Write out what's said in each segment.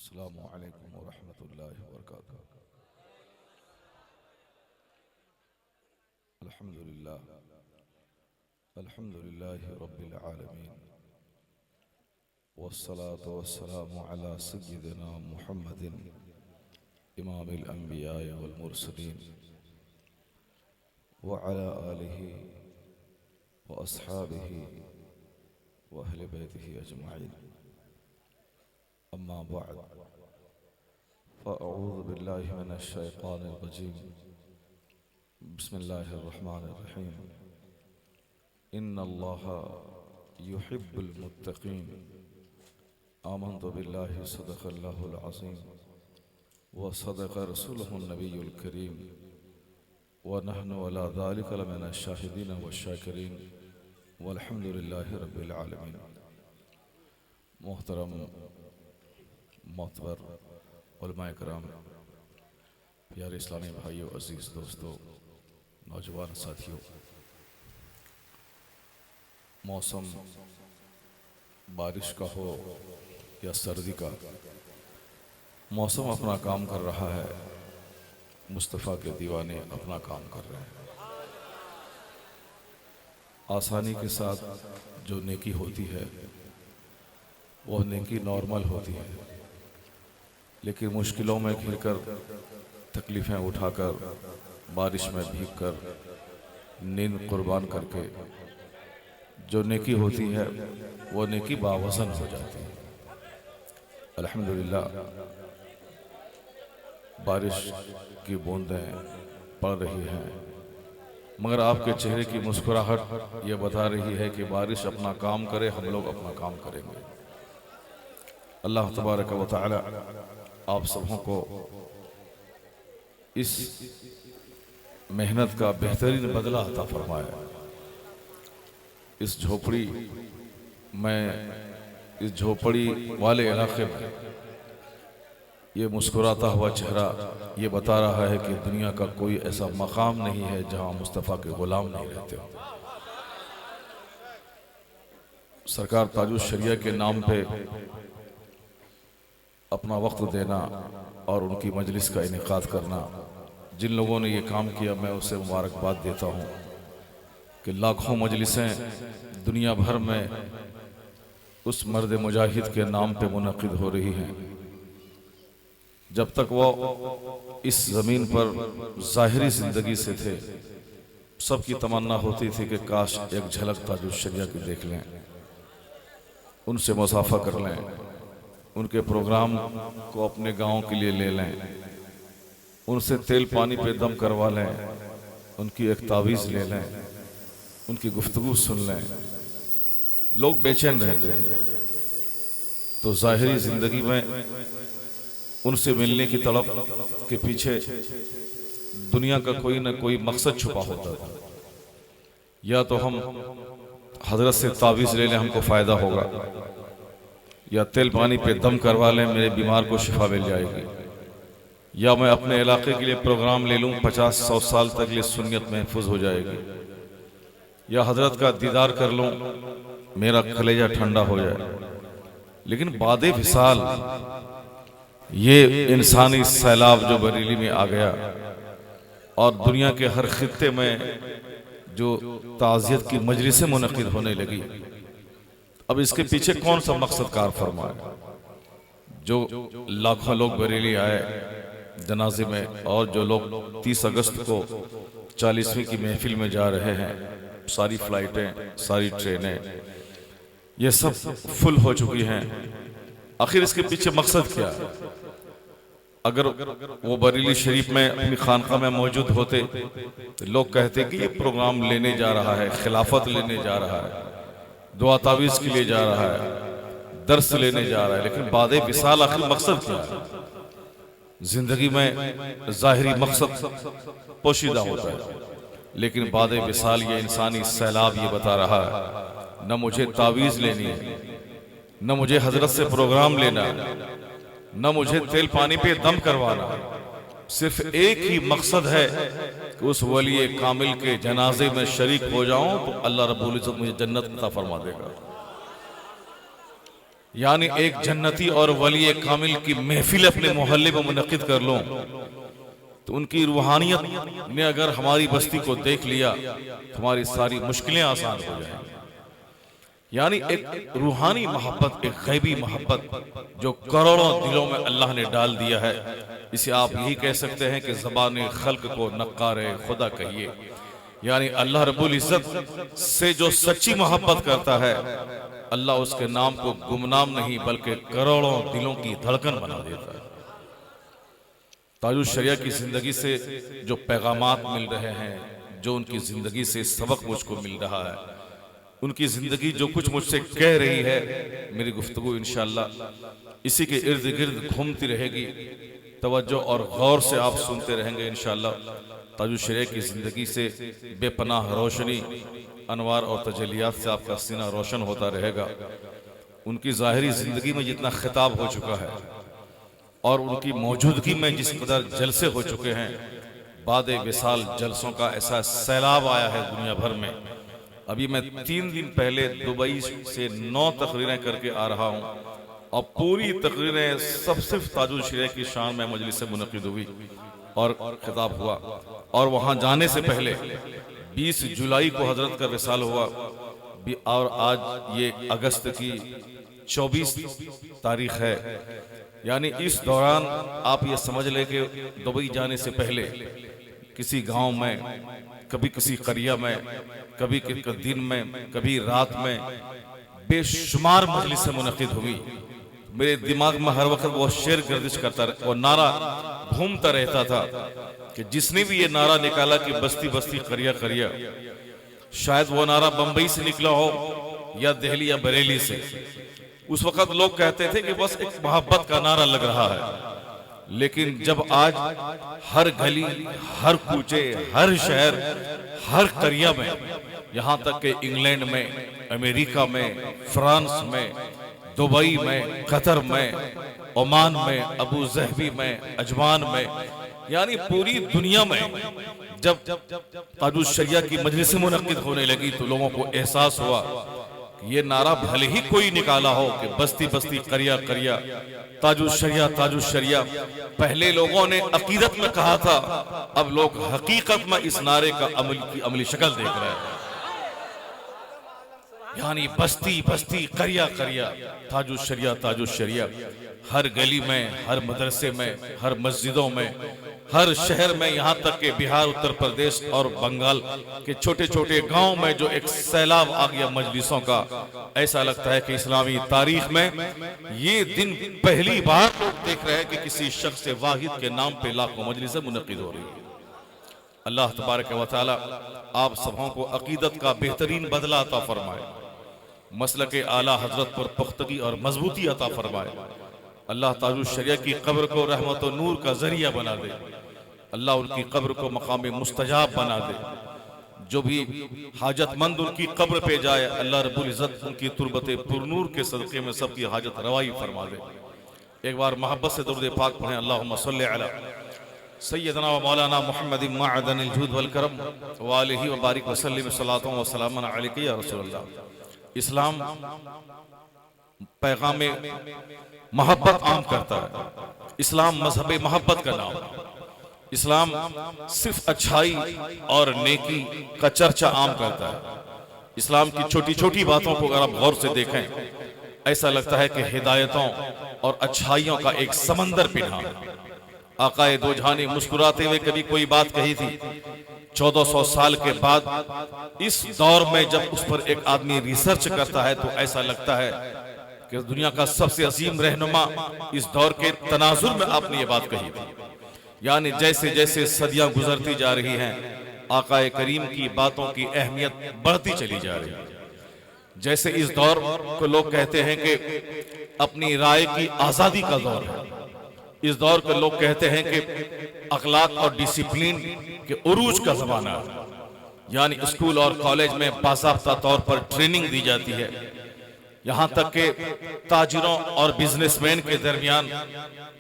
السلام علیکم ورحمۃ اللہ وبرکاتہ۔ الحمد للہ رب العالمین، والصلاة والسلام علی سیدنا محمد امام الانبیاء والمرسلین وعلی آلہ واصحابہ واہل بیتہ اجمعین، اما بعد فاعوذ باللہ من الشیطان الرجیم، بسم اللہ الرحمن الرحیم۔ ان اللہ یحب المتقین، آمنت باللہ صدق اللہ العظیم وصدق رسولہ النبی الکریم ونحن علی ذلک لمن الشاہدین والشاکرین والحمد للہ رب العالمین۔ محترم معتبر علماء کرام، پیارے اسلامی بھائیوں، عزیز دوستوں، نوجوان ساتھیوں، موسم بارش کا ہو یا سردی کا، موسم اپنا کام کر رہا ہے، مصطفیٰ کے دیوانے اپنا کام کر رہے ہیں۔ آسانی کے ساتھ جو نیکی ہوتی ہے وہ نیکی نارمل ہوتی ہے، لیکن مشکلوں میں گھر کر، تکلیفیں اٹھا کر، بارش میں بھیگ کر، نیند قربان کر کے جو نیکی ہوتی ہے وہ نیکی باوزن ہو جاتی ہے۔ الحمدللہ بارش کی بوندیں پڑ رہی ہیں، مگر آپ کے چہرے کی مسکراہٹ یہ بتا رہی ہے کہ بارش اپنا کام کرے، ہم لوگ اپنا کام کریں گے۔ اللہ تبارک و تعالی آپ سبوں کو اس محنت کا بہترین بدلہ عطا فرمائے۔ اس جھوپڑی والے علاقے میں یہ مسکراتا ہوا چہرہ یہ بتا رہا ہے کہ دنیا کا کوئی ایسا مقام نہیں ہے جہاں مصطفیٰ کے غلام نہیں رہتے ہوں۔ سرکار تاج الشریعہ کے نام پہ اپنا وقت دینا اور ان کی مجلس کا انعقاد کرنا، جن لوگوں نے یہ کام کیا میں اسے مبارکباد دیتا ہوں کہ لاکھوں مجلسیں دنیا بھر میں اس مرد مجاہد کے نام پہ منعقد ہو رہی ہیں۔ جب تک وہ اس زمین پر ظاہری زندگی سے تھے، سب کی تمنا ہوتی تھی کہ کاش ایک جھلک تاج الشریعہ کی دیکھ لیں، ان سے مصافحہ کر لیں، ان کے پروگرام کو اپنے گاؤں کے لیے لے لیں، ان سے تیل پانی پہ دم کروا لیں، ان کی ایک تعویذ لے لیں، ان کی گفتگو سن لیں۔ لوگ بے چین رہتے ہیں، تو ظاہری زندگی میں ان سے ملنے کی طلب کے پیچھے دنیا کا کوئی نہ کوئی مقصد چھپا ہوتا تھا۔ یا تو ہم حضرت سے تعویذ لے لیں، ہم کو فائدہ ہوگا، یا تیل پانی پہ دم کروا لیں، میرے بیمار کو شفا مل جائے گی، یا میں اپنے علاقے کے لیے پروگرام لے لوں، 50-100 سال تک یہ سنت محفوظ ہو جائے گی، یا حضرت کا دیدار کر لوں، میرا کلیجہ ٹھنڈا ہو جائے۔ لیکن بعد وصال یہ انسانی سیلاب جو بریلی میں آ گیا اور دنیا کے ہر خطے میں جو تعزیت کی مجلسیں منعقد ہونے لگی، اب اس کے پیچھے کون سا مقصد کار فرمائے؟ جو لاکھوں لوگ بریلی آئے جنازے میں، اور جو لوگ 30 اگست کو 40ویں کی محفل میں جا رہے ہیں، ساری فلائٹیں، ساری ٹرینیں یہ سب فل ہو چکی ہیں۔ آخر اس کے پیچھے مقصد کیا ہے؟ اگر وہ بریلی شریف میں اپنی خانقاہ میں موجود ہوتے تو لوگ کہتے کہ یہ پروگرام لینے جا رہا ہے، خلافت لینے جا رہا ہے، دعا تعویذ کے لیے جا رہا ہے، درس لینے جا رہا ہے۔ لیکن بعد وصال آخر مقصد کیا ہے؟ زندگی میں ظاہری مقصد پوشیدہ ہوتا ہے، لیکن بعد وصال یہ انسانی سیلاب یہ بتا رہا ہے نہ مجھے تعویذ لینی ہے، نہ مجھے حضرت سے پروگرام لینا، نہ مجھے تیل پانی پہ دم کروانا، صرف ایک ہی مقصد ہے کہ اس ولی کامل کے جنازے میں شریک ہو جاؤں تو اللہ رب العزت مجھے جنت عطا فرما دے گا۔ یعنی ایک جنتی اور ولی کامل کی محفل اپنے محلے میں منعقد کر لوں تو ان کی روحانیت نے اگر ہماری بستی کو دیکھ لیا تو ہماری ساری مشکلیں آسان ہو جائیں. یعنی ایک روحانی محبت، ایک غیبی محبت جو کروڑوں دلوں میں اللہ نے ڈال دیا ہے. اسے آپ یہی کہہ سکتے ہیں کہ زبان خلق کو نقار خدا کہیے. یعنی اللہ رب العزت سے جو سچی محبت کرتا ہے اللہ اس کے نام کو گمنام نہیں بلکہ کروڑوں دلوں کی دھڑکن بنا دیتا ہے. تاج الشریعہ کی زندگی سے جو پیغامات مل رہے ہیں، جو ان کی زندگی سے سبق مجھ کو مل رہا ہے، ان کی زندگی جو کچھ مجھ سے کہہ رہی ہے، میری گفتگو انشاءاللہ اسی کے ارد گرد گھومتی رہے گی. توجہ اور غور سے آپ سنتے رہیں گے انشاءاللہ. تاج الشریعہ کی زندگی سے بے پناہ روشنی، انوار اور تجلیات سے آپ کا سینہ روشن ہوتا رہے گا. ان کی ظاہری زندگی میں جتنا خطاب ہو چکا ہے اور ان کی موجودگی میں جس قدر جلسے ہو چکے ہیں، بعد وصال جلسوں کا ایسا سیلاب آیا ہے دنیا بھر میں. ابھی میں 3 دن پہلے دبئی سے 9 تقریریں کر کے آ رہا ہوں اور پوری تقریریں سب صرف تاج الشریعہ کی شان میں مجلس سے منعقد ہوئی اور خطاب ہوا. اور وہاں جانے سے پہلے 20 جولائی کو حضرت کا وصال ہوا اور آج یہ اگست کی 24 تاریخ ہے. یعنی اس دوران آپ یہ سمجھ لیں کہ دبئی جانے سے پہلے کسی گاؤں میں، کبھی کسی قریہ میں، کبھی دن میں، کبھی رات میں بے شمار مجلس منعقد ہوئی. میرے دماغ میں ہر وقت وہ شعر گردش کرتا رہتا، وہ نعرہ گھومتا رہتا تھا کہ جس نے بھی یہ نعرہ نکالا کہ بستی بستی قریہ قریہ، شاید وہ نعرہ بمبئی سے نکلا ہو یا دہلی یا بریلی سے. اس وقت لوگ کہتے تھے کہ بس ایک محبت کا نعرہ لگ رہا ہے. لیکن جب آج ہر گلی، ہر کوچے، ہر شہر، ہر قریہ میں، یہاں تک کہ انگلینڈ میں، امریکہ میں، فرانس میں، دبئی میں، قطر میں، عمان میں، ابو ظہبی میں، عجمان میں، یعنی پوری دنیا میں جب تاج الشریعہ کی مجلس منعقد ہونے لگی تو لوگوں کو احساس ہوا کہ یہ نعرہ بھلے ہی کوئی نکالا ہو کہ بستی بستی قریہ قریہ تاج الشریعہ تاج الشریعہ. پہلے لوگوں نے عقیدت میں کہا تھا، اب لوگ حقیقت میں اس نعرے کا عملی شکل دیکھ رہے ہیں. یعنی بستی بستی قریہ قریہ تاج الشریعہ تاج الشریعہ. ہر گلی میں، ہر مدرسے میں، ہر مسجدوں میں، ہر شہر میں، یہاں تک کہ بہار، اتر پردیش اور بنگال کے چھوٹے چھوٹے گاؤں میں جو ایک سیلاب آ گیا مجلسوں کا. ایسا لگتا ہے کہ اسلامی تاریخ میں یہ دن پہلی بار لوگ دیکھ رہے ہیں کہ کسی شخص واحد کے نام پہ لاکھوں مجلسیں منعقد ہو رہی ہیں. اللہ تبارک و تعالی آپ سبوں کو عقیدت کا بہترین بدلہ عطا فرمائے، مسلک اعلیٰ حضرت پر پختگی اور مضبوطی عطا فرمائے. اللہ تاج الشریعہ کی قبر کو رحمت و نور کا ذریعہ بنا دے. اللہ ان کی قبر کو مقام مستجاب بنا دے. جو بھی حاجت مند ان کی قبر پہ جائے اللہ رب العزت ان کی تربت پرنور کے صدقے میں سب کی حاجت روائی فرما دے. ایک بار محبت سے درود پاک پڑھیں. اللہم صلی علی سیدنا و مولانا محمد معدن الجود والکرم وآلہ وبارک وسلم صلاۃ و سلام علیک یا رسول اللہ. اسلام پیغام محبت عام کرتا ہے. اسلام مذہب محبت کا نام. اسلام صرف اچھائی اور نیکی کا چرچا عام کرتا ہے. اسلام کی چھوٹی چھوٹی باتوں کو اگر آپ غور سے دیکھیں ایسا لگتا ہے کہ ہدایتوں اور اچھائیوں کا ایک سمندر پنہاں ہے. آقا دو جہاں نے مسکراتے ہوئے کبھی کوئی بات کہی تھی. 1400 سال کے بعد اس دور میں جب اس پر ایک آدمی ریسرچ کرتا ہے تو ایسا لگتا ہے کہ دنیا کا سب سے عظیم رہنما اس دور کے تناظر میں آپ نے یہ بات کہی تھی. یعنی جیسے جیسے صدیاں گزرتی جا رہی ہیں آقا کریم کی باتوں کی اہمیت بڑھتی چلی جا رہی ہے. جیسے اس دور کو لوگ کہتے ہیں کہ اپنی رائے کی آزادی کا دور ہے. اس دور کو لوگ کہتے ہیں کہ اخلاق اور ڈسپلین کے عروج کا زمانہ ہے. یعنی اسکول اور کالج میں باضابطہ طور پر ٹریننگ دی جاتی ہے. یہاں تک کہ تاجروں اور بزنس مین کے درمیان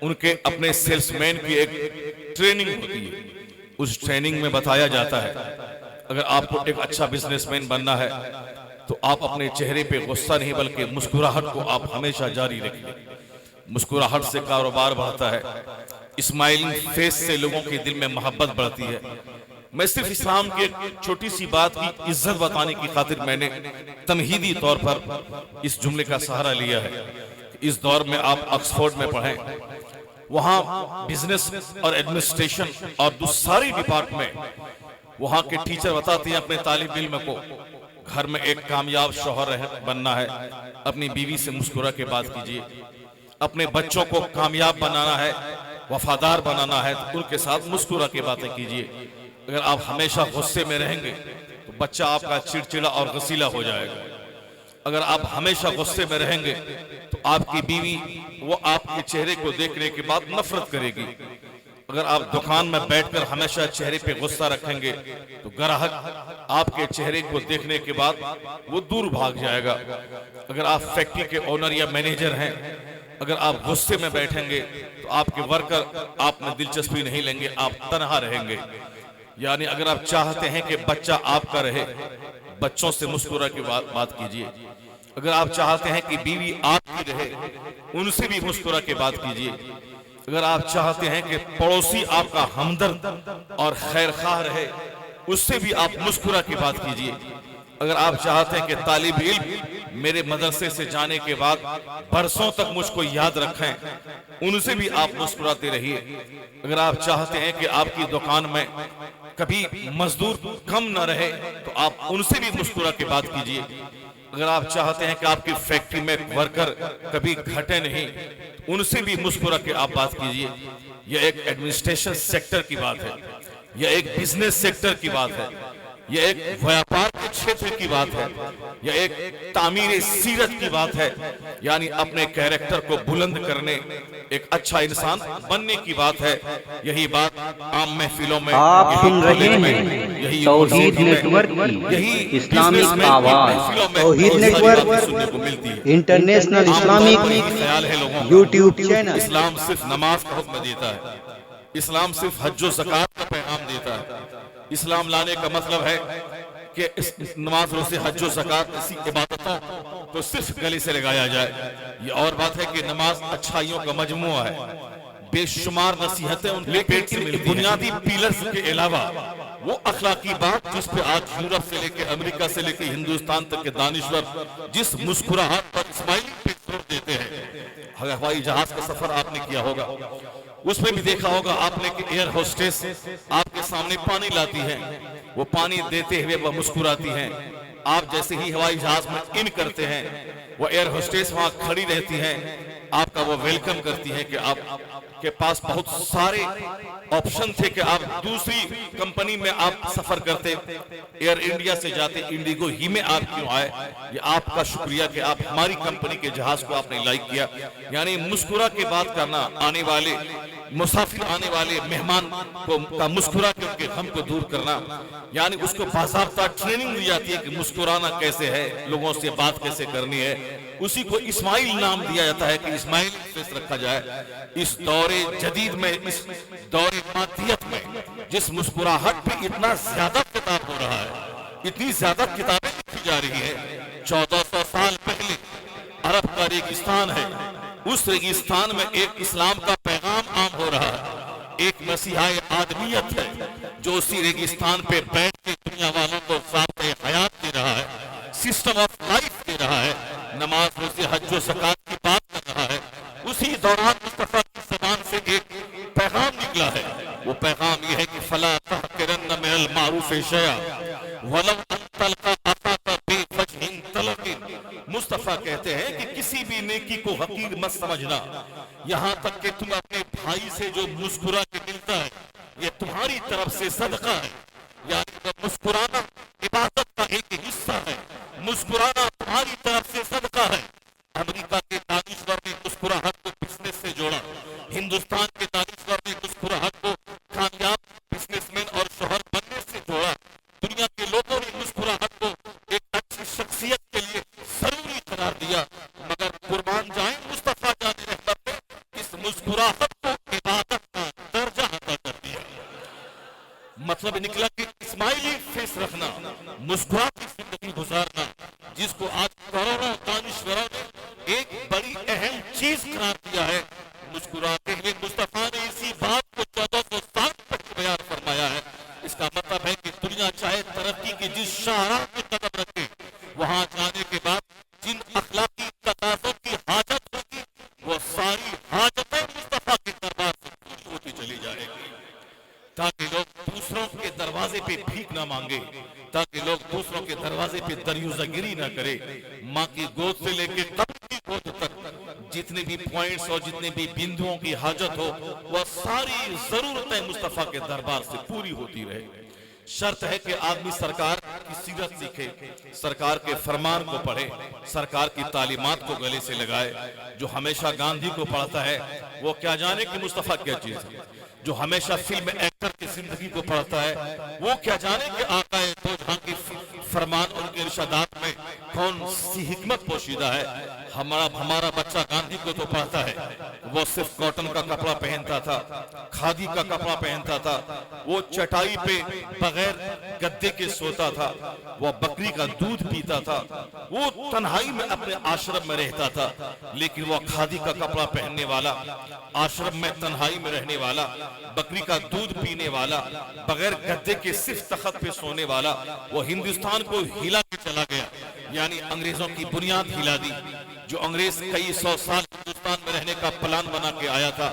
ان کے اپنے سیلس مین کی ایک ٹریننگ ہوتی ہے. اس ٹریننگ میں بتایا جاتا ہے اگر آپ کو ایک اچھا بزنس مین بننا ہے تو آپ اپنے چہرے پہ غصہ نہیں بلکہ مسکراہٹ کو آپ ہمیشہ جاری رکھیں۔ مسکراہٹ سے کاروبار بڑھتا ہے، اسمائلنگ فیس سے لوگوں کے دل میں محبت بڑھتی ہے۔ میں صرف اسلام کی ایک چھوٹی سی بات کی عزت بتانے کی خاطر میں نے تمہیدی طور پر اس جملے کا سہارا لیا ہے۔ اس دور میں آپ آکسفورڈ میں پڑھیں، وہاں بزنس اور ایڈمنسٹریشن اور دوسری ڈپارٹمنٹ، وہاں کے ٹیچر بتاتے ہیں اپنے طالب علم کو گھر میں ایک کامیاب شوہر بننا ہے، اپنی بیوی سے مسکرا کے بات کیجئے۔ اپنے بچوں کو کامیاب بنانا ہے، وفادار بنانا ہے تو ان کے ساتھ مسکرا کے باتیں کیجئے۔ اگر آپ ہمیشہ غصے میں رہیں گے تو بچہ آپ کا چڑچڑا اور غسیلا ہو جائے گا۔ اگر آپ ہمیشہ غصے میں رہیں گے تو آپ کی بیوی وہ آپ کے چہرے کو دیکھنے کے بعد نفرت کرے گی۔ اگر آپ دکان میں بیٹھ کر ہمیشہ چہرے پہ غصہ رکھیں گے تو گراہک آپ کے چہرے کو دیکھنے کے بعد وہ دور بھاگ جائے گا۔ اگر آپ فیکٹری کے اونر یا مینیجر ہیں، اگر آپ غصے میں بیٹھیں گے تو آپ کے ورکر آپ میں دلچسپی نہیں لیں گے، آپ تنہا رہیں گے۔ یعنی اگر آپ چاہتے ہیں کہ بچہ آپ کا رہے، بچوں سے مسکرا کے بات کیجئے۔ اگر آپ چاہتے ہیں کہ بیوی آپ کی رہے، ان سے بھی مسکرا کے بات کیجئے۔ اگر آپ چاہتے ہیں کہ پڑوسی آپ کا ہمدرد اور خیر خواہ رہے، اس سے بھی آپ مسکرا کے بات کیجئے۔ اگر آپ چاہتے ہیں کہ طالب علم میرے مدرسے سے جانے کے بعد برسوں تک مجھ کو یاد رکھیں، ان سے بھی آپ مسکراتے رہیے۔ اگر آپ چاہتے ہیں کہ آپ کی دکان میں کبھی مزدور کم نہ رہے تو آپ ان سے بھی مسکرا کے بات کیجئے۔ اگر آپ چاہتے ہیں کہ آپ کی فیکٹری میں ورکر کبھی گھٹے نہیں، ان سے بھی مسکرا کے آپ بات کیجئے۔ یہ ایک ایڈمنسٹریشن سیکٹر کی بات ہے، یہ ایک بزنس سیکٹر کی بات ہے، یہ ایک ویاپار کے چھیتر کی بات ہے، یہ ایک تعمیر سیرت کی بات ہے، یعنی اپنے کیریکٹر کو بلند کرنے، ایک اچھا انسان بننے کی بات ہے۔ یہی بات عام محفلوں میں آپ سن رہے ہیں توحید نیٹ ورک کی اسلامک آواز، Tauheed network international Islamic YouTube channel. Islam صرف نماز کا حکم دیتا ہے، اسلام صرف حج و زکوٰۃ کا پیغام دیتا ہے۔ اسلام لانے کا مطلب ہے کہ نماز روزے حج و زکوٰۃ ایسی عبادتوں کو صرف گلے سے لگایا جائے۔ یہ اور بات ہے کہ نماز اچھائیوں کا مجموعہ ہے، بے شمار نصیحتیں، لیکن ان بنیادی پیلرز کے علاوہ وہ اخلاقی بات جس پہ آج یورپ سے لے کے امریکہ سے لے کے ہندوستان تک کے دانشور جس مسکراہٹ پر اسمائل پہ زور دیتے ہیں۔ ہوائی جہاز کا سفر آپ نے کیا ہوگا، اس میں بھی دیکھا ہوگا آپ نے کہ ایئر ہوسٹس آپ کے سامنے پانی لاتی ہیں، وہ پانی دیتے ہوئے وہ مسکراتی ہیں۔ آپ جیسے ہی ہوائی جہاز میں ان کرتے ہیں، وہ ایئر ہوسٹس وہاں کھڑی رہتی ہیں، آپ کا وہ ویلکم کرتی ہیں کہ آپ کے پاس بہت سارے آپشن تھے کہ آپ دوسری کمپنی میں آپ سفر کرتے، ایئر انڈیا سے جاتے، انڈیگو ہی میں آپ کیوں آئے؟ یہ آپ کا شکریہ کہ آپ ہماری کمپنی کے جہاز کو آپ نے لائک کیا۔ یعنی مسکرا کے بات کرنا، آنے والے مسافر، آنے والے مہمان کا مسکرا کے ان کے غم کو دور کرنا، یعنی اس کو باضابطہ ٹریننگ دی جاتی ہے کہ مسکرانا کیسے ہے، لوگوں سے بات کیسے کرنی ہے۔ اسی کو اسماعیل نام دیا جاتا ہے کہ اسماعیل فیس رکھا جائے۔ اس دور جدید میں، اس دور مادیت میں جس مسکراہٹ پہ اتنا زیادہ کتاب ہو رہا ہے، اتنی زیادہ کتابیں لکھی جا رہی ہیں، 1400 سال پہلے عرب کا ریگستان ہے، اس ریگستان میں ایک اسلام کا پیغام عام ہو رہا ہے، ایک مسیحی آدمیت ہے جو اسی ریگستان پہ بیٹھ کے دنیا والوں کو ضابطۂ حیات دے رہا ہے، سسٹم آف لائف دے رہا ہے، نماز روزے حج و زکوٰۃ کی بات کر رہا ہے۔ اسی دوران مصطفیٰ کی زبان سے ایک پیغام نکلا ہے، وہ پیغام یہ ہے کہ فَلَا تَحْقِرَنَّ مِنَ الْمَعْرُوفِ شَيْئًا وَلَوْ أَن تَلْقَىٰ أَخَاكَ بِوَجْهٍ طَلَقٍ۔ مصطفیٰ کہتے ہیں کہ کسی بھی نیکی کو حقیر مت سمجھنا، یہاں تک کہ تم اپنے بھائی سے جو مسکرا کے ملتا ہے یہ تمہاری طرف سے صدقہ ہے، یعنی مسکرانا عبادت کا ایک حصہ ہے، مسکرانا تمہاری طرف سے صدقہ ہے۔ امریکہ کے دانشور نے مسکراہٹ کو بزنس سے جوڑا، ہندوستان کے دانشور نے مسکراہٹ کو کامیاب بزنس مین اور شوہر بننے سے جوڑا، دنیا کے لوگوں نے مسکراہٹ کو ایک اچھی شخصیت کے لیے ضروری قرار دیا، مگر قربان جائیں مصطفیٰ جان رحمت نے اس مسکراہٹ کو عبادت کا درجہ عطا کر دیا۔ مطلب نکلا کہ اسماعیلی فیس رکھنا، مسکرا کی زندگی گزارنا، ترقی کے جس شاہراہ پہ قدم رکھے وہاں جانے کے بعد جن اخلاقی تقاضوں کی حاجت ہوگی وہ ساری حاجتیں مصطفیٰ کے دربار سے پوری ہوتی چلی جائے گی، تاکہ لوگ دوسروں کے دروازے پہ بھیک نہ مانگے، تاکہ لوگ دوسروں کے دروازے پہ دریوزہ گری نہ کرے۔ ماں کی گود سے لے کے قبر کی گود تک جتنے بھی پوائنٹس اور جتنے بھی بندوؤں کی حاجت ہو وہ ساری ضرورتیں مصطفیٰ کے دربار سے پوری ہوتی رہے۔ شرط ہے کہ آدمی سرکار کی سیرت سیکھے، سرکار کے فرمان کو پڑھے، سرکار کی تعلیمات کو گلے سے لگائے۔ جو ہمیشہ گاندھی کو پڑھتا ہے وہ کیا جانے کہ مصطفیٰ کیا چیز ہے، جو ہمیشہ فلم ایکٹر کی زندگی کو پڑھتا ہے وہ کیا جانے کہ آقا دو جہاں کی فرمان اور ان کے ارشادات میں کون سی حکمت پوشیدہ ہے۔ ہمارا بچہ گاندھی کو تو پڑھتا ہے، وہ صرف کاٹن کا کپڑا پہنتا تھا، کھادی کا کپڑا پہنتا تھا، وہ چٹائی پہ بغیر گدے کے سوتا تھا، وہ بکری کا دودھ پیتا تھا، وہ تنہائی میں اپنے آشرم میں رہتا تھا، لیکن وہ کھادی کا کپڑا پہننے والا، آشرم میں تنہائی میں رہنے والا، بکری کا دودھ پینے والا، بغیر گدے کے صرف تخت پہ سونے والا، وہ ہندوستان کو ہلا کے چلا گیا، یعنی انگریزوں کی بنیاد ہلا دی۔ جو انگریز کئی سو سال ہندوستان میں رہنے کا پلان بنا کے آیا تھا،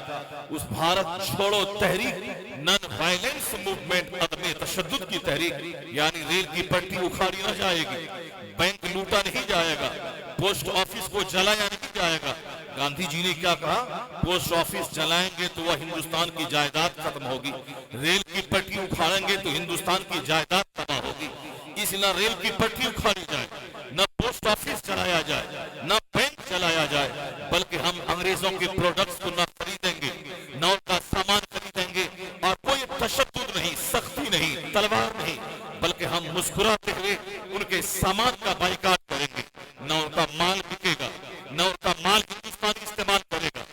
اس بھارت چھوڑو تحریک، نان وائلنس موومنٹ، عدم تشدد کی تحریک، یعنی ریل کی پٹری اکھاڑی نہ جائے گی، بینک لوٹا نہیں جائے گا، پوسٹ آفس کو جلایا نہیں جائے گا۔ گاندھی جی نے کیا کہا؟ پوسٹ آفس جلائیں گے تو وہ ہندوستان کی جائیداد ختم ہوگی، ریل کی پٹری اکھاڑیں گے تو ہندوستان کی جائیداد تباہ ہوگی۔ اس نہ ریل کی پٹری اکھاڑی جائے، نہ پوسٹ آفس جلایا جائے، نہ بینک چلایا جائے، بلکہ ہم انگریزوں کے پروڈکٹس کو نہ خریدیں گے، نہ ان کا سامان خریدیں گے، اور کوئی تشدد نہیں، سختی نہیں، تلوار نہیں، بلکہ ہم مسکراتے ہوئے ان کے سامان کا بائیکاٹ کریں گے۔ نہ ان کا مال بکے گا، نہ ان کا مال ہندوستانی استعمال کرے گا،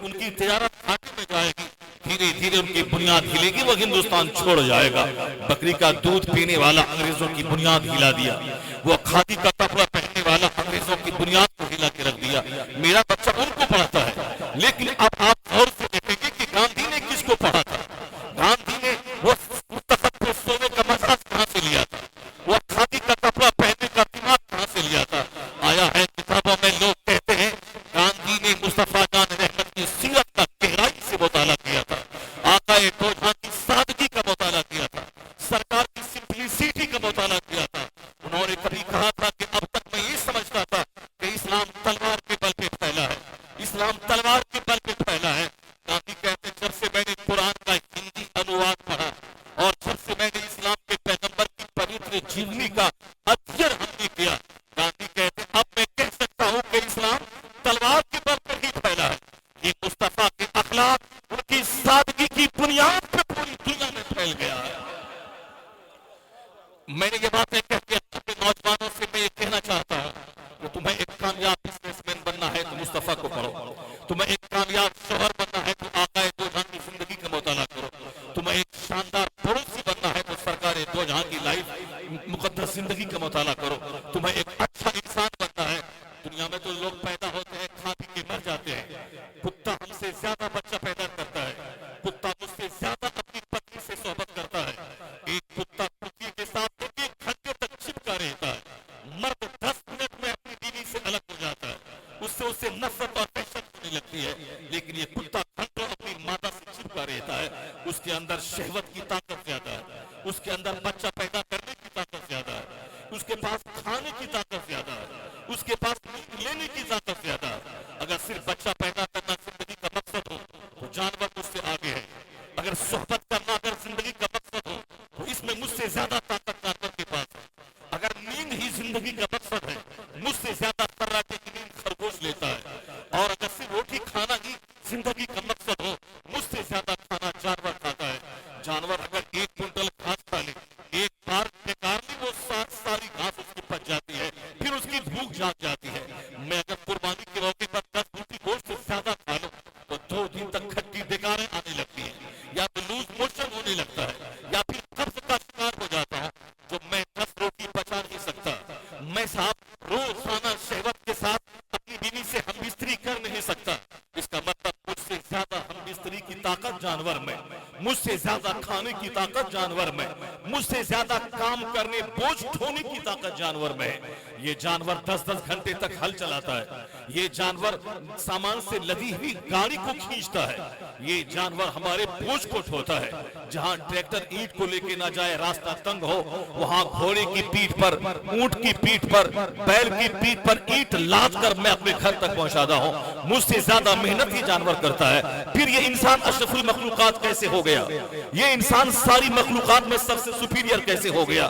ان کی تجارت گھاٹے میں جائے گی، دھیرے دھیرے ان کی بنیاد ہلے گی، وہ ہندوستان چھوڑ جائے گا۔ بکری کا دودھ پینے والا انگریزوں کی بنیاد ہلا دیا، وہ کھادی کا کپڑا پہننے والا انگریزوں کی بنیاد کو ہلا کے رکھ دیا۔ میرا بچہ ان کو پڑھتا ہے، لیکن اب آپ غور سے دیکھیں گے کہ گاندھی نے کس کو پڑھا تھا؟ گاندھی نے وہ تخت پہ سونے کا مزاج کہاں سے لیا تھا؟ وہ کھادی کا کپڑا پہننے کا دماغ کہاں سے لیا تھا؟ آیا ہے کتابوں میں لوگ کہتے ہیں گاندھی نے مصطفیٰ جان رحمت کی سیرت کا گہرائی سے مطالعہ کیا تھا، آقا دو جہاں کی سادگی کا مطالعہ کیا تھا، سرکار کی سمپلیسٹی کا مطالعہ کیا تھا۔ انہوں نے کبھی کہا تھا کہ اب تک میں یہ سمجھتا تھا کہ اسلام تلوار کے بل پہ پھیلا ہے، اسلام تلوار کے بل پہ پھیلا ہے۔ گاندھی کہتے ہیں جب سے میں نے قرآن کا ہندی انواد پڑھا اور جب سے میں نے اسلام کے پیغمبر کی پوتر جیونی کا ادھین ہم نے کیا، گاندھی کہتے ہیں اب میں کہہ سکتا ہوں کہ اسلام تلوار کے بل پر ہی پھیلا ہے۔ یہ مصطفیٰ کے اخلاق ان کی سادگی کی بنیاد پہ پوری دنیا میں پھیل گیا ہے۔ میں نے یہ باتیں کہہ کے اپنے نوجوانوں سے میں یہ کہنا چاہتا ہوں کہ تمہیں ایک کامیاب بزنس مین بننا ہے تو مصطفیٰ کو پڑھو، تمہیں ایک کامیاب شوہر بننا ہے تو آقا دو جہاں کی زندگی کا مطالعہ کرو، تمہیں ایک شاندار پڑوسی بننا ہے تو سرکار دو جہاں کی لائف مقدس زندگی کا مطالعہ کرو، تمہیں ایک اچھا انسان بننا ہے۔ دنیا میں تو لوگ پیدا ہوتے ہیں کھا پی کے مر جاتے ہیں، کتا ہم سے زیادہ بچہ پیدا کرتا ہے، کتا مجھ سے زیادہ اپنی پتنی سے صحبت کرتا ہے، ایک کتا کتی کے ساتھ 1 گھنٹے تک چپکا رہتا ہے، مرد 10 منٹ میں اپنی بیوی سے الگ ہو جاتا ہے، اس سے نفرت اور وحشت ہونے لگتی ہے، لیکن یہ کتا گھنٹوں اپنی مادہ سے چپکا رہتا ہے، اس کے اندر شہوت کی طاقت زیادہ ہے، اس کے اندر بچہ پیدا کرنے کی طاقت زیادہ ہے، اس کے پاس کھانے کی طاقت زیادہ ہے، اس کے پاس لینے کی طاقت زیادہ ہے۔ اگر صرف بچہ پیدا کرنا زندگی کا مقصد ہو تو جانور مجھ سے آگے ہے، اگر صحبت کرنا اگر زندگی کا مقصد ہو تو اس میں مجھ سے زیادہ طاقت جانور کے پاس ہے، اگر نیند ہی زندگی کا مقصد ہے مجھ سے زیادہ خراٹے کی نیند خرگوش لیتا ہے، اور اگر صرف روٹی کھانا ہی زندگی کا مقصد ہو مجھ سے زیادہ کھانا جانور کھاتا ہے۔ جانور اگر 1 کنٹل گھاس کھا لے، ایک بار بیکار میں وہ ساری گھاس اس کی پچ جاتی ہے، پھر اس کی بھوک جاگ جاتی ہے۔ میں اگر قربانی کے موقع پر 10 روٹی گوشت سے زیادہ کھا لوں تو 2 دن تک کھٹی بیکاریں آنے لگتی ہیں، یا تو لوز موشن ہونے لگتا ہے، یا پھر قبض کا شکار ہو جاتا ہوں، جو میں 10 روٹی پچا نہیں سکتا۔ میں صاحب روزانہ شہوت کے ساتھ اپنی بیوی سے ہم بستری کر نہیں سکتا، اس کا مطلب مجھ سے زیادہ ہم بستری کی طاقت جانور میں، مجھ سے زیادہ کھانے کی طاقت جانور میں، مجھ سے زیادہ کام کرنے بوجھ ڈھونے کی طاقت جانور میں ہے۔ یہ جانور 10-10 گھنٹے تک ہل چلاتا ہے، یہ جانور سامان سے لدی ہوئی گاڑی کو کھینچتا ہے، یہ جانور ہمارے بوجھ کو ڈھوتا ہے۔ جہاں ٹریکٹر اینٹ کو لے کے نہ جائے، راستہ تنگ ہو، وہاں گھوڑے کی پیٹھ پر، اونٹ کی پیٹھ پر، بیل کی پیٹھ پر اینٹ لاد کر میں اپنے گھر تک پہنچاتا ہوں۔ مجھ سے زیادہ محنت یہ جانور کرتا ہے۔ پھر یہ انسان اشرف المخلوقات کیسے ہو گیا؟ یہ انسان ساری مخلوقات میں سب سے سپیریئر کیسے ہو گیا؟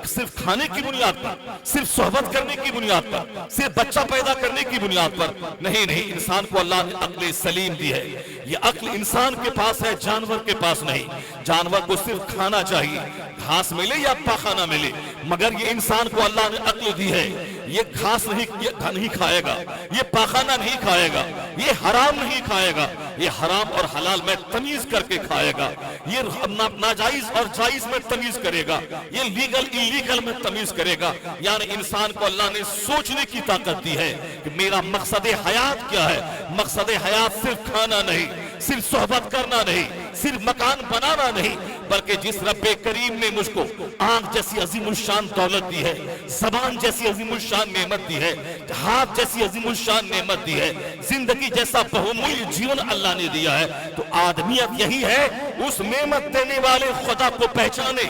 صرف کھانے کی بنیاد پر، صرف صحبت کرنے کی بنیاد پر، صرف بچہ پیدا کرنے کی بنیاد پر نہیں، انسان کو اللہ نے عقل سلیم دی ہے۔ یہ عقل انسان کے پاس ہے، جانور کے پاس نہیں۔ جانور کو صرف کھانا چاہیے، گھاس ملے یا پاخانہ ملے، مگر یہ انسان کو اللہ نے عقل دی ہے۔ یہ گھاس نہیں کھائے گا، یہ پاخانہ نہیں کھائے گا، یہ حرام نہیں کھائے گا، یہ حرام اور حلال میں تمیز کر کے کھائے گا، یہ ناجائز اور جائز میں تمیز کرے گا، یہ لیگل انلیگل میں تمیز کرے گا۔ یعنی انسان کو اللہ نے سوچنے کی طاقت دی ہے کہ میرا مقصد حیات کیا ہے۔ مقصد حیات صرف کھانا نہیں، صرف صحبت کرنا نہیں، صرف مکان بنانا نہیں، بلکہ جس رب کریم نے مجھ کو آنکھ جیسی عظیم الشان دولت دی ہے، زبان جیسی عظیم الشان نعمت دی ہے، ہاتھ جیسی عظیم الشان نعمت دی ہے، زندگی جیسا بہمولی جیون اللہ نے دیا ہے، تو آدمیت یہی ہے اس نعمت دینے والے خدا کو پہچانے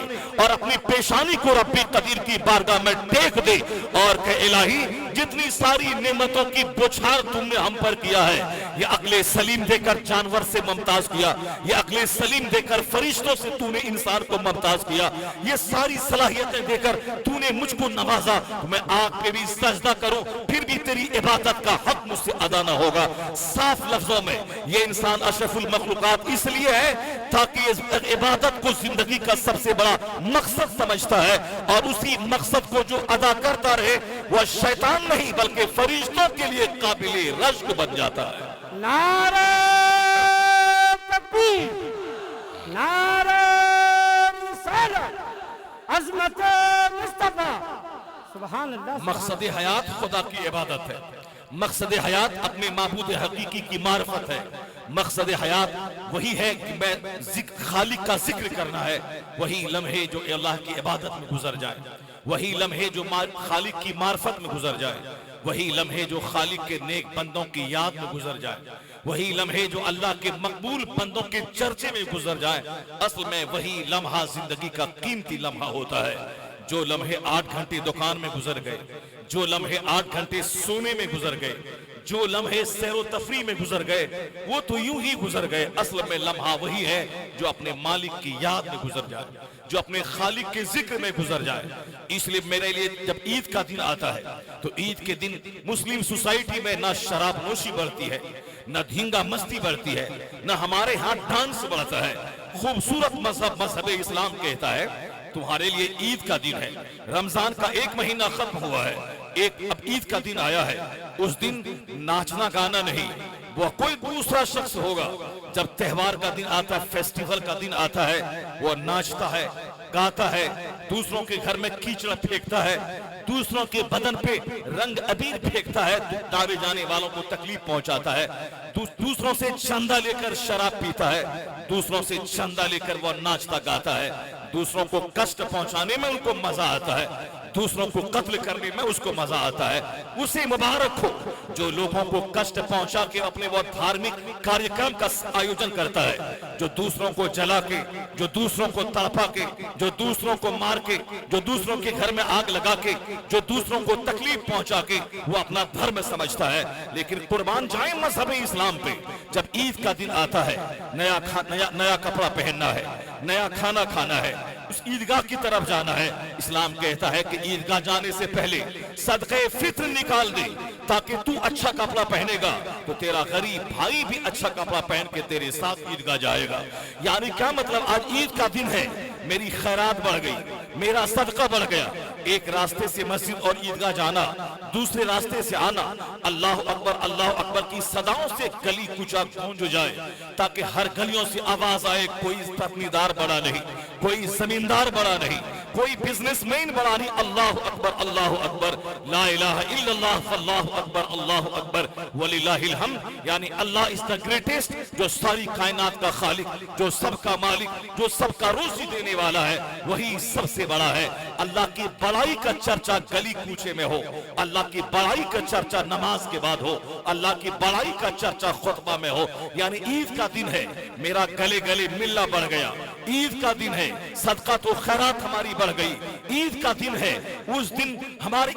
اور اپنی پیشانی کو رب قدیر کی بارگاہ میں ٹیک دے اور کہ الہی جتنی ساری نعمتوں کی بچھار تم نے ہم پر کیا ہے، یہ عقل سلیم دے کر جانور سے ممتاز کیا، یہ عقل سلیم دے کر فرشتوں سے تو نے انسان کو ممتاز کیا، یہ ساری صلاحیتیں دے کر تو نے مجھ کو نوازا، میں آنکھ پہ بھی سجدہ کروں پھر بھی تیری عبادت کا حق مجھ سے ادا نہ ہوگا۔ صاف لفظوں میں یہ انسان اشرف المخلوقات اس لیے ہے تاکہ اس عبادت کو زندگی کا سب سے بڑا مقصد سمجھتا ہے، اور اسی مقصد کو جو ادا کرتا رہے وہ شیطان نہیں بلکہ فرشتوں کے لیے قابل رشک بن جاتا ہے۔ نعرہ تکبیر، نعرہ رسالت، عظمت مصطفیٰ، سبحان اللہ۔ مقصد حیات خدا کی عبادت ہے، مقصد حیات اپنے معبود حقیقی کی معرفت ہے، مقصد حیات وہی ہے کہ میں خالق کا ذکر کرنا ہے، وہی لمحے جو اللہ کی عبادت میں گزر جائے، وہی لمحے جو خالق کی معرفت میں گزر جائے، وہی لمحے جو خالق کے نیک بندوں کی یاد میں گزر جائے، وہی لمحے جو اللہ کے مقبول بندوں کے چرچے میں گزر جائے، اصل میں وہی لمحہ زندگی کا قیمتی لمحہ ہوتا ہے۔ جو لمحے 8 گھنٹے دکان میں گزر گئے، جو لمحے 8 گھنٹے سونے میں گزر گئے، جو لمحے سیر و تفریح میں گزر گئے، وہ تو یوں ہی گزر گئے۔ اصل میں لمحہ وہی ہے جو اپنے مالک کی یاد میں گزر جائے، جو اپنے خالق کے ذکر میں گزر جائے۔ اس لیے میرے لیے جب عید کا دن آتا ہے تو عید کے دن مسلم سوسائٹی میں نہ شراب نوشی بڑھتی ہے، نہ دھینگا مستی بڑھتی ہے، نہ ہمارے ہاں ڈانس بڑھتا ہے۔ خوبصورت مذہب اسلام کہتا ہے تمہارے لیے عید کا دن ہے، رمضان کا 1 مہینہ ختم ہوا ہے، اب عید کا دن آیا ہے، اس دن ناچنا گانا نہیں، وہ کوئی دوسرا شخص ہوگا۔ جب تہوار کا دن آتا ہے، فیسٹیول کا دن آتا ہے، وہ ناچتا ہے، گاتا ہے، دوسروں کے گھر میں کیچڑ پھینکتا ہے، دوسروں کے بدن پہ رنگ ابیر پھینکتا ہے، دعوے جانے والوں کو تکلیف پہنچاتا ہے، دوسروں سے چندہ لے کر شراب پیتا ہے، دوسروں سے چندہ لے کر وہ ناچتا گاتا ہے، دوسروں کو کشٹ پہنچانے میں ان کو مزہ آتا ہے، دوسروں کو قتل کرنے میں اس کو مزہ آتا ہے۔ اسے مبارک ہو جو لوگوں کو کشٹ پہنچا کے اپنے وہ دھارمک کاریکرم کا آیوجن کرتا ہے، جو دوسروں کو جلا کے، جو دوسروں کو تڑپا کے، جو دوسروں کو مار کے، جو دوسروں کے گھر میں آگ لگا کے، جو دوسروں کو تکلیف پہنچا کے وہ اپنا دھرم سمجھتا ہے۔ لیکن قربان جائیں مذہب اسلام پہ، جب عید کا دن آتا ہے نیا کپڑا پہننا ہے، نیا کھانا کھانا ہے، اس عیدگاہ کی طرف جانا ہے۔ اسلام کہتا ہے کہ عیدگاہ جانے سے پہلے صدقے فطر نکال دے، تاکہ تو اچھا کپڑا پہنے گا تو تیرا غریب بھائی بھی اچھا کپڑا پہن کے تیرے ساتھ عیدگاہ جائے گا۔ یعنی کیا مطلب؟ آج عید کا دن ہے، میری خیرات بڑھ گئی، میرا صدقہ بڑھ گیا، ایک راستے سے مسجد اور عیدگاہ جانا، دوسرے راستے سے آنا، اللہ اکبر کی صداؤں سے گلی کوچہ گونج جائے، تاکہ ہر گلیوں سے آواز آئے، کوئی تفنیدار بڑا نہیں، کوئی زمیندار بڑا نہیں، کوئی بزنس مین بڑا نہیں. اللہ اکبر اللہ اکبر لا الہ الا اللہ فاللہ اکبر اللہ اکبر وللہ الحمد. یعنی اللہ از دا گریٹسٹ, جو ساری کائنات کا خالق, جو سب کا مالک, جو سب کا روزی دینے والا ہے, وہی سب سے بڑا ہے. اللہ کی بڑائی کا چرچا گلی کوچے میں ہو, اللہ کی بڑائی کا چرچا نماز کے بعد ہو, اللہ کی بڑائی کا چرچا خطبہ میں ہو. یعنی عید کا دن ہے, میرا گلے گلے ملنا بڑھ گیا. عید کا دن ہے, صدقات و خیرات ہماری بڑھ گئی. عید کا دن ہے, اس دن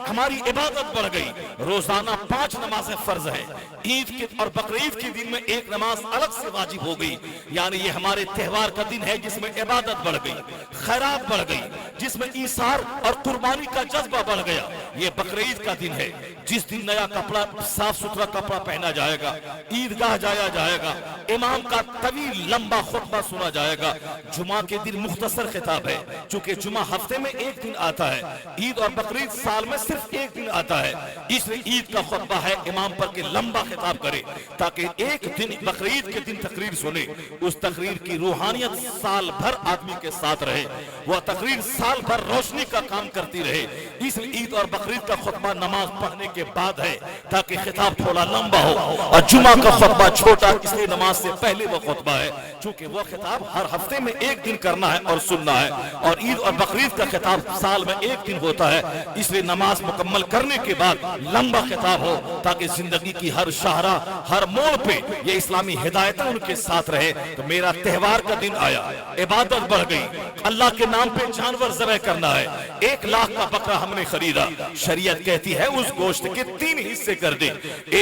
ہماری عبادت بڑھ گئی. روزانہ 5 نمازیں فرض ہیں. عید کے اور بقرعید کے دن میں 1 نماز الگ سے واجب ہو گئی. یعنی یہ ہمارے تہوار کا دن ہے جس میں عبادت بڑھ گئی, خیرات بڑھ گئی, جس میں ایثار اور قربانی کا جذبہ بڑھ گیا. یہ بقرعید کا دن ہے جس دن نیا کپڑا, صاف ستھرا کپڑا پہنا جائے گا, عیدگاہ جایا جائے گا, امام کا طویل لمبا خطبہ سنا جائے گا. جمعہ کے دن مختصر خطاب ہے, چونکہ جمعہ ہفتے میں 1 دن آتا ہے, عید اور بقرعید سال میں صرف 1 دن آتا ہے. اس لیے عید کا خطبہ ہے امام پر کہ لمبا خطاب کرے تاکہ ایک دن بقرعید کے دن تقریر سنے. اس تقریر کی روحانیت سال بھر آدمی کے ساتھ رہے, وہ تقریر سال بھر روشنی کا کام کرتی رہے. اس لیے عید اور بقرعید کا خطبہ نماز پڑھنے کے بعد ہے تاکہ خطاب تھوڑا لمبا ہو, اور جمعہ کا خطبہ چھوٹا, اس لیے نماز سے پہلے وہ خطبہ ہے, چونکہ وہ خطاب ہر ہفتے میں 1 دن کرنا ہے اور سننا ہے. اور عید اور بقرعید کا خطاب سال میں 1 دن ہوتا ہے, اس لیے نماز مکمل کرنے کے بعد لمبا خطاب ہو تاکہ زندگی کی ہر شاہراہ, ہر موڑ پہ یہ اسلامی ہدایتیں ان کے ساتھ رہے. تو میرا تہوار کا دن آیا, عبادت بڑھ گئی, اللہ کے نام پہ جانور ذبح کرنا ہے. 1 لاکھ کا بکرا ہم نے خریدا. شریعت کہتی ہے اس گوشت کے 3 حصے کر دے.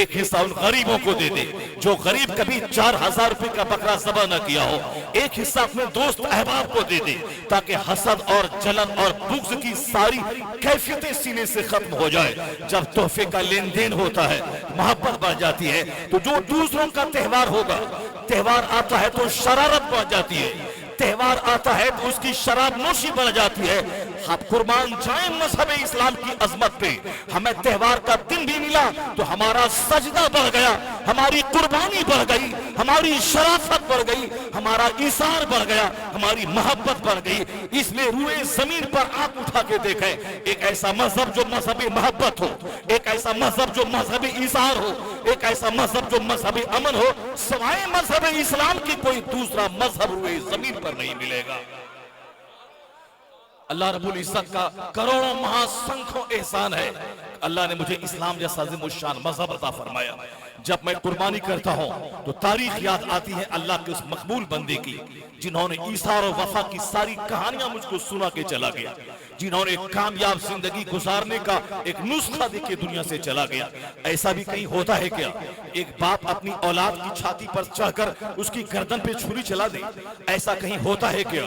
1 حصہ ان غریبوں کو دے دے جو غریب کبھی 4000 روپے کا بکرا ذبح نہ کیا ہو. 1 حصہ اپنے دوست احباب کو دے دے تاکہ حسد اور جلن اور بغض کی ساری کیفیتیں سینے سے ختم ہو جائے. جب تحفے کا لین دین ہوتا ہے, محبت بڑھ جاتی ہے. تو جو دوسروں کا تہوار ہوگا, تہوار آتا ہے تو شرارت بڑھ جاتی ہے, تہوار آتا ہے تو اس کی شراب نوشی بڑھ جاتی ہے. ہم قربان جائیں مذہب اسلام کی عظمت پہ. ہمیں تہوار کا دن بھی ملا تو ہمارا سجدہ بڑھ گیا, ہماری قربانی بڑھ گئی, ہماری شرافت بڑھ گئی, ہمارا ایثار بڑھ گیا, ہماری محبت بڑھ گئی. اس لیے روئے زمین پر آنکھ اٹھا کے دیکھیں, ایک ایسا مذہب جو مذہب محبت ہو, ایک ایسا مذہب جو مذہب ایثار ہو, ایک ایسا مذہب جو مذہب امن ہو. سوائے مذہب اسلام کی کوئی دوسرا مذہب روئے زمین پر نہیں ملے گا. اللہ رب العزت کا کروڑوں مہا سنکھوں احسان ہے, اللہ نے مجھے اسلام جیسا عظیم الشان مذہب عطا فرمایا. جب میں قربانی کرتا ہوں تو تاریخ یاد آتی ہے اللہ کے اس مقبول بندے کی, جنہوں نے ایثار و وفا کی ساری کہانیاں مجھ کو سنا کے چلا گیا, جنہوں نے کامیاب زندگی گزارنے کا ایک نسخہ دے کے دنیا سے چلا گیا. ایسا بھی کہیں ہوتا ہے کیا ایک باپ اپنی اولاد کی چھاتی پر چڑھ کر اس کی گردن پہ چھری چلا دے؟ ایسا کہیں ہوتا ہے کیا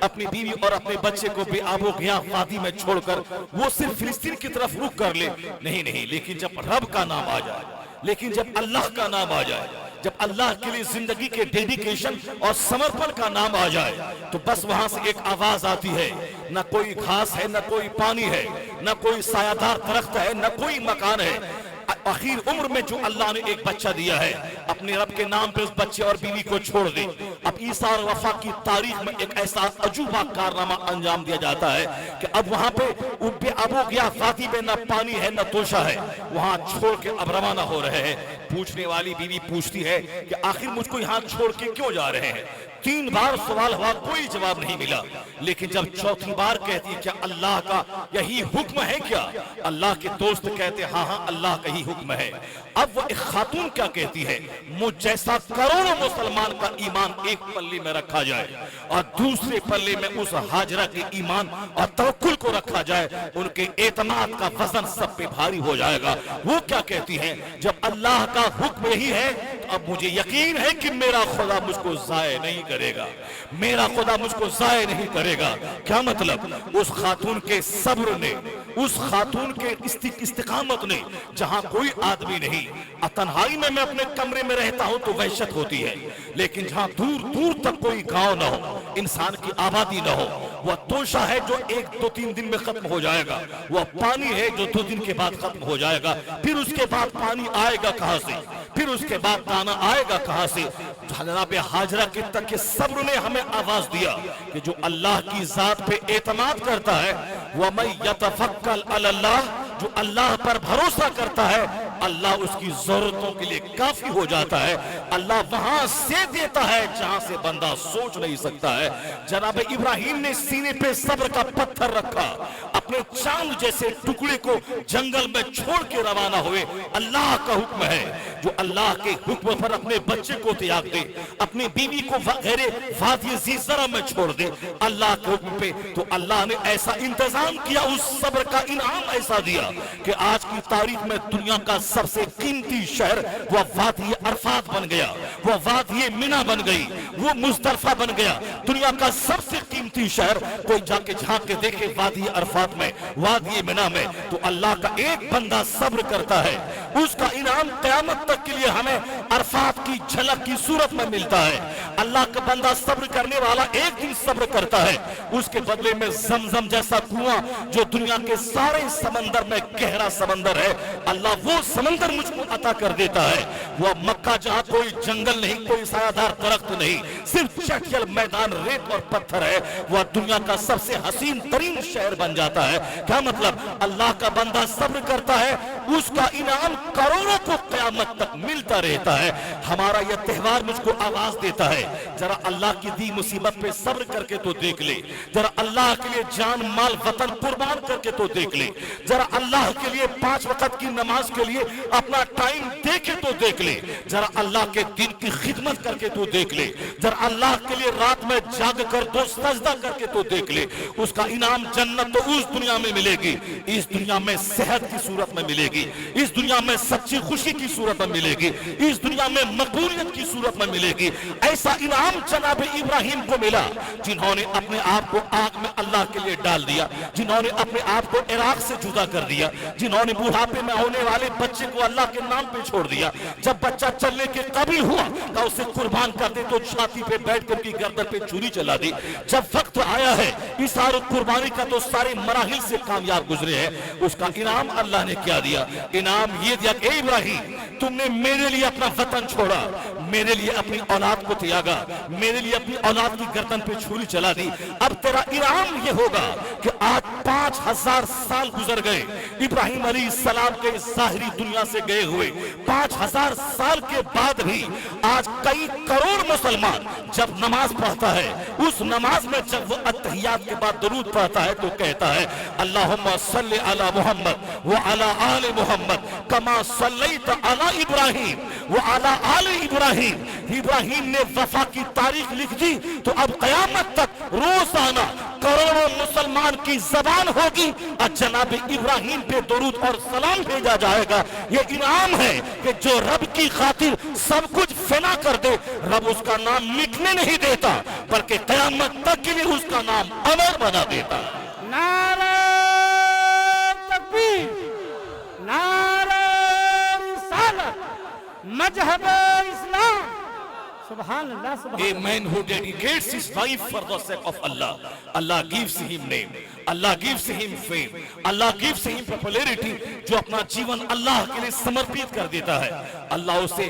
اپنی بیوی اور اپنے بچے کو بے آب و گیاں وادی میں چھوڑ کر وہ صرف فلسطین کی طرف رخ کر لے؟ نہیں, لیکن جب رب کا نام آ جائے, لیکن جب اللہ کا نام آ جائے, جب اللہ کے لیے زندگی کے ڈیڈیکیشن اور سمرپن کا نام آ جائے تو بس وہاں سے ایک آواز آتی ہے. نہ کوئی گھاس ہے, نہ کوئی پانی ہے, نہ کوئی سایہ دار درخت ہے, نہ کوئی مکان ہے. اخیر عمر میں جو اللہ نے ایک بچہ دیا ہے, اپنے رب کے نام پہ اس بچے اور بیوی کو چھوڑ دے. اب ایثار و وفا کی تاریخ میں ایک ایسا عجوبہ کارنامہ انجام دیا جاتا ہے کہ اب وہاں پہ بے آب و گیا وادی میں نہ پانی ہے نہ توشہ ہے, وہاں چھوڑ کے اب روانہ ہو رہے ہیں. پوچھنے والی بیوی پوچھتی ہے کہ آخر مجھ کو یہاں چھوڑ کے کیوں جا رہے ہیں؟ 3 بار سوال ہوا, کوئی جواب نہیں ملا. لیکن جب 4تھی بار کہتی کیا اللہ کا یہی حکم ہے کیا؟ اللہ کے دوست کہتے ہاں اللہ کا ہی حکم ہے. اب وہ ایک خاتون کیا کہتی ہے, مجھ جیسا کروڑوں مسلمان کا ایمان ایک پلے میں رکھا جائے اور دوسرے پلے میں اس ہاجرہ کے ایمان اور توکل کو رکھا جائے, ان کے اعتماد کا وزن سب پہ بھاری ہو جائے گا. وہ کیا کہتی ہے, جب اللہ کا حکم یہی ہے تو اب مجھے یقین ہے کہ میرا خدا مجھ کو ضائع نہیں کرے گا, میرا خدا مجھ کو ضائع نہیں کرے گا. کیا مطلب؟ اس خاتون کے صبر نے, اس خاتون کے استقامت نے, جہاں کوئی آدمی نہیں, تنہائی میں اپنے کمرے میں رہتا ہوں تو وحشت ہوتی ہے, لیکن جہاں دور دور تک کوئی گاؤں نہ ہو, انسان کی آبادی نہ ہو, وہ توشہ ہے جو 1-2-3 دن میں ختم ہو جائے گا, وہ پانی ہے جو 2 دن کے بعد ختم ہو جائے گا, پھر اس کے بعد پانی آئے گا کہاں سے, پھر اس کے بعد खाना आएगा कहां से। जनाब हाजरा के तक के सब्र ने हमें आवाज दिया कि जो अल्लाह की जात पे एतमाद करता है, वमन यतफक्कल अलल्लाह, जो अल्लाह पर भरोसा करता है, अल्लाह उसकी जरूरतों के लिए काफी हो जाता है। अल्लाह वहां से देता है जहां से बंदा सोच नहीं सकता है। जनाब इब्राहिम ने सीने पे सब्र का पत्थर रखा, अपने चांद जैसे टुकड़े को जंगल में छोड़ के रवाना हुए। अल्लाह का हुक्म है, जो अल्लाह के हुक्म पर अपने बच्चे को त्याग दे, अपनी बीवी को वगैरह वादी ज़ीज़रा में छोड़ दे अल्लाह के हुक्म पे, तो अल्लाह ने ऐसा इंतजाम किया, उस सब्र का इनाम ऐसा दिया कि आज की तारीख में दुनिया का सबसे कीमती शहर वह वादी अरफात बन गया, वह वादी मिना बन गई, वो मुज़दलिफ़ा बन गया। दुनिया का सबसे कीमती शहर कोई जाके झांक के देखे वादी अरफात में, वादी मिना में, तो अल्लाह का एक बंदा सब्र करता है, उसका इनाम क़यामत तक के लिए हमें अरफात की झलक की सूरत में मिलता है। अल्लाह का बंदा सब्र करने वाला एक दिन सब्र करता है, उसके बदले में ज़मज़म जैसा कुआं जो दुनिया के सारे समंदर में गहरा समंदर है, अल्लाह वो समंदर मुझको अता कर देता है। वह मक्का जहां कोई जंगल नहीं, कोई सायादार दरख्त नहीं, सिर्फ चटियल मैदान रेत और पत्थर है, वह दुनिया का सबसे हसीन तरीन शहर बन जाता है। क्या मतलब? अल्लाह का बंदा सब्र करता है, उसका इनाम करोड़ों को क़यामत तक मिलता रहता है। हमारा यह त्योहार मुझको आवाज देता है, जरा अल्लाह की दी मुसीबत पे सब्र करके तो देख ले, जरा अल्लाह के लिए जान माल वतन कुर्बान करके तो देख ले, जरा अल्लाह के लिए 5 वक्त की नमाज के लिए अपना टाइम देके तो देख ले, जरा अल्लाह के दिन की खिदमत करके तो देख ले, जरा अल्लाह के लिए रात में जाग कर दो सजदा करके तो देख ले। उसका इनाम जन्नत तो उस दुनिया में मिलेगी, इस दुनिया में सेहत की सूरत में मिलेगी, इस दुनिया में सच्ची खुशी की सूरत में मिलेगी, इस दुनिया में मकबूलियत की सूरत में मिलेगी। ऐसा इनाम जनाब इब्राहिम को मिला, जिन्होंने अपने आप को आग में अल्लाह के लिए डाल दिया, जिन्होंने अपने आप को इराक से जुदा कर दिया, जिन्होंने बुढ़ापे में होने वाले बच्चे को अल्लाह के नाम पे छोड़ दिया। जब बच्चा चलने के काबिल हुआ तो उसे कुर्बान कर दे, तो छाती पे बैठ कर की गर्दन पे छुरी चला दी। जब वक्त आया है इसार कुर्बानी का, तो सारे मराहिल से कामयाब गुजरे हैं। उसका इनाम अल्लाह ने क्या दिया? इनाम ये दिया कि इब्राहिम, तुमने मेरे लिए अपना वतन छोड़ा, मेरे लिए अपनी औलाद को त्यागा, मेरे लिए अपनी औलाद की गर्दन पे छुरी चला दी। अब तेरा इनाम ये होगा कि आज 5000 साल गुजर गए इब्राहिम अलैहिस्सलाम के ज़ाहिरी दुनिया से गए हुए, 5000 साल के बाद भी आज कई करोड़ मुसलमान जब नमाज पढ़ता है, उस नमाज में जब वो अत्तहियात के बाद दरूद पढ़ता है तो कहता है अल्लाहुम्मा सल्ली अला मुहम्मद व अला आले मुहम्मद कमा सल्लैत अला इब्राहिम व अला आले इब्राहिम। इब्राहिम ने वफा की तारीख लिख दी, तो अब क़यामत तक रोजाना करोड़ों मुसलमान की जबान होगी और जनाब इब्राहिम पे दरूद और सलाम भेजा जाएगा। ये इनाम है कि जो रब की खातिर सब कुछ फना कर दे, रब उसका नाम मिटने नहीं देता, बल्कि क़यामत तक के लिए उसका नाम अमर बना देता। नारे तकबीर, नारे रिसालत, मजहब इस्लाम। Subhan Allah, subhan A man who dedicates his life for the sake of Allah, Allah gives him name, Allah gives him fame, Allah gives him popularity। जो अपना जीवन अल्लाह के लिए समर्पित कर देता है, अल्लाह उसे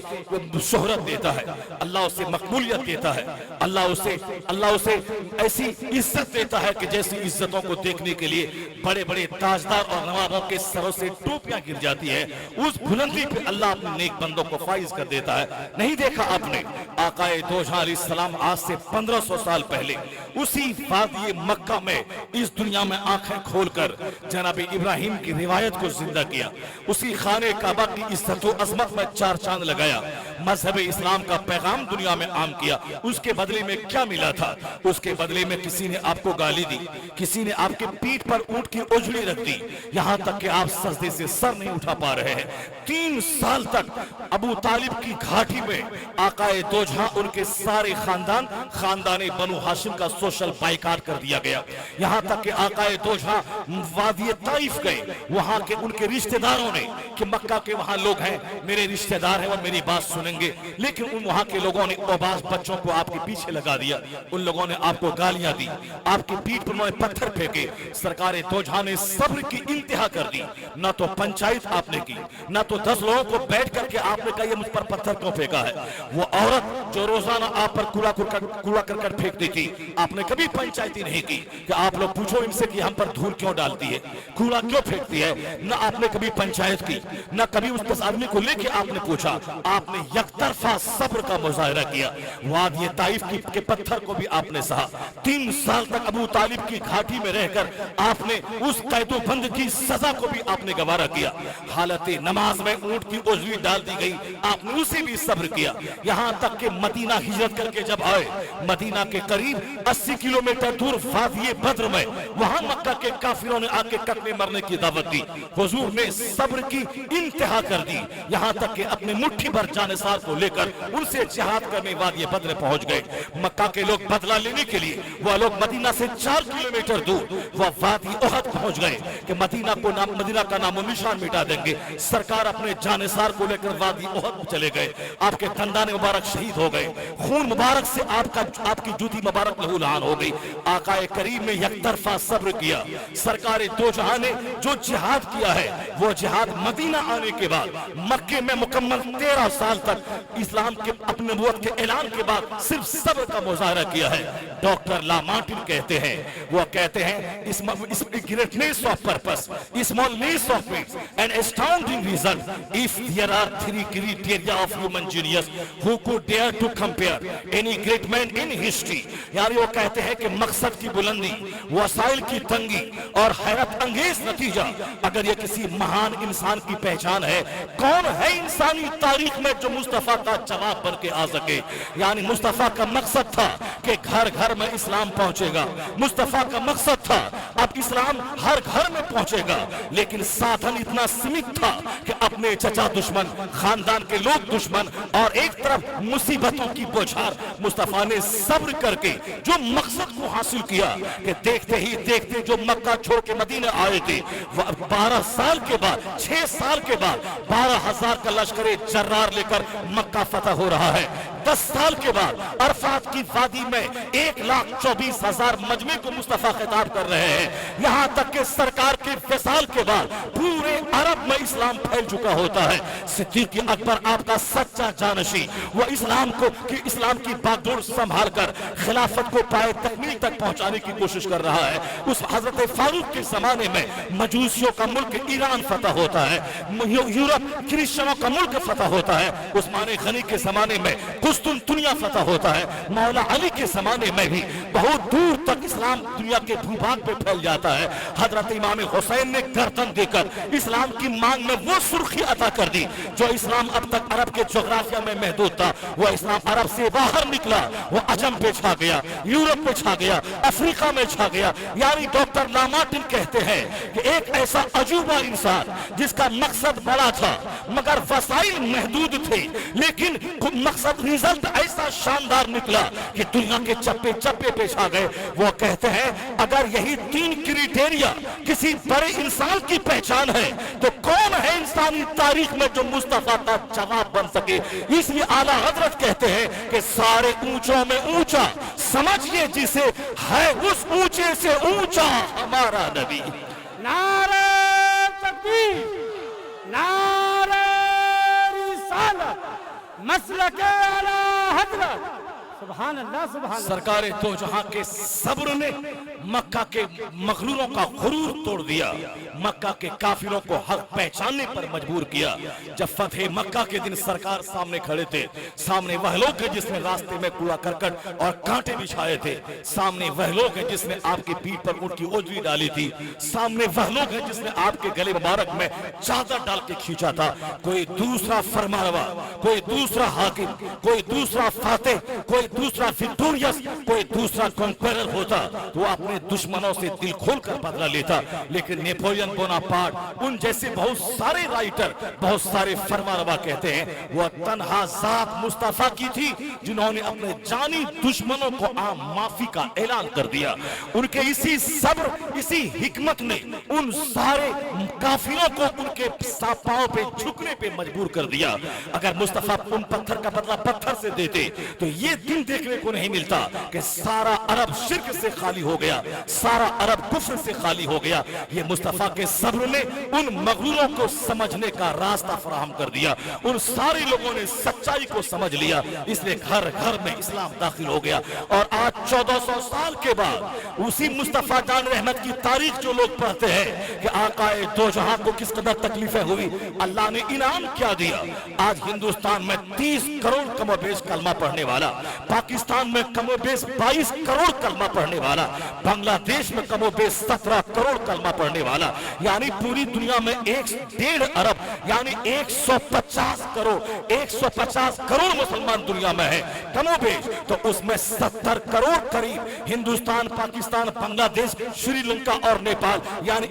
शोहरत देता है, अल्लाह उसे मकबूलियत देता है, अल्लाह उसे ऐसी इज्जत देता है कि जैसी इज्जतों को देखने के लिए बड़े बड़े ताजदार और नवाबों के सरों से टोपियां गिर जाती है, उस बुलंदी पे अल्लाह अपने नेक बंदों को फाइज कर देता है। नहीं देखा आपने आकाए दो जहां अलैहिस्सलाम आज से 1500 साल पहले उसी वादी मक्का में इस दुनिया में आंखें खोलकर जनाब इब्राहिम की रिवायत को जिंदा किया, उसी खाने काबा की इज्जत और अजमत में 4 चांद लगाया, मजहब इस्लाम का पैगाम दुनिया में आम किया। उसके बदले में क्या मिला था? उसके बदले में किसी ने आपको गाली दी, किसी ने आपके पीठ पर ऊंट की ओझड़ी रख दी, यहां तक कि आप सजदे से सर नहीं उठा पा रहे हैं। 3 साल तक अबू तालिब की घाटी में आकाए दो जहां जहां उनके सारे खानदान बनु हाशिम का सोशल बाइकाट कर दिया गया। यहां तक कि आकाए दो जहां वादी ताइफ गए, वहां के उनके रिश्तेदारों ने कि मक्का के वहां लोग हैं, मेरे रिश्तेदार हैं और मेरी बात सुनेंगे, लेकिन उन वहां के लोगों ने ओबास बच्चों को आपके पीछे लगा दिया। उन लोगों ने आपको गालियां दी, आपकी पीठ पर उन्होंने पत्थर फेंके। सरकारे दो जहां ने सब्र की इंतहा कर दी। ना तो पंचायत आपने की, ना तो 10 लोगों को बैठ करके आपने कहा ये मुझ पर पत्थर क्यों फेंका है। वो औरत जो रोजाना आप पर कूड़ा करकट फेंकती थी, आपने कभी पंचायती नहीं की कि आप लोग पूछो इनसे कि हम पर धूल क्यों डालती है, कूड़ा क्यों फेंकती है। ना आपने कभी पंचायत की, ना कभी उस आदमी को लेके आपने पूछा। आपने यकतरफा सब्र का मुजाहिरा किया। वादी ताइफ के पत्थर को भी आपने सहा। 3 साल तक अबू तालिब की घाटी में रहकर आपने उस कैदोबंद की सजा को भी आपने गवारा किया। हालत नमाज में ऊंट की उज़वी डाल दी गई, आपने उसे भी सब्र किया। यहां तक कि मदीना हिजरत करके जब आए, मदीना के करीब 80 किलोमीटर दूर वादी बद्र में वहां मक्का के काफिरों ने आके कटने मरने की दावत दी। हुजूर ने सब्र की इंतहा कर दी। यहां तक कि अपने मुट्ठी भर जानिसार को लेकर उनसे जिहाद करने वादी बद्र पहुंच गए। मक्का के लोग बदला लेने के लिए वह लोग मदीना से 4 किलोमीटर दूर वह वादी उहद पहुंच गए कि मदीना का नामो निशान मिटा देंगे। सरकार अपने जानिसार को लेकर वादी उहद चले गए। आपके दंदान मुबारक शहीद हो गए, खून मुबारक से आपकी जूती मुबारक लहूलुहान हो गई। आकाए करीम ने यकतरफा सब्र किया। सरकार दो जहां ने जो जिहाद किया है, वो जिहाद मदीना आने के बाद मक्के में मुकम्मल 13 साल तक इस्लाम के अपने नबूवत के ऐलान के बाद सिर्फ सब्र का मुजाहरा किया है। डॉक्टर लामार्टिन कहते हैं, वो कहते हैं greatness of purpose, smallness of means, and astounding result. If there are 3 criteria of human genius who could dare to compare any great man in history, यानी वो कहते हैं कि मकसद की बुलंदी, वसाइल की तंगी और हैरत अंगेज नतीजा अगर ये किसी महान इंसान की पहचान है, कौन है इंसानी तारीख में जो मुस्तफा का जवाब बन के आ सके। यानी मुस्तफा का मकसद था कि घर घर में इस्लाम पहुंचेगा। मुस्तफा का मकसद था अब इस्लाम हर घर में पहुंचेगा, लेकिन साधन इतना सीमित था कि अपने चचा दुश्मन, खानदान के लोग दुश्मन और एक तरफ मुसीबतों की बौछार। मुस्तफा ने सब्र करके जो मकसद को हासिल किया कि देखते ही देखते जो मक्का छोड़ के मदीने आए थे, 12 साल के बाद, 6 साल के बाद 12,000 का लश्कर जर्रार लेकर मक्का फतह हो रहा है। 10 साल के बाद अरफात की वादी में 1,24,000 मजमे को मुस्तफा खिताब कर रहे हैं। यहां तक कि सरकार के विसाल के बाद पूरे अरब में इस्लाम फैल चुका होता है। सिद्दीक अकबर आपका सच्चा जानशी, वो इस्लाम की बागडोर संभाल कर खिलाफत को पाए तकमील तक पहुंचाने की कोशिश कर रहा है। उस हजरत फारूक के जमाने में मजूसियों का मुल्क ईरान फतह होता है, यूरोप क्रिश्चियनों का मुल्क फतह होता है। उस्मान गनी के जमाने में कुस्तुनतुनिया फतह होता है। मौला अली के जमाने में भी बहुत दूर तक इस्लाम दुनिया के भूभाग में फैल जाता है। हजरत इमाम हुसैन ने गर्दन देकर इस्लाम की मांग में वो सुर्खी अता कर दी जो इस्लाम अब तक अरब के जोग्राफिया में महदूद था। वो इस्लाम अरब से बाहर निकला, वो अजम पे छा गया, यूरोप में छा गया, अफ्रीका में छा गया। यानी डॉक्टर लामार्टिन कहते हैं कि एक ऐसा अजूबा इंसान जिसका मकसद बड़ा था मगर वसाइल महदूद थे, लेकिन मकसद रिजल्ट ऐसा शानदार निकला कि दुनिया के चप्पे चप्पे पे छा गए। वो कहते हैं अगर यही 3 क्राइटेरिया किसी बड़े इंसान की पहचान है तो कौन है इंसानी तारीख में जो मुस्तफा का जवाब बन सके। इसलिए आला हजरत कहते हैं कि सारे ऊंचों में ऊंचा समझिए जिसे है उस ऊंचे से ऊंचा हमारा नबी। नारे तकबीर, नारे रिसालत, मसलके आला हजरत। सुभान अल्लाह, सुभान अल्लाह। सरकारे दो जहां के सब्र ने मक्का के मगरूरों का गुरूर तोड़ दिया, मक्का के काफिरों को हक पहचानने पर मजबूर किया। जब फतेह मक्का के दिन सरकार सामने खड़े थे, सामने वह लोग हैं जिसने रास्ते में कूड़ा करकट और कांटे बिछाए थे, सामने वह लोग हैं जिसने आपकी पीठ पर ऊंट की ओजरी डाली थी, सामने वह लोग हैं जिसने आपके गले मुबारक में चादर डाल के खींचा था। कोई दूसरा फरमानवा, कोई दूसरा हाकिम, कोई दूसरा फातेह, कोई दूसरा विक्टोरियस, कोई दूसरा कॉन्क्वेरर होता तो आपने अपने दुश्मनों से दिल खोल कर बदला लेता। लेकिन नेपोलियन बोनापार्ट, उन जैसे बहुत सारे राइटर, बहुत सारे फरमारवा कहते हैं, वह तन्हा जात मुस्तफा की थी जिन्होंने अपने जानी दुश्मनों को आम माफी का ऐलान कर दिया। उनके इसी सब्र, इसी हिकमत ने उन सारे काफिरों को उनके पांव पे झुकने पे मजबूर कर दिया। अगर मुस्तफा उन पत्थर का बदला पत्थर से देते तो ये दिन देखने को नहीं मिलता कि सारा अरब शिर्क से खाली हो गया, सारा अरब कुफ्र से खाली हो गया। ये मुस्तफा के सब्र ने उन मगरूरों को समझने का रास्ता फराहम कर दिया। उन सारे लोगों ने सच्चाई को समझ लिया, इसलिए घर घर में इस्लाम दाखिल हो गया। और आज 1400 साल के बाद उसी मुस्तफा जान रहमत की तारीख जो लोग पढ़ते हैं कि आकाए दो जहां को किस कदर तकलीफें हुई, अल्लाह ने इनाम क्या दिया। आज हिंदुस्तान में 30 करोड़ कमोबेश कलमा पढ़ने वाला, पाकिस्तान में कमोबेश 22 करोड़ कलमा पढ़ने वाला, बांग्लादेश में कमोबेश 17 करोड़ कलमा पढ़ने वाला, यानी पूरी दुनिया में 1.5 अरब यानी 150 करोड़ मुसलमान दुनिया में है कमोबेश। तो उसमें 70 करोड़ करीब हिंदुस्तान, पाकिस्तान, बांग्लादेश, श्रीलंका और नेपाल, यानी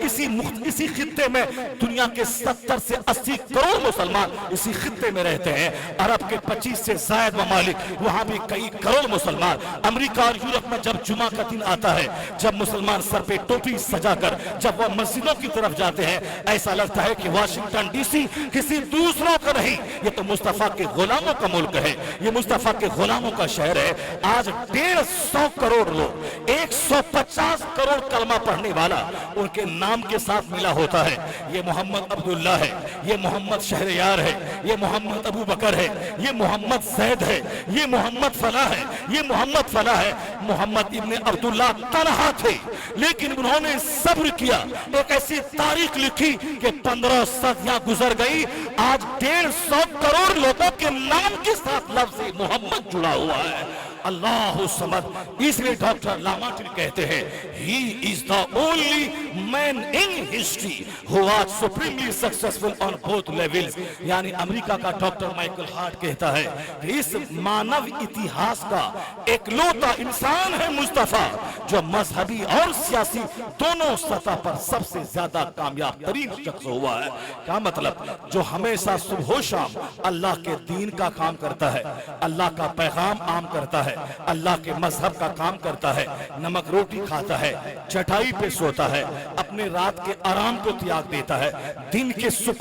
इसी खित्ते में दुनिया के 70 से 80 करोड़ मुसलमान इसी खित्ते में रहते हैं। अरब के 25 से ज्यादा ममालिक, वहां भी कई करोड़ मुसलमान। अमेरिका और यूरोप में जब जुमा का दिन आता है, जब मुसलमान सर पे टोपी सजाकर जब वह मस्जिदों की तरफ जाते हैं, ऐसा लगता है कि वाशिंगटन डीसी किसी दूसरों का नहीं, ये तो मुस्तफा के गुलामों का मुल्क है, ये मुस्तफा के गुलामों का शहर है। आज 150 करोड़ लोग, 150 करोड़ कलमा पढ़ने वाला उनके नाम के साथ मिला होता है। ये मोहम्मद अब्दुल्ला है, ये मोहम्मद शहरयार है, ये मोहम्मद अबू बकर है, ये मोहम्मद जैद है, ये मोहम्मद फला है, ये मोहम्मद फला है। मोहम्मद इब्ने अब्दुल्ला तन्हा थे, लेकिन उन्होंने सब्र किया, एक ऐसी तारीख लिखी कि 15 सदियां गुजर गई, आज 150 करोड़ लोगों के नाम के साथ लफ्ज़ मोहम्मद जुड़ा हुआ है। अल्लाह समद। इसलिए डॉक्टर लामार्टिन कहते हैं, he is the only man in history who was supremely successful on both levels. यानी अमेरिका का डॉक्टर माइकल हार्ट कहता है कि इस मानव इतिहास का एकलौता इंसान है मुस्तफा, जो मजहबी और सियासी दोनों सतह पर सबसे ज्यादा कामयाब तरीन शख्स हुआ है। क्या मतलब? जो हमेशा सुबह शाम अल्लाह के दीन का काम करता है, अल्लाह का पैगाम आम करता है, अल्लाह के मजहब का काम करता है, नमक रोटी खाता है, चटाई पे सोता है, अपने रात के आराम को त्याग देता है, दिन के सुख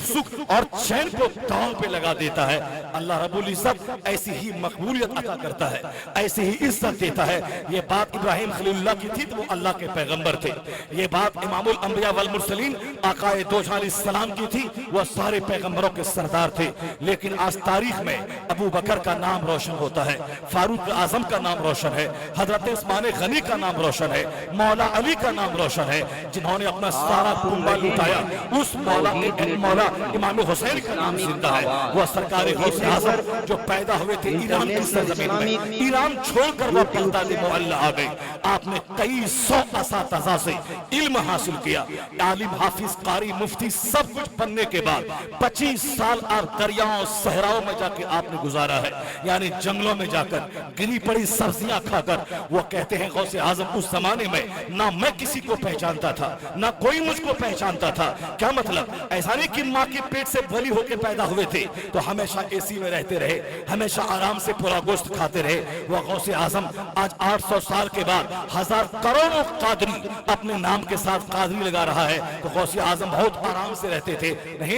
और चैन को दांव पे लगा देता है। अल्लाह रब्बुल इज्जत ऐसी ही मकबूलियत अता करता है, ऐसी ही इज्जत देता है। ये बात इब्राहिम खलीलुल्लाह की थी तो वो अल्लाह के पैगंबर थे। ये बात इमामुल अंबिया वल मुरसलीन आकाए दो जहां अलैहिस्सलाम की थी, वह सारे पैगंबरों के सरदार थे। लेकिन आज तारीख में अबू बकर का नाम रोशन होता है, फारूक आजम का नाम रोशन है, हजरत उस्मान गनी का नाम रोशन है, मौला अली का नाम रोशन है, जिन्होंने अपना सारा कुंबा लुटाया। उस मौला इमाम हुसैन का नाम जिंदा है, वह सरकार गौसे आज़म जो पैदा हुए थे ईरान की सरजमीन में, ईरान छोड़कर वह बगदाद मुअल्ला आ गए। आपने कई 100 असातिज़ा से इल्म हासिल किया, आलिम, हाफिज, कारी, मुफ्ती सब कुछ बनने के बाद 25 साल आप दरियाओं सहराओं में जाके आपने गुजारा है, यानी जंगलों में जाकर गिरी पड़ी सब्जियां खाकर। वो कहते हैं गौसे आजम उस जमाने में ना मैं किसी को पहचानता था, ना कोई मुझको पहचानता था। क्या मतलब? ऐसा नहीं कि माँ के पेट से बली होकर पैदा हुए थे तो हमेशा एसी में रहते रहे, हमेशा आराम से पूरा गोश्त खाते रहे। वह गौसे आजम आज 800 साल के बाद 1000 करोड़ों कादरी अपने नाम के साथ कादरी लगा रहा है, तो गौसे आजम बहुत आराम से रहते थे।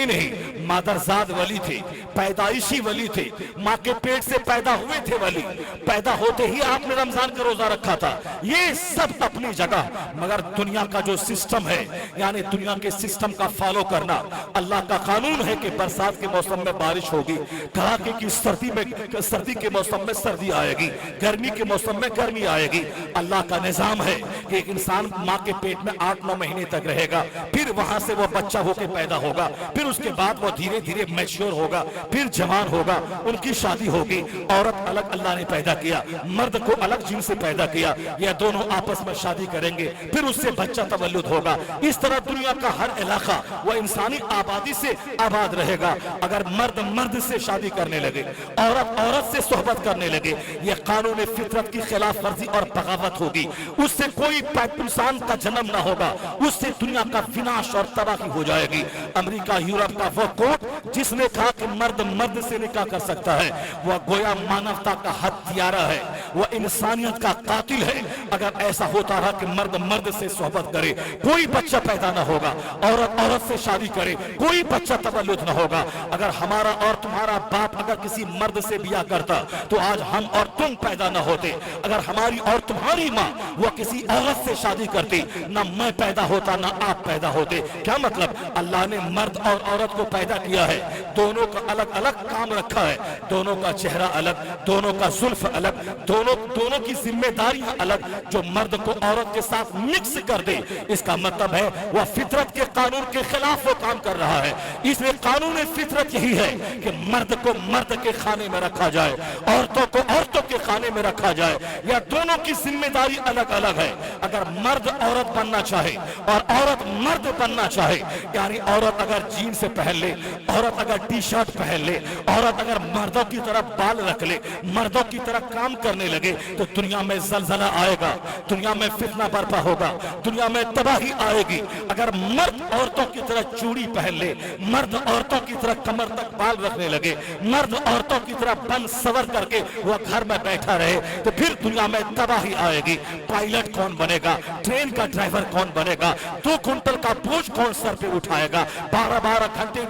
नहीं, मादरजाद वली थे, पैदाइशी वली थे, माँ के पेट से पैदा हुए थे वली, पैदा होते ही आपने रमजान का रोजा रखा था। ये सब अपनी जगह, मगर दुनिया का जो सिस्टम है, यानी दुनिया के सिस्टम का फॉलो करना। अल्लाह का कानून है कि बरसात के मौसम में बारिश होगी, कड़ाके की सर्दी के मौसम में सर्दी आएगी, गर्मी के मौसम में गर्मी आएगी। अल्लाह का निजाम है कि एक इंसान माँ के पेट में 8-9 महीने तक रहेगा, फिर वहां से वो बच्चा होकर पैदा होगा, फिर उसके बाद वो धीरे धीरे मैच्योर होगा, फिर जवान होगा, उनकी शादी होगी। औरत अलग अल्लाह ने पैदा किया, مرد کو الگ جن سے پیدا کیا، یہ دونوں آپس میں شادی کریں گے، پھر اس سے بچہ تولد ہوگا۔ اس طرح دنیا کا ہر علاقہ وہ انسانی آبادی سے آباد رہے گا۔ اگر مرد مرد سے شادی کرنے لگے، عورت عورت سے صحبت کرنے لگے، یہ قانون فطرت کی خلاف ورزی اور بغاوت ہوگی۔ اس سے کوئی انسان کا جنم نہ ہوگا، اس سے دنیا کا فناش اور تباہی ہو جائے گی۔ امریکہ یورپ کا وہ کوٹ جس نے کہا کہ مرد مرد سے نکاح کر سکتا ہے، وہ گویا مانوتا کا ہتھیارہ ہے، وہ انسانیت کا قاتل ہے۔ اگر ایسا ہوتا رہا کہ مرد مرد سے صحبت کرے، کوئی بچہ پیدا نہ ہوگا، عورت عورت سے شادی کرے، کوئی بچہ تولد نہ ہوگا۔ اگر ہمارا اور تمہارا باپ اگر کسی مرد سے بیاہ کرتا تو آج ہم اور تم پیدا نہ ہوتے۔ اگر ہماری اور تمہاری ماں وہ کسی عورت سے شادی کرتی، نہ میں پیدا ہوتا نہ آپ پیدا ہوتے۔ کیا مطلب؟ اللہ نے مرد اور عورت کو پیدا کیا ہے، دونوں کا الگ الگ کام رکھا ہے، دونوں کا چہرہ الگ، دونوں کا زلف الگ، دونوں کی ذمہ داریاں الگ۔ جو مرد کو عورت کے ساتھ مکس کر دے، اس کا مطلب ہے وہ فطرت کے قانون کے خلاف وہ کام کر رہا ہے۔ اس لیے قانون فطرت یہی ہے کہ مرد کو مرد کے خانے میں رکھا جائے، عورتوں کو عورتوں کے خانے میں رکھا جائے، یا دونوں کی ذمہ داری الگ الگ ہے۔ اگر مرد عورت بننا چاہے اور عورت مرد بننا چاہے، یعنی عورت اگر جینز پہن لے، عورت اگر ٹی شرٹ پہن لے، عورت اگر مردوں کی طرح بال رکھ لے، مردوں کی طرح کام کرنے لگے، تو دنیا میں زلزلہ آئے گا، دنیا میں فتنہ برپا ہوگا، دنیا میں تباہی آئے گی۔ اگر مرد عورتوں کی طرح چوڑی پہن لے، مرد عورتوں کی طرح کمر تک بال رکھنے لگے، مرد عورتوں کی طرح بن سور کر کے وہ گھر میں بیٹھا رہے، تو پھر دنیا میں تباہی آئے گی۔ پائلٹ کون بنے گا؟ ٹرین کا ڈرائیور کون بنے گا؟ 2 کنٹل کا بوجھ کون سر پہ اٹھائے گا؟ 12 گھنٹے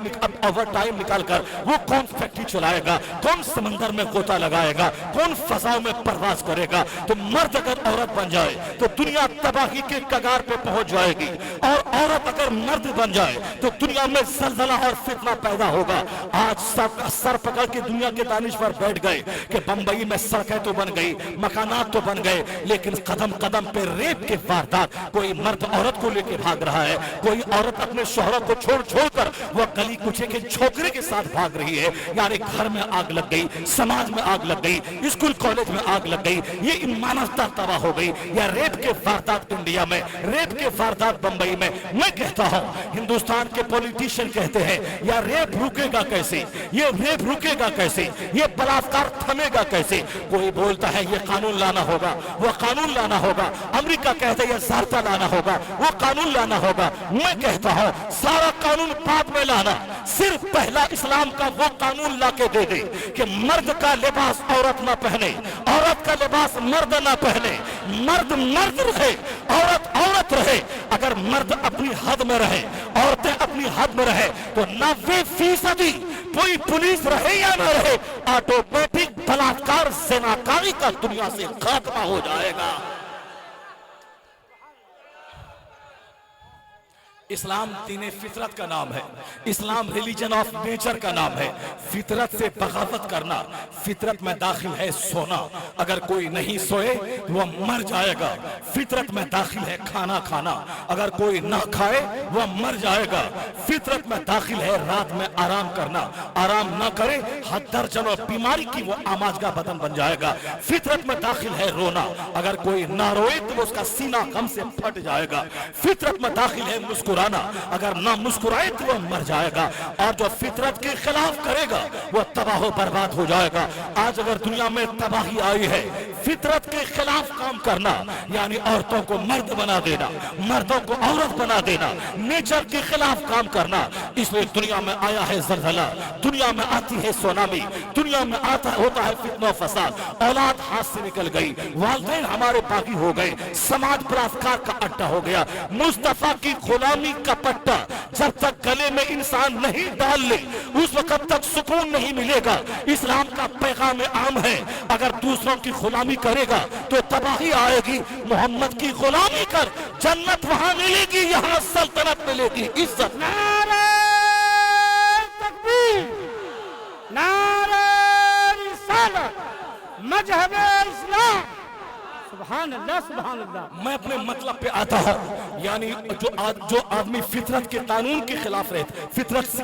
اوور ٹائم نکال کر وہ کون فیکٹری چلائے گا؟ کون سمندر میں غوطہ لگائے گا؟ کون فضاؤں میں پرواز کرے گا؟ تو مرد اگر عورت بن جائے تو دنیا تباہی کے کگار پہ پہنچ جائے گی، اور عورت اگر مرد بن جائے تو دنیا میں زلزلہ اور فتنہ پیدا ہوگا۔ آج سر پکڑ کے دنیا کے دانشور بیٹھ گئے کہ بمبئی میں سڑکیں تو بن گئی، مکانات تو بن گئے، لیکن قدم قدم پہ ریپ کے واردات، کوئی مرد عورت کو لے کے بھاگ رہا ہے، کوئی عورت اپنے شوہروں کو چھوڑ چھوڑ کر وہ گلی کوچے کے چھوکرے کے ساتھ بھاگ رہی ہے۔ یعنی گھر میں آگ لگ گئی، سماج میں آگ لگ گئی، اسکول کالج میں آگ لگ گئی، یہ مانوتا تباہ ہو گئی۔ یا ریپ کے واردات انڈیا میں، ریپ کے واردات بمبئی میں۔ میں کہتا ہوں ہندوستان کے پولیٹیشین کہتے ہیں یا ریپ رکے گا کیسے، یہ ریپ رکے گا کیسے، یہ بلاತ್ಕಾರ تھمے گا کیسے؟ کوئی بولتا ہے یہ قانون لانا ہوگا، وہ قانون لانا ہوگا، امریکہ کہتا ہے یہ ضابطہ لانا ہوگا، وہ قانون لانا ہوگا۔ میں کہتا ہوں سارا قانون بعد میں لانا، صرف پہلا اسلام کا وہ قانون لا کے دے دے کہ مرد کا لباس عورت نہ پہنے، عورت کا لباس مرد نہ پہنے، مرد مرد رہے، عورت عورت رہے۔ اگر مرد اپنی حد میں رہے، عورتیں اپنی حد میں رہے، تو 90% کوئی پولیس رہے یا نہ رہے، آٹومیٹک بلاತ್ಕಾರ زناکاری کا دنیا سے خاتمہ ہو جائے گا۔ اسلام دین فطرت کا نام ہے، اسلام ریلیجن آف نیچر کا نام ہے۔ فطرت سے بغاوت کرنا، فطرت میں داخل ہے سونا، اگر کوئی نہیں سوئے وہ مر جائے گا۔ فطرت میں داخل ہے کھانا کھانا، اگر کوئی نہ کھائے وہ مر جائے گا۔ فطرت میں داخل ہے رات میں آرام کرنا، آرام نہ کرے درجنوں بیماری کی وہ آماجگاہ بدن بن جائے گا۔ فطرت میں داخل ہے رونا، اگر کوئی نہ روئے تو اس کا سینہ غم سے پھٹ جائے گا۔ فطرت میں داخل ہے مسکرانا، اگر نہ مسکرائے تو وہ مر جائے گا، اور جو فطرت کے خلاف کرے گا وہ تباہ و برباد ہو جائے گا۔ آج اگر دنیا میں تباہی آئی ہے، فطرت کے خلاف کام کرنا، یعنی عورتوں کو مرد بنا دینا، مردوں کو عورت بنا دینا، نیچر کے خلاف کام کرنا، اس لیے دنیا میں آیا ہے زلزلہ، دنیا میں آتی ہے سونامی، دنیا میں ہوتا ہے فتنہ و فساد، اولاد ہاتھ سے نکل گئی، والدین ہمارے باغی ہو گئے، سماج بلاತ್ಕಾರ کا اڈا ہو گیا۔ مصطفیٰ کی غلامی کا پٹا جب تک گلے میں انسان نہیں ڈال لے اس وقت تک سکون نہیں ملے گا۔ اسلام کا پیغام عام ہے، اگر دوسروں کی غلامی کرے گا تو تباہی آئے گی، محمد کی غلامی کر، جنت وہاں ملے گی، یہاں سلطنت ملے گی، عزت۔ نعرہ تکبیر، نعرہ رسالت، مذہب اسلام۔ سبحان اللہ سبحان اللہ. میں اپنے مطلب پہ آتا ہوں. یعنی جو آدمی فطرت کے قانون کے خلاف رہتا، فطرت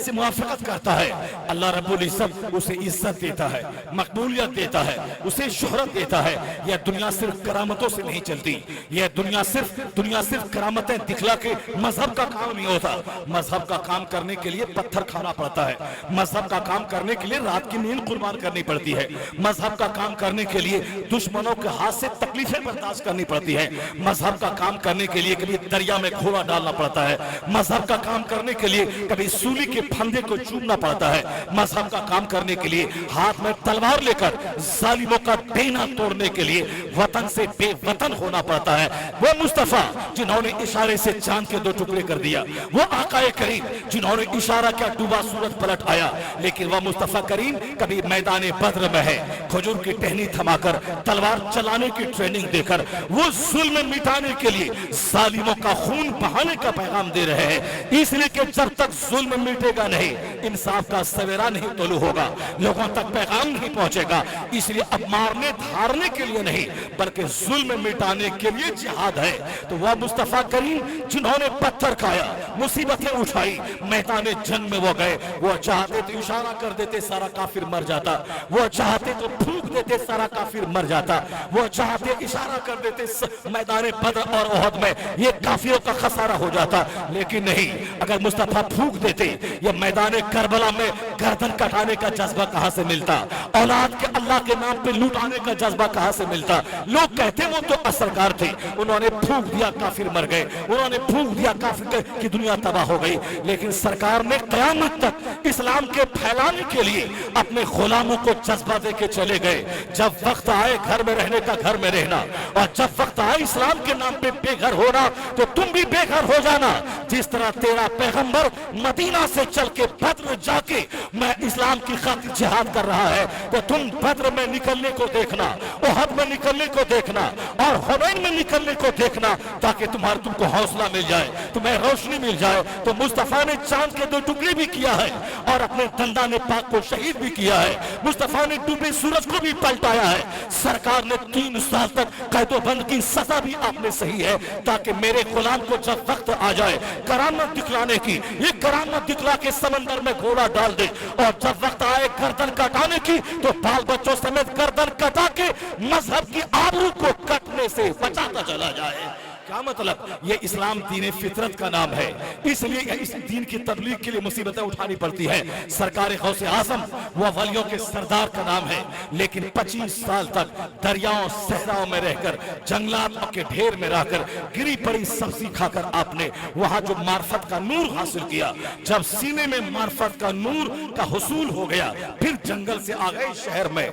سے موافقت کرتا ہے، اللہ رب العزت اسے عزت دیتا ہے، مقبولیت دیتا ہے، اسے شہرت دیتا ہے. یہ دنیا صرف کرامتوں سے نہیں چلتی. یہ دنیا صرف کرامتیں دکھلا کے مذہب کا کام نہیں ہوتا. مذہب کا کام کرنے کے لیے پتھر کھانا پڑتا ہے. مذہب کا کام کرنے کے لیے رات کی نیند قربان کرنی پڑتی ہے. مذہب کا کام کرنے کے لیے دشمنوں کے ہاتھ سے تکلیفیں برداشت کرنی پڑتی ہے. مذہب کا کام کرنے کے لیے کبھی دریا میں گھوڑا ڈالنا پڑتا ہے. مذہب کا کام کرنے کے لیے کبھی سولی کے پھندے کو چومنا پڑتا ہے. مذہب کا کام کرنے کے لیے ہاتھ میں تلوار لے کر ظالموں کا دینا توڑنے کے لیے وطن سے بے وطن ہونا پڑتا ہے. وہ مصطفیٰ جنہوں نے اشارے سے چاند کے 2 ٹکڑے کر دیا، وہ آقا کریم جنہوں نے اشارہ کیا ڈوبا سورج پلٹ آیا. لیکن وہ مصطفیٰ کریم کبھی میدان بدر میں ہے، کھجور کی ٹہنی تھما کر تلوار چلانے کی ٹریننگ دے کر وہ ظلم مٹانے کے لیے ظالموں کا خون بہانے کا پیغام دے رہے ہیں. اس لیے کہ جب تک ظلم مٹے گا نہیں، انصاف کا سویرا نہیں طلوع ہوگا، لوگوں تک پیغام نہیں پہنچے گا. اس لیے اب مارنے دھارنے کے لیے نہیں بلکہ ظلم مٹانے کے لیے جہاد ہے. تو وہ مصطفیٰ کریم جنہوں نے پتھر کھایا، مصیبتیں اٹھائی، میدان جنگ میں وہ گئے. وہ چاہتے تو اشارہ کر دیتے سارا کافر مر جاتا، وہ چاہتے تو پھونک دیتے سارا کافر مر جاتا، وہ چاہتے اشارہ کر دیتے میدان بدر اور احد میں یہ کافروں کا خسارہ ہو جاتا. لیکن نہیں، اگر مصطفیٰ پھونک دیتے یہ میدان کربلا میں گردن کٹانے کا جذبہ کہاں سے ملتا؟ اولاد کے اللہ کے نام پہ لوٹانے کا جذبہ کہاں سے ملتا؟ لوگ کہتے وہ تو اثرکار تھے، انہوں نے پھونک دیا کافر مر گئے، انہوں نے پھونک دیا کافر کی دنیا تباہ ہو گئی. لیکن سرکار نے قیامت تک اسلام کے پھیلانے کے لیے اپنے غلاموں کو جذبہ دے کے چلے گئے. جب وقت آئے گھر میں رہنے کا گھر میں رہنا، اور جب وقت آئے اسلام کے نام پہ بے گھر ہونا تو تم بھی بے گھر ہو جانا. جس طرح تیرا پیغمبر مدینہ سے چل کے بدر جا کے میں اسلام کی خاطر جہاد کر رہا ہے، تو تم بدر میں نکلنے کو دیکھنا، احد میں نکلنے کو دیکھنا اور حنین میں نکلنے کو دیکھنا، تاکہ تم کو حوصلہ مل جائے، تمہیں روشنی مل جائے. تو مصطفیٰ نے چاند کے 2 ٹکڑے بھی کیا ہے اور اپنے دندان پاک کو شہید بھی کیا ہے. مصطفیٰ نے ڈوبے سورج کو بھی پلٹایا ہے. سرکار نے 3 سال تک قید و بند کی سزا بھی آپ نے صحیح ہے، تاکہ میرے غلام کو جب وقت آ جائے کرامت دکھلانے کی، یہ کرامت دکھلا کے سمندر میں گھوڑا ڈال دے، اور جب وقت آئے گردن کٹانے کی تو بال بچوں سمیت گردن کٹا کے مذہب کی آبرو کو کٹنے سے بچاتا چلا جائے. کیا مطلب؟ یہ اسلام دین فطرت کا نام ہے، اس لیے اس دین کی تبلیغ کے لیے مصیبتیں اٹھانی پڑتی ہے. سرکار غوث اعظم وہ ولیوں کے سردار کا نام ہے، لیکن 25 سال تک دریاؤں صحراؤں میں رہ کر، جنگلات کے ڈھیر میں رہ کر، گری پڑی سبزی کھا کر آپ نے وہاں جو معرفت کا نور حاصل کیا. جب سینے میں معرفت کا نور کا حصول ہو گیا، پھر جنگل سے آ گئے شہر میں،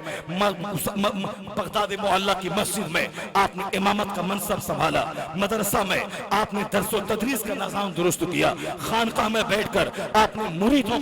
بغداد معلیٰ کی مسجد میں آپ نے امامت کا منصب سنبھالا. مدرسہ میں آپ نے درس و تدریس کا نظام درست کیا. خانقاہ میں بیٹھ کر آپ نے مریدوں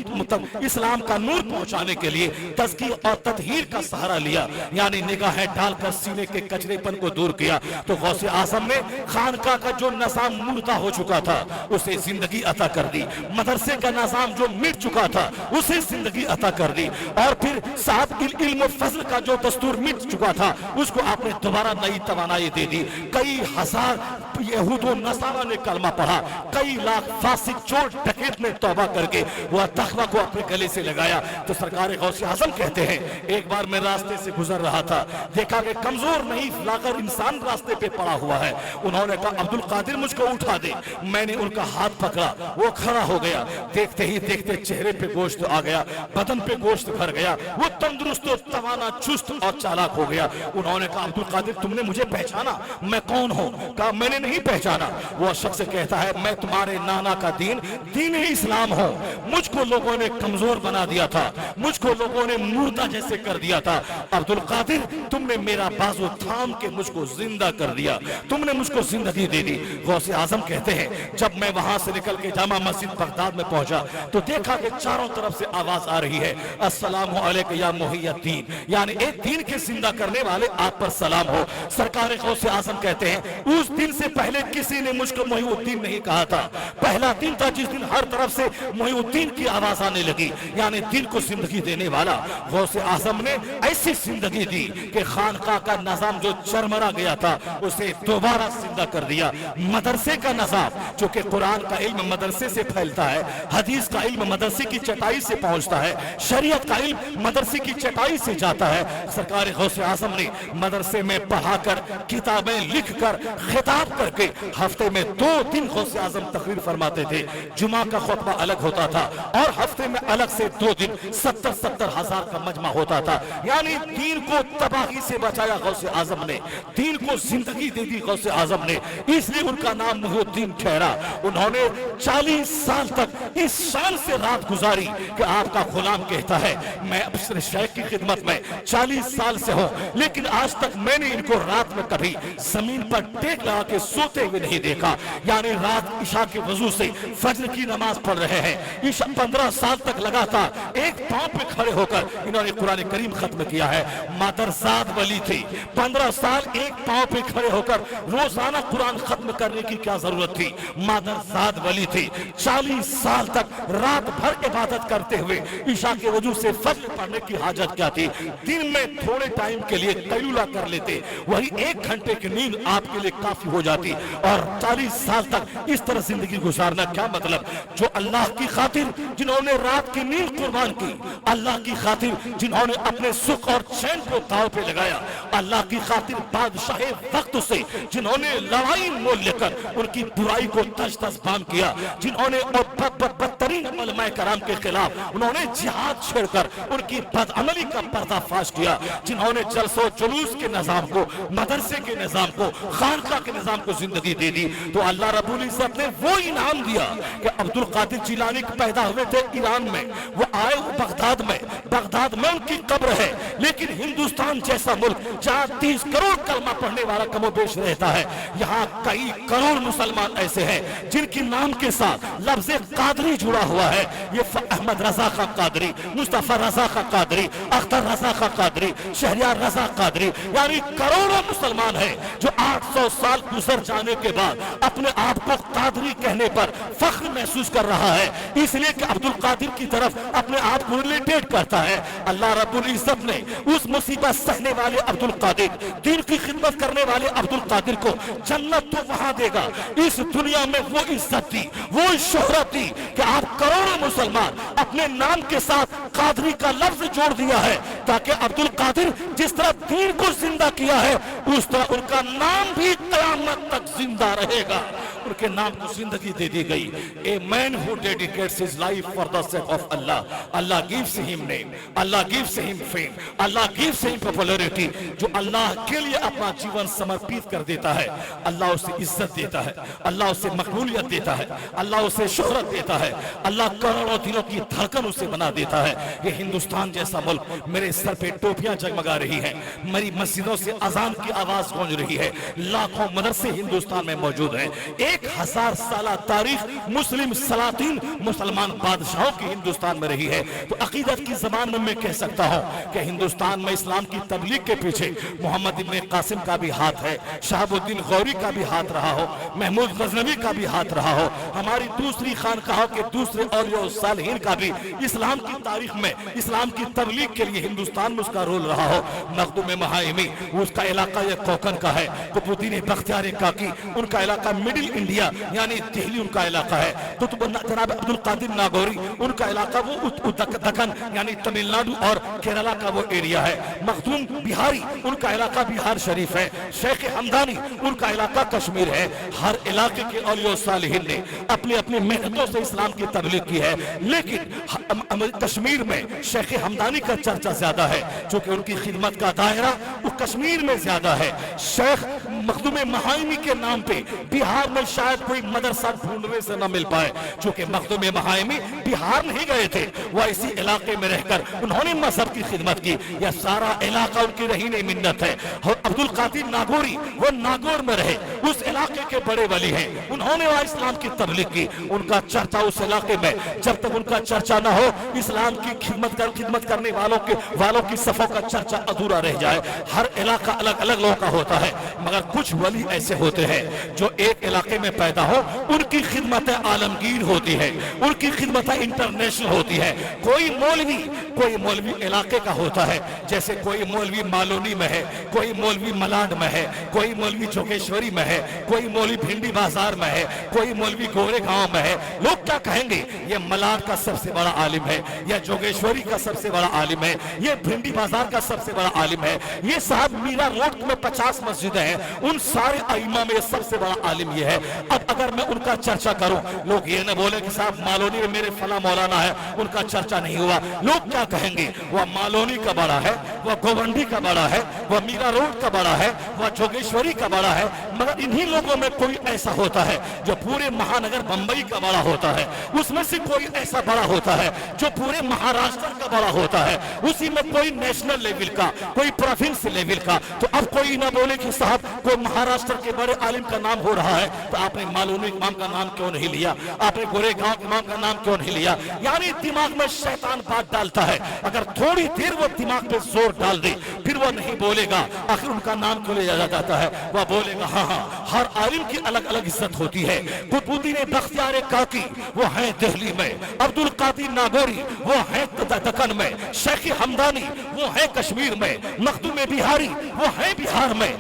اسلام کا نور پہنچانے کے لیے تزکیہ اور تطہیر کا سہارا لیا، یعنی نگاہیں ڈال کر سینے کے کچرے پن کو دور کیا. تو غوث اعظم نے خانقاہ کا جو نظام مردہ ہو چکا تھا اسے زندگی عطا کر دی، مدرسے کا نظام جو مٹ چکا تھا اسے زندگی عطا کر دی، اور پھر صاحب علم و فضل کا جو دستور مٹ چکا تھا اس کو آپ نے دوبارہ نئی توانائی دے دی. کئی ہزار یہود و نصارہ نے کلمہ پڑھا، کئی لاکھ فاسق چور ڈکیت نے توبہ کر کے وہ تخوہ کو اپنے گلے سے لگایا. تو سرکار غوث اعظم کہتے ہیں ایک بار میں راستے سے گزر رہا تھا، دیکھا کہ کمزور نہیں لاغر انسان راستے پہ پڑا ہوا ہے. انہوں نے کہا عبد القادر مجھ کو اٹھا دے. میں نے ان کا ہاتھ پکڑا، وہ کھڑا ہو گیا. دیکھتے ہی دیکھتے چہرے پہ گوشت آ گیا، بدن پہ گوشت بھر گیا، وہ تندرست و توانا چست اور چالاک ہو گیا. انہوں نے کہا عبد القادر تم نے مجھے پہچانا؟ میں کون ہوں؟ کہا میں نے نہیں پہچانا. وہ شخص کہتا ہے میں تمہارے نانا کا دین اسلام ہوں. مجھ کو لوگوں نے کمزور بنا دیا تھا، مجھ کو لوگوں نے مردہ جیسے کر دیا تھا. عبد القادر تم نے میرا بازو تھام کے مجھ کو زندہ کر دیا، تم نے مجھ کو زندگی دے دی. غوث اعظم کہتے ہیں جب میں وہاں سے نکل کے جامع مسجد بغداد میں پہنچا تو دیکھا کہ چاروں طرف سے آواز آ رہی ہے السلام علیکم یا محی الدین، یعنی ایک دین کے زندہ کرنے والے آپ پر سلام ہو. سرکار غوث اعظم کہتے ہیں اس دن سے پہلے کسی نے مجھ کو محی الدین نہیں کہا تھا. پہلا دن تھا جس دن ہر طرف سے محی الدین کی آواز آنے لگی, یعنی دین کو زندگی دینے والا. غوث اعظم نے ایسی زندگی دی کہ خانقاہ کا نظام جو چرمرا گیا تھا اسے دوبارہ زندہ کر دیا. مدرسے کا نظام جو کہ قرآن کا علم مدرسے سے پھیلتا ہے, حدیث کا علم مدرسے کی چٹائی سے پہنچتا ہے, شریعت کا علم مدرسے کی چٹائی سے جاتا ہے. سرکار غوث اعظم نے مدرسے میں پڑھا کر, کتابیں لکھ کر, خطاب کر کے ہفتے میں 2 دن غوث اعظم تقریر فرماتے تھے. جمعہ کا خطبہ الگ ہوتا تھا اور ہفتے میں الگ سے 2 دن 70 ہزار کا مجمع ہوتا تھا. یعنی دین کو تباہی سے بچایا غوث اعظم نے, دین کو زندگی دے دی غوث اعظم نے, اس لیے ان کا نام محی الدین ٹھہرا. انہوں نے 40 سال تک اس شان سے رات گزاری کہ آپ کا غلام کہتا ہے میں اپنے شیخ کی خدمت میں 40 سال سے ہوں, لیکن آج تک میں نے ان کو رات میں کبھی زمین پر ٹیک لگا کے سوتے ہوئے نہیں دیکھا. یعنی رات عشاء کے وضو سے فجر کی نماز پڑھ رہے ہیں. 15 سال تک لگاتار ایک پاؤں پہ کھڑے ہو کر انہوں نے قرآن کریم ختم کیا ہے. مادرزاد ولی تھی, 15 سال ایک پاؤں پہ کھڑے ہو کر روزانہ قرآن ختم کرنے کی کیا ضرورت تھی. مادرزاد ولی تھی, 40 سال تک رات بھر عبادت کرتے ہوئے عشاء کے وضو سے فجر پڑھنے کی حاجت کیا تھی. دن میں تھوڑے ٹائم کے لیے قیلولہ کر لیتے, وہی 1 گھنٹے کی نیند آپ کے لیے کافی ہو جاتی. اور 40 سال تک اس طرح زندگی گزارنا کیا مطلب. جو اللہ کی خاطر جنہوں نے رات کی نیند قربان کی, اللہ کی خاطر جنہوں نے اپنے سکھ اور چین کو داؤ پہ لگایا, اللہ کی خاطر بادشاہ وقت سے جنہوں نے لڑائی مول لے کر ان کی برائی کو تش تش بام کیا, جنہوں نے بدترین علماء کرام کے خلاف انہوں نے جہاد چھیڑ کر ان کی بدعملی کا پردہ فاش کیا, جنہوں نے جلسہ و جلوس کے نظام کو, مدرسے کے نظام کو, خانقاہ کے نظام کو زندگی دے دی. تو اللہ رب العزت نے وہ انعام دیا کہ عبد القادر جیلانی پیدا ہوئے تھے ایران میں, وہ آئے بغداد میں ان کی قبر ہے. لیکن ہندوستان جیسا ملک جہاں 30 کروڑ کلمہ پڑھنے والا کم و بیش رہتا ہے, یہاں کئی کروڑ مسلمان ایسے ہیں جن کی نام کے ساتھ لفظ قادری جڑا ہوا ہے. یہ احمد رضا خان قادری, مصطفیٰ رضا خان قادری, اختر رضا خان قادری, شہریار رضا قادری, یعنی کروڑوں مسلمان ہیں جو 800 سال گزر جانے کے بعد اپنے آپ کو قادری کہنے پر فخر محسوس کر رہا ہے, اس لیے کہ عبد القادر کی طرف اپنے آپ کو ریلیٹڈ کرتا ہے. اللہ رب العزت نے اس مصیبت سہنے والے عبد القادر, دین کی خدمت کرنے والے عبد القادر کو جنت تو وہاں دے گا, اس دنیا میں وہ عزت دی, وہ شہرت دی کہ آپ کروڑوں مسلمان اپنے نام کے ساتھ قادری کا لفظ جوڑ دیا ہے, تاکہ عبد القادر جس طرح دین کو زندہ کیا ہے اس طرح ان کا نام بھی قیامت تک زندہ رہے گا. ان کے نام کو زندگی دے دی گئی. A man who dedicates his life for the sake of Allah, Allah gives him name, Allah gives him fame, Allah gives him popularity. جو اللہ کے لیے اپنا جیون سمرپیت کر دیتا ہے, اللہ اسے عزت دیتا ہے, اللہ اسے مقبولیت دیتا ہے, اللہ اسے شہرت دیتا ہے, اللہ کروڑوں دلوں کی دھڑکن اسے بنا دیتا ہے. یہ ہندوستان جیسا ملک, میرے سر پہ ٹوپیاں جگمگا رہی ہیں, میری مسجدوں سے اذان کی آواز گونج رہی ہے, لاکھوں مدرسے ہندوستان میں موجود ہیں. 1000 سالہ تاریخ مسلم سلاطین, مسلمان بادشاہوں کی ہندوستان میں رہی ہے. تو عقیدت کی زبان میں میں کہہ سکتا ہوں کہ ہندوستان میں اسلام کی تبلیغ کے پیچھے محمد ابن قاسم کا بھی ہاتھ ہے, شہاب الدین غوری کا بھی ہاتھ رہا ہو, محمود غزنوی کا بھی ہاتھ رہا ہو, ہماری دوسری خانقاہوں کے دوسرے اولیاء و صالحین کا بھی اسلام کی تاریخ میں, اسلام کی تبلیغ کے لیے ہندوستان میں اس کا رول رہا ہو. مخدوم مہائمی اس کا علاقہ یہ کوکن کا ہے, قطب الدین بختیار کاکی ان کا علاقہ مڈل انڈیا یعنی دہلی ان کا علاقہ ہے. تو جناب عبد القادر ناگوری ان کا علاقہ وہ دکن یعنی تمل ناڈو اور کیرلا کا وہ ایریا ہے. مخدوم بہاری ان کا علاقہ بہار شریف ہے. شیخ حمدانی ان کا علاقہ کشمیر ہے. ہر علاقے کے اولیاء و صالحین نے اپنی اپنی محنتوں سے اسلام کی تبلیغ کی ہے, لیکن کشمیر میں شیخ حمدانی کا چرچا زیادہ ہے چونکہ ان کی خدمت کا دائرہ وہ کشمیر میں زیادہ ہے. شیخ مخدوم مہائمی کے نام پہ بہار میں شاید کوئی مدرسہ ڈھونڈنے سے نہ مل پائے, چونکہ مخدوم مہائمی بہار نہیں گئے تھے, وہ اسی علاقے میں رہ کر انہوں نے مذہب کی خدمت کی. یہ سارا علاقہ ان کی رہین منت ہے. عبد القادر ناگوری وہ ناگور میں رہے, اس علاقے کے بڑے ولی ہیں, انہوں نے وہاں اسلام کی تبلیغ کی. ان کا چرچا اس علاقے میں, جب تک ان کا چرچا نہ ہو اسلام کی خدمت کرنے والوں کی صفوں کا چرچا ادھورا رہ جائے. ہر علاقہ الگ الگ لوگوں کا ہوتا ہے, مگر کچھ ولی ایسے ہوتے ہیں جو ایک علاقے میں پیدا ہو، ان کی خدمت عالمگیر ہوتی ہے، ان کی خدمت انٹرنیشنل ہوتی ہے۔ کوئی مولوی علاقے کا ہوتا ہے، جیسے کوئی مولوی مالونی میں ہے، کوئی مولوی ملانڈ میں ہے، کوئی مولوی جوگیشوری میں ہے، کوئی مولوی بھنڈی بازار میں ہے، کوئی مولوی گورے گاؤں میں ہے۔ لوگ کیا کہیں گے؟ یہ ملانڈ کا سب سے بڑا عالم ہے، یا جوگیشوری کا سب سے بڑا عالم ہے، یہ بھنڈی بازار کا سب سے بڑا عالم ہے، یہ صاحب میرا روڈ میں 50 مسجدیں ہیں، ان سارے ائمہ میں سب سے بڑا عالم یہ ہے۔ اب اگر میں ان کا چرچا کروں، لوگ یہ نہ بولے کہ صاحب مالونی میں میرے فلاں مولانا ہے، ان کا چرچا نہیں ہوا۔ لوگ کیا کہیں گے؟ وہ مالونی کا بڑا ہے، وہ گوونڈی کا بڑا ہے، وہ میرا روڈ کا بڑا ہے، وہ جوگیشوری کا بڑا ہے۔ مگر انہی لوگوں میں کوئی ایسا ہوتا ہے جو پورے مہانگر بمبئی کا بڑا ہوتا ہے، اس میں سے کوئی ایسا بڑا ہوتا ہے جو پورے مہاراشٹر کا بڑا ہوتا ہے، اسی میں کوئی نیشنل لیول کا، کوئی پروونس لیول کا۔ تو اب کوئی نہ بولے کہ صاحب کوئی مہاراشٹر کے بڑے عالم کا نام ہو رہا ہے تو آپ نے مالونی امام کا نام کیوں نہیں لیا، آپ نے گورے گاؤں امام کا نام کیوں نہیں لیا؟ یعنی دماغ میں شیطان بات ڈالتا ہے، اگر تھوڑی دیر وہ دماغ پہ زور ڈال دے پھر وہ نہیں بولے گا آخر ان کا نام کیوں لیا جاتا ہے، وہ بولے گا ہاں ہر عالم کی الگ الگ عزت ہوتی ہے۔ قطب الدین بختیار کاکی وہ ہیں دہلی میں، عبد القادر ناگوری وہ ہیں دکن میں، شیخ حمدانی وہ ہیں کشمیر میں، مخدوم بہاری وہ ہیں بہار میں،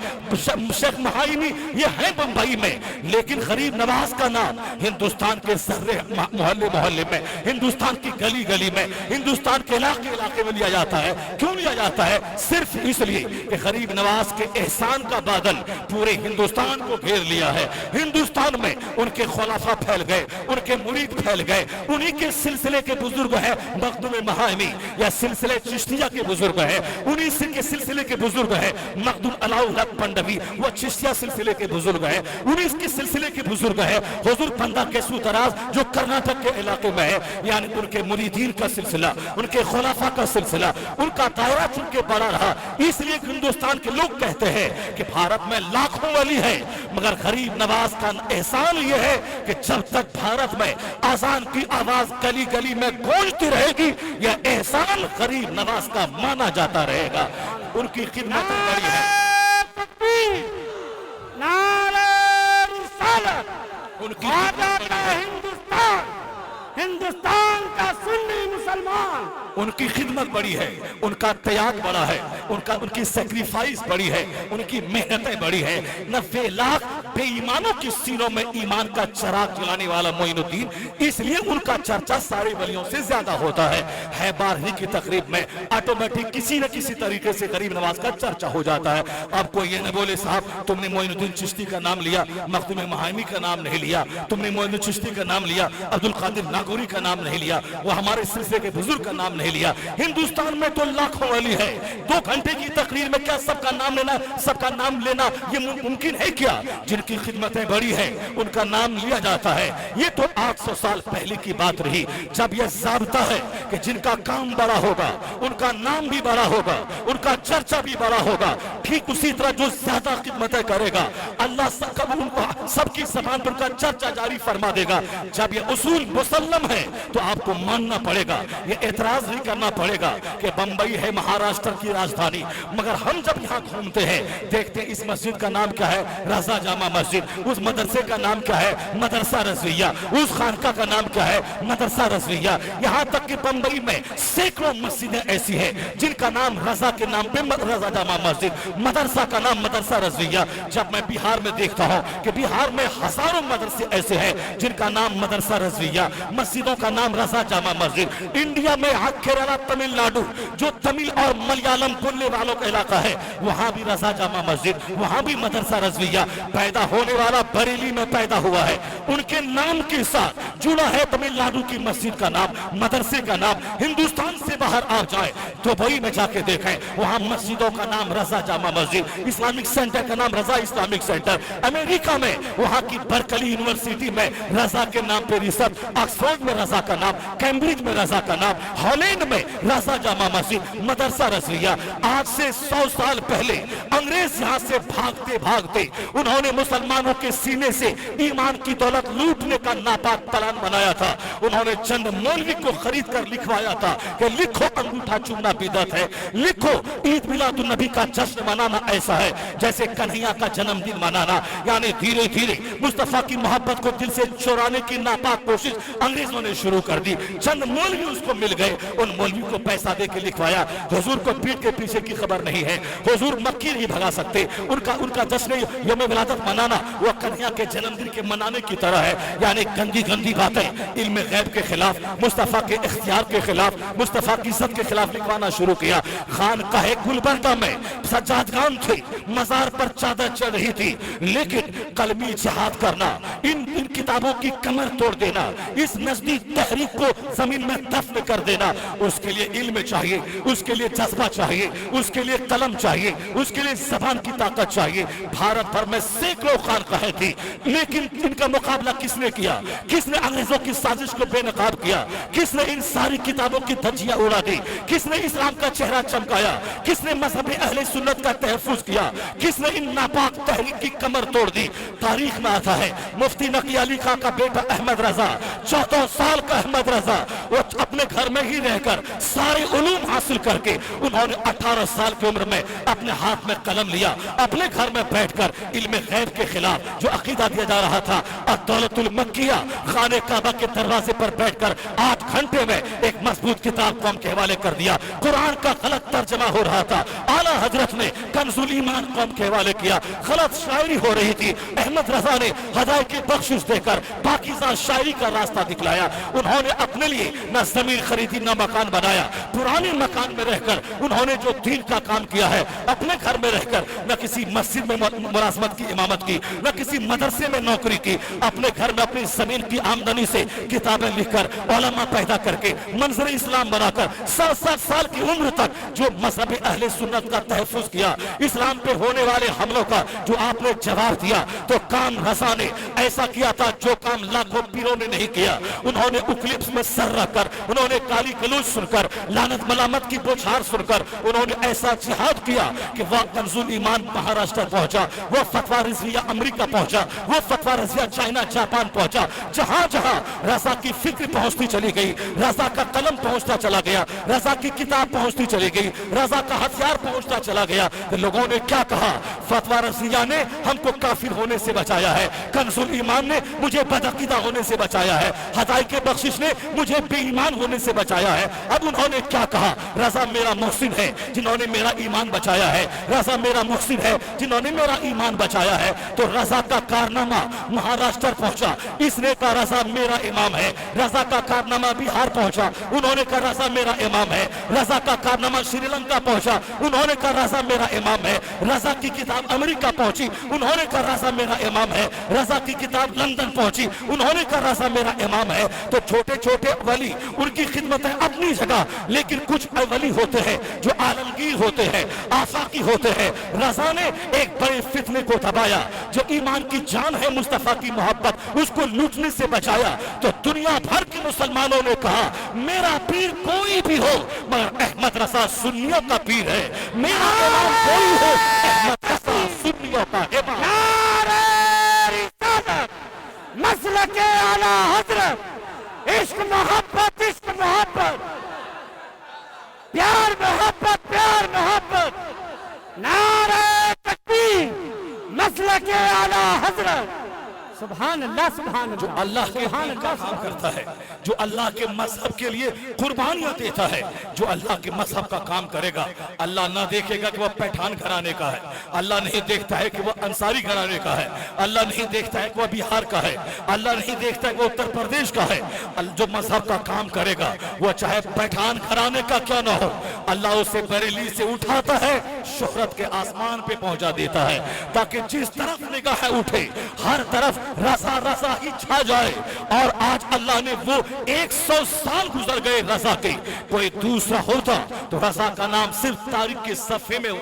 شیخ مہائمی یہ ہیں بمبئی میں۔ لیکن غریب نواز کا نام ہندوستان کے ذرے محلے محلے میں، ہندوستان کی گلی گلی میں، ہندوستان کے علاقے علاقے میں لیا جاتا ہے۔ کیوں لیا جاتا ہے؟ صرف اس لیے کہ غریب نواز کے احسان کا بادل پورے ہندوستان کو گھیر لیا ہے۔ ہندوستان میں ان کے خلافہ پھیل گئے، ان کے مرید پھیل گئے، انہی کے سلسلے کے بزرگ ہیں مخدوم مہائمی، یا سلسلے چشتیہ کے بزرگ ہیں، انہی کے سلسلے کے بزرگ ہیں مخدوم علاؤالحق پنڈوی، وہ چشتیہ سلسلے کے بزرگ ہیں، انہی کے سلسلے کے بزرگ ہیں حضور پندہ کیسو دراز جو کرناٹک کے علاقے میں ہے۔ یعنی ان کے مریدین کا سلسلہ، ان کے خلافہ کا سلسلہ، ان کا دائرہ چن کے بڑا رہا۔ اس لیے ہندوستان کے لوگ کہتے ہیں کہ بھارت میں لاکھوں ولی ہیں، مگر غریب نواز کا احسان یہ ہے کہ جب تک بھارت میں اذان کی آواز گلی گلی میں گونجتی رہے گی یہ احسان غریب نواز کا مانا جاتا رہے گا۔ ان کی خدمت بڑی ہے، نعرہ رسالت، ان کی آزاد ہندوستان، ہندوستان کا سنی مسلمان، ان کی خدمت بڑی ہے، ان کا تیاگ بڑا ہے، ان کی سیکریفائس بڑی ہے، ان کی محنتیں بڑی ہے۔ 90 لاکھ بے ایمانوں کی سینوں میں ایمان کا چراغ جلانے والا معین الدین، اس لیے ان کا چرچا سارے ولیوں سے زیادہ ہوتا ہے۔ 12ویں کی تقریب میں آٹومیٹک کسی نہ کسی طریقے سے غریب نواز کا چرچا ہو جاتا ہے۔ آپ کو یہ نہ بولے صاحب تم نے معین الدین چشتی کا نام لیا، مخدوم مہائمی کا نام نہیں لیا، تم نے معین الدین چشتی کا نام لیا، عبد القادر ناگوری کا نام نہیں لیا، وہ ہمارے سلسلے کے بزرگ کا نام نہیں لیا۔ ہندوستان میں تو لاکھوں ولی ہے، 2 گھنٹے کی تقریر میں کیا سب کا نام لینا، سب کا نام لینا یہ ممکن ہے کیا؟ جن کی خدمتیں بڑی ہیں ان کا نام لیا جاتا ہے۔ یہ تو 800 سال پہلے کی بات رہی جب یہ ضابطہ ہے کہ جن کا کام بڑا ہوگا ان کا نام بھی بڑا ہوگا، ان کا چرچا بھی بڑا ہوگا۔ ٹھیک اسی طرح جو زیادہ خدمتیں کرے گا اللہ سب کی زبان پر کا چرچا جاری فرما دے گا۔ جب یہ اصول مسلم ہے تو آپ کو ماننا پڑے گا، یہ اعتراض نہیں کرنا پڑے گا کہ بمبئی ہے مہاراشٹر کی راجدھانی، مگر ہم جب یہاں گھومتے ہیں دیکھتے ہیں اس مسجد کا نام کیا ہے؟ رضا جامع مسجد، اس مدرسے کا نام کیا ہے؟ مدرسہ رضویہ، اس خانقاہ کا نام کیا ہے؟ مدرسہ رضویہ۔ یہاں تک کہ بمبئی میں سینکڑوں مسجدیں ایسی ہیں جن کا نام رضا کے نام پہ رضا جامع مسجد، مدرسہ کا نام مدرسہ رضویہ۔ جب میں بہار میں دیکھتا ہوں کہ بہار میں ہزاروں مدرسے ایسے ہیں جن کا نام مدرسہ رضویہ، مسجدوں کا نام رضا جامع مسجد۔ انڈیا میں کیرلا، تمل ناڈو جو تمل اور ملیالم بولنے والوں کا علاقہ ہے وہاں بھی رضا جامع مسجد، وہاں بھی مدرسہ رضویہ۔ پیدا ہونے والا بریلی میں پیدا ہوا ہے، ان کے نام کے ساتھ جڑا ہے تمل ناڈو کی مسجد کا نام، مدرسے کا نام۔ ہندوستان سے باہر آ جائیں دبئی میں جا کے دیکھیں وہاں مسجدوں کا نام رضا جامع مسجد، اسلامک سینٹر کا نام رضا اسلامک سینٹر۔ امریکہ میں وہاں کی برکلی یونیورسٹی میں رضا کے نام پہ ریسرچ، آکسفورڈ میں رضا کا نام، کیمبرج میں رضا کا نام، ہالینڈ میں رضا جامع مسجد، مدرسہ رضویہ۔ آج سے 100 سال پہلے انگریز یہاں سے بھاگتے بھاگتے انہوں نے मुसलमानों के सीने से ईमान की दौलत लूटने का नापाक प्लान बनाया था। उन्होंने चंद मौलवी को खरीद कर लिखवाया था कि लिखो अंगूठा चूमना बिदअत है, लिखो ईद मिलादुन नबी का जश्न मनाना ऐसा है जैसे कन्हैया का जन्मदिन मनाना। यानी धीरे धीरे मुस्तफा की मोहब्बत को दिल से चुराने की नापाक कोशिश अंग्रेजों ने शुरू कर दी। चंद मौलवी उसको मिल गए, उन मौलवी को पैसा दे के लिखवाया। हुजूर को पीठ के पीछे की खबर नहीं है, हुजूर मक्की नहीं भगा सकते। उनका जश्न यौम विलादत मनाना वो कन्हैया के जन्मदिन के मनाने की तरह है। यानी गंदी गंदी बातें इल्म गैब के खिलाफ, मुस्तफा के इख्तियार के खिलाफ, मुस्तफा की इज्जत के खिलाफ लिखवाना शुरू किया। खानकाह गुलबर्गा में सज्जादगान थे, मजार पर चादर चढ़ रही थी, लेकिन कलमी जिहाद करना, इन किताबों की कमर तोड़ देना, इस नजदीक तहरीक को जमीन में दफन कर देना, उसके लिए इल्म चाहिए, उसके लिए जज्बा चाहिए, उसके लिए कलम चाहिए, उसके लिए जबान की ताकत चाहिए। भारत भर में सैकड़ों खानकाहें थी, लेकिन इनका मुकाबला किसने किया? किसने अंग्रेजों की साजिश को बेनकाब किया? किसने इन सारी किताबों की धज्जियां उड़ा दी? किसने इस्लाम का चेहरा चमकाया? किसने मजहब अहले सुन्नत का तहफ्फुज किया? किसने इन नापाक तहरीक की कमर तोड़ दी? तारीख में आता है मुफ्ती नकी अली खां का बेटा अहमद रजा, 14 साल का अहमद रजा, वो अपने घर में ही रहकर सारे उलूम हासिल करके उन्होंने 18 साल की उम्र में अपने हाथ में कलम लिया, अपने घर में बैठकर इल्म गैब के खिलाफ जो अकीदा दिया जा रहा था अद-दौलतुल मक्किया, खाने काबा के दरवाजे पर बैठकर 8 घंटे में एक मजबूत किताब कौम के हवाले कर दिया। कुरान का गलत तर्जमा हो रहा था, आला हजरत ने कंजुल ईमान कौम के हवाले किया, गलत शायरी हो रही थी, अहमद रजा ने हदायत की बख्शिश देकर पाकीज़ा शायरी का रास्ता दिखलाया। उन्होंने अपने लिए न जमीन खरीदी न मकान बनाया, पुराने मकान में रहकर उन्होंने जो दीन का काम किया है, अपने घर में रहकर न किसी मस्जिद में मुलाजमत की इमामत की, न किसी मदरसे में नौकरी की, अपने घर में अपनी जमीन की आमदनी से किताबें लिखकर उलमा पैदा करके मंजर इस्लाम बनाकर 60 साल की उम्र तक जो मजहब अहले सुन्नत का तहफ्फुज किया, इस्लाम पे होने वाले हमलों का जो आपने जवाब दिया, तो काम रजा ने ऐसा किया था जो काम लाखों पीरों ने नहीं किया। उन्होंने उकलिप्स में सर रखकर, उन्होंने गाली गलौज सुनकर, लानत मलामत की बौछार सुनकर उन्होंने ऐसा जिहाद किया कि वह कंजुल ईमान महाराष्ट्र पहुंचा, वो फतवा रिजविया अमेरिका पहुंचा, वो फतवा रिजविया चाइना जापान पहुंचा। जहां जहां रजा की फिक्र पहुंचती चली गई, रजा का कलम पहुंचता चला गया, रजा की किताब पहुंचती चली गई, रजा का हथियार पहुंचता चला गया, तो लोगों ने क्या कहा? फतवा रजिया ने हमको काफिर होने से बचाया है, कंजुल ईमान ने मुझे बदअकीदा होने से बचाया है, हदायत के बख्शिश ने मुझे बेईमान होने से बचाया है। अब उन्होंने क्या कहा? रजा मेरा मोहसिन है जिन्होंने मेरा ईमान बचाया है, रजा मेरा मोहसिन है जिन्होंने मेरा ईमान बचाया है। तो रजा का कारनामा महाराष्ट्र पहुंचा, इसने कहा रजा मेरा इमाम है। रजा का कारनामा बिहार पहुंचा, उन्होंने कहा रजा मेरा इमाम है। रजा का कारनामा श्रीलंका पहुंचा, उन्होंने कहा रजा मेरा इमाम है। रजा की किताब अमेरिका पहुंची, उन्होंने कहा रजा मेरा इमाम है। रजा की किताब लंदन पहुंची, उन्होंने कहा रजा मेरा इमाम है। तो छोटे छोटे वली, उनकी खिदमत है अपनी जगह, लेकिन कुछ वली होते हैं जो आलमगीर होते हैं, आफाकी होते हैं। रजा ने एक बड़े फितने को दबाया, जो ईमान की जान है मुस्तफा की मोहब्बत, उसको लूटने से बचाया। तो दुनिया भर के मुसलमानों ने कहा मेरा पीर कोई भी हो मगर अहमद रजा सुन्नियों का पीर है, मेरा इमाम कोई हो अहमद रजा सुन्नियों का इमाम। नारे रिसालत, मसलके आला हजरत, इश्क मोहब्बत, इश्क मोहब्बत, प्यार मोहब्बत, प्यार मोहब्बत। नारे तकबीर, मसलके आला हजरत। सुभान अल्लाह, सुभान जो अल्लाह के दीन का काम करता है, जो अल्लाह के मजहब के लिए कुर्बानियां देता है, जो अल्लाह के मजहब का काम करेगा, अल्लाह ना देखेगा कि वह पैठान घराने का है, अल्लाह नहीं देखता है कि वह अंसारी घराने का है, अल्लाह नहीं देखता है कि वह बिहार का है, अल्लाह नहीं देखता है कि वह उत्तर प्रदेश का है। जो मजहब का काम करेगा वह चाहे पैठान घराने का क्यों ना हो, अल्लाह उसे बरेली से उठाता है, शोहरत के आसमान पे पहुंचा देता है, ताकि जिस तरफ निगाह उठे हर तरफ रजा रजा ही छा जाए। और आज अल्लाह ने वो 100 साल गुजर गए रजा के, कोई दूसरा होता तो रजा का नाम सिर्फ तारीख के सफ़े में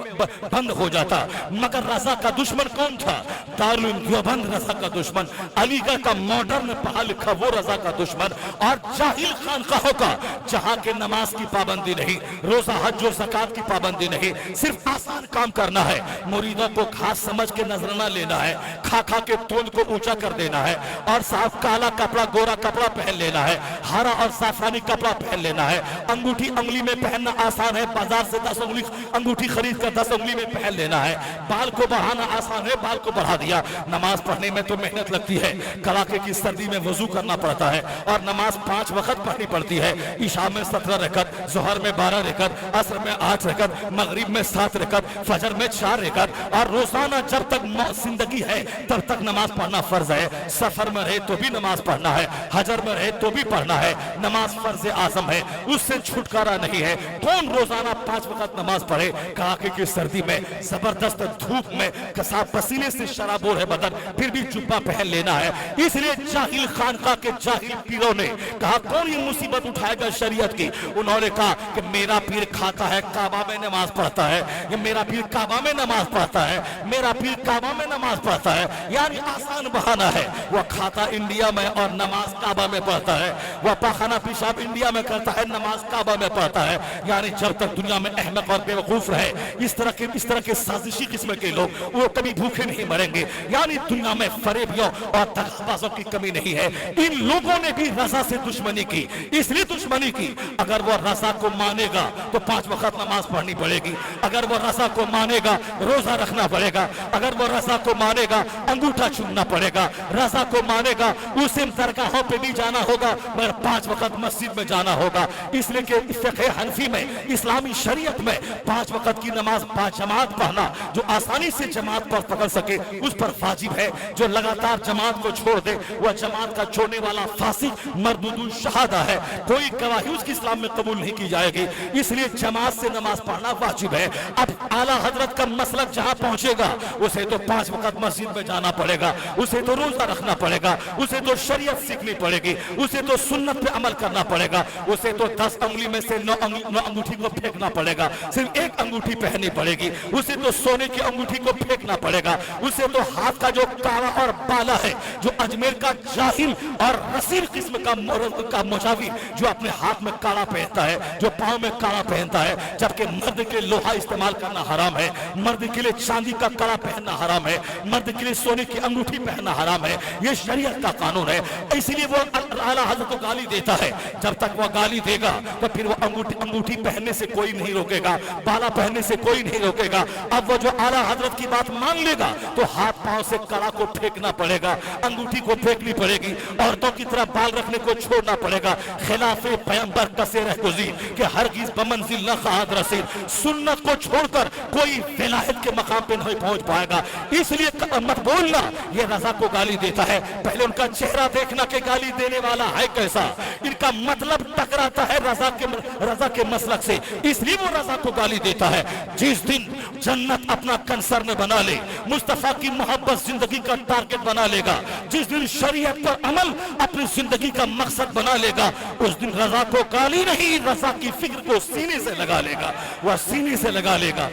बंद हो जाता। मगर रजा का दुश्मन कौन था? दारुल देवबंद रजा का दुश्मन, अलीगढ़ का मॉडर्न पढ़ा लिखा वो रजा का दुश्मन, और जाहिल खानकाहों का जहाँ के नमाज की पाबंदी नहीं, रोजा हज और ज़कात की पाबंदी नहीं, सिर्फ आसान काम करना है, मुरीदों को घास समझ के नजराना लेना है, खा खा के तोंद को ऊंचा कर देना है, और साफ काला कपड़ा गोरा कपड़ा पहन लेना है, हरा और साफरानी कपड़ा पहन लेना है, अंगूठी अंगुली में पहनना आसान है, बाजार से 10 अंगुली अंगूठी खरीद कर 10 अंगुली में पहन लेना है, बाल को बढ़ाना आसान है, बाल को बढ़ा दिया। नमाज पढ़ने में तो मेहनत लगती है, कड़ाके की सर्दी में वजू करना पड़ता है, और नमाज 5 वक्त पढ़नी पड़ती है, ईशा में 17 रकत, जोहर में 12 रकत, असर में 8 रकत, मगरिब में 7 रकत, फजर में 4 रकत, और रोजाना जब तक जिंदगी है तब तक नमाज पढ़ना फर्ज है। सफर में रहे तो भी नमाज पढ़ना है, हजर में रहे तो भी पढ़ना है, नमाज फर्ज आजम है, उससे छुटकारा नहीं है। कौन रोजाना 5 वक्त नमाज पढ़े कड़ाके की सर्दी में, जबरदस्त धूप में, कसाब पसीने से शराबोर है बदन, फिर भी जुब्बा पहन लेना है। इसलिए जाहिल खानका के जाहिल पीरों ने कहा कौन ये मुसीबत उठाएगा शरीयत की। उन्होंने कहा कि मेरा पीर खाता है, काबा में नमाज पढ़ता है, ये मेरा पीर काबा में नमाज पढ़ता है, मेरा पीर काबा में नमाज पढ़ता है। यानी आसान बहाना है, वह खाता इंडिया में और नमाज काबा में पढ़ता है, वह पाखाना पेशाब इंडिया में करता है, नमाज काबा में पढ़ता है। यानी जब तक दुनिया में अहमक और बेवकूफ रहे इस तरह के साजिशी किस्म के लोग, वो कभी भूखे नहीं मरेंगे। यानी दुनिया में फरेबियों और दगाबाजों की कमी नहीं है। इन लोगों ने भी रजा से दुश्मनी की, इसलिए दुश्मनी की अगर वो रजा को मानेगा तो 5 वक्त नमाज पढ़नी पड़ेगी, अगर वो रजा को मानेगा रोजा रखना पड़ेगा, अगर वो रजा को मानेगा अंगूठा चूमना पड़ेगा, रजा को मानेगा उसे दरगाहों पे भी जाना होगा, मगर 5 वक्त मस्जिद में जाना होगा। इसलिए कि फ़िक़्ह हनफी में, इस्लामी शरीयत में 5 वक्त की नमाज बाजमात पढ़ना, जो आसानी से जमात पर पकड़ सके उस पर वाजिब है। जो लगातार जमात को छोड़ दे वह जमात का छोड़ने वाला फासिक मरदूदुल शहादा है, कोई गवाही उसकी इस्लाम में कबूल नहीं की जाएगी। इसलिए जमात से नमाज पढ़ना वाजिब है। अब आला हजरत का मसलक जहां पहुंचेगा उसे तो 5 वक्त मस्जिद में जाना पड़ेगा, उसे तो रोजा रखना पड़ेगा, उसे तो शरीयत सीखनी पड़ेगी, उसे तो सुन्नत पे अमल करना पड़ेगा, उसे तो 10 अंगुली में से 9 अंगूठी को फेंकना पड़ेगा, सिर्फ 1 अंगूठी पहननी पड़ेगी, उसे तो सोने की अंगूठी को फेंकना पड़ेगा, उसे तो हाथ का जो काला और बाला है, जो अजमेर का जाहिल और रसील किस्म का मुजाविर जो अपने हाथ में काला पहनता है, जो पांव में काला पहनता है, जबकि मर्द के लोहा इस्तेमाल करना हराम है, मर्द के लिए चांदी का कड़ा पहनना हराम है, मर्द के लिए सोने की अंगूठी पहनना हराम है। ये शरीयत का कानून है। इसलिए वो आला हज़रत को गाली देता है। जब तक वो गाली देगा तो फिर वो अंगूठी पहनने से कोई नहीं रोकेगा, बाला पहनने से कोई नहीं रोकेगा। अब वो जो आला हज़रत की बात मान लेगा तो हाथ पांव से कड़ा को फेंकना पड़ेगा, अंगूठी को फेंकनी पड़ेगी, औरतों की तरह बाल रखने को छोड़ना पड़ेगा। खिलाफे पैगंबर कसे रह गुज़ीर कि हरगिज़ बमंजिल न ख़ाद रसीद, सुन्नत को छोड़कर कोई विलायत के मकाम पे नहीं पहुंच पाएगा। इसलिए मत बोलना ये रजा को गाली देता है, पहले उनका चेहरा देखना कि गाली देने वाला है कैसा। इनका मतलब टकराता है रजा के मसलक से, इसलिए वो रजा को गाली देता है। जिस दिन जन्नत अपना कंसर्न बना ले, मुस्तफा की मोहब्बत जिंदगी का टारगेट बना लेगा, जिस दिन शरीयत पर अमल अपनी जिंदगी का मकसद बना लेगा, उस दिन रजा को गाली नहीं, रजा की फिक्र को सीने से लगा लेगा, वह सीने से लगा लेगा।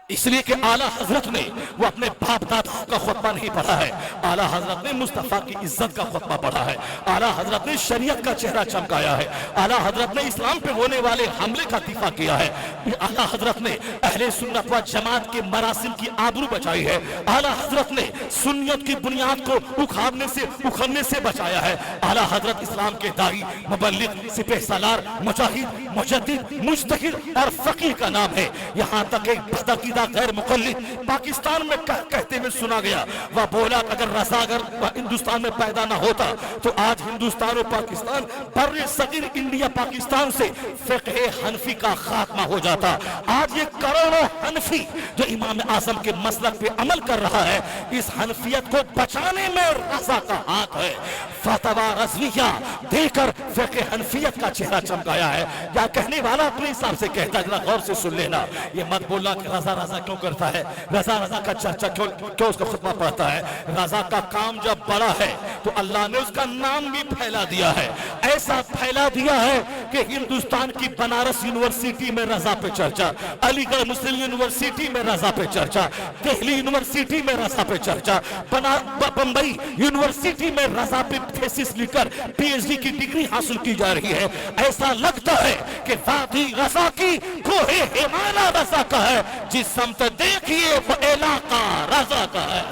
इसलिए कि आला हजरत ने वो अपने बाप दादाओं का खुतबा नहीं पढ़ा है, आला हजरत ने मुस्तफा की इज्जत का खुतबा पढ़ा है, आला हजरत ने शरीयत का चेहरा चमकाया है, आला हजरत ने इस्लाम पे होने वाले हमले का दिफा किया है, आला हजरत ने अहले सुन्नत व जमात के मरासिम की आबरू बचाई है, आला हजरत ने सुन्नियत की बुनियाद को उखड़ने से बचाया है। आला हजरत इस्लाम के दाई, मुबल्लिग, सिपह सालार, मुजाहिद, मुजद्दिद, मुज्तहिद और फकीह का नाम है। यहाँ तक एक बदअकीदा गैर मुक़ल्लिद पाकिस्तान में कहते हुए सुना गया, वह बोला अगर रज़ा हिंदुस्तान में पैदा ना होता तो आज हिंदुस्तान और पाकिस्तान बर्रे सगीर इंडिया पाकिस्तान से फ़िक़्ह हनफी का खात्मा हो जाता। आज ये करोड़ों हनफी जो इमाम आज़म के मसलक पे अमल कर रहा है, इस हनफियत को बचाने में रज़ा का हाथ है। फतवा रज़विया देकर फ़िक़्ह हनफियत का चेहरा चमकाया है। क्या कहने वाला अपने हिसाब से कहता है, जरा गौर से सुन लेना। ये मत बोलना कि रज़ा क्यों करता है, रज़ा का चर्चा क्यों उसका खुतबा पढ़ता है। रज़ा का काम जब बड़ा है तो अल्लाह ने उसका नाम भी फैला दिया है, ऐसा फैला दिया है کہ ہندوستان کی بنارس یونیورسٹی میں رضا پہ چرچا، علی گڑھ مسلم یونیورسٹی میں رضا پہ چرچا، دہلی یونیورسٹی میں رضا پہ چرچا، بمبئی یونیورسٹی میں رضا پہ تھیسس لکھ کر پی ایچ ڈی کی ڈگری حاصل کی جا رہی ہے۔ ایسا لگتا ہے کہ وادی رضا کی کوہ ہمالیہ رضا کا ہے، جس سمت دیکھیے وہ علاقہ رضا کا ہے۔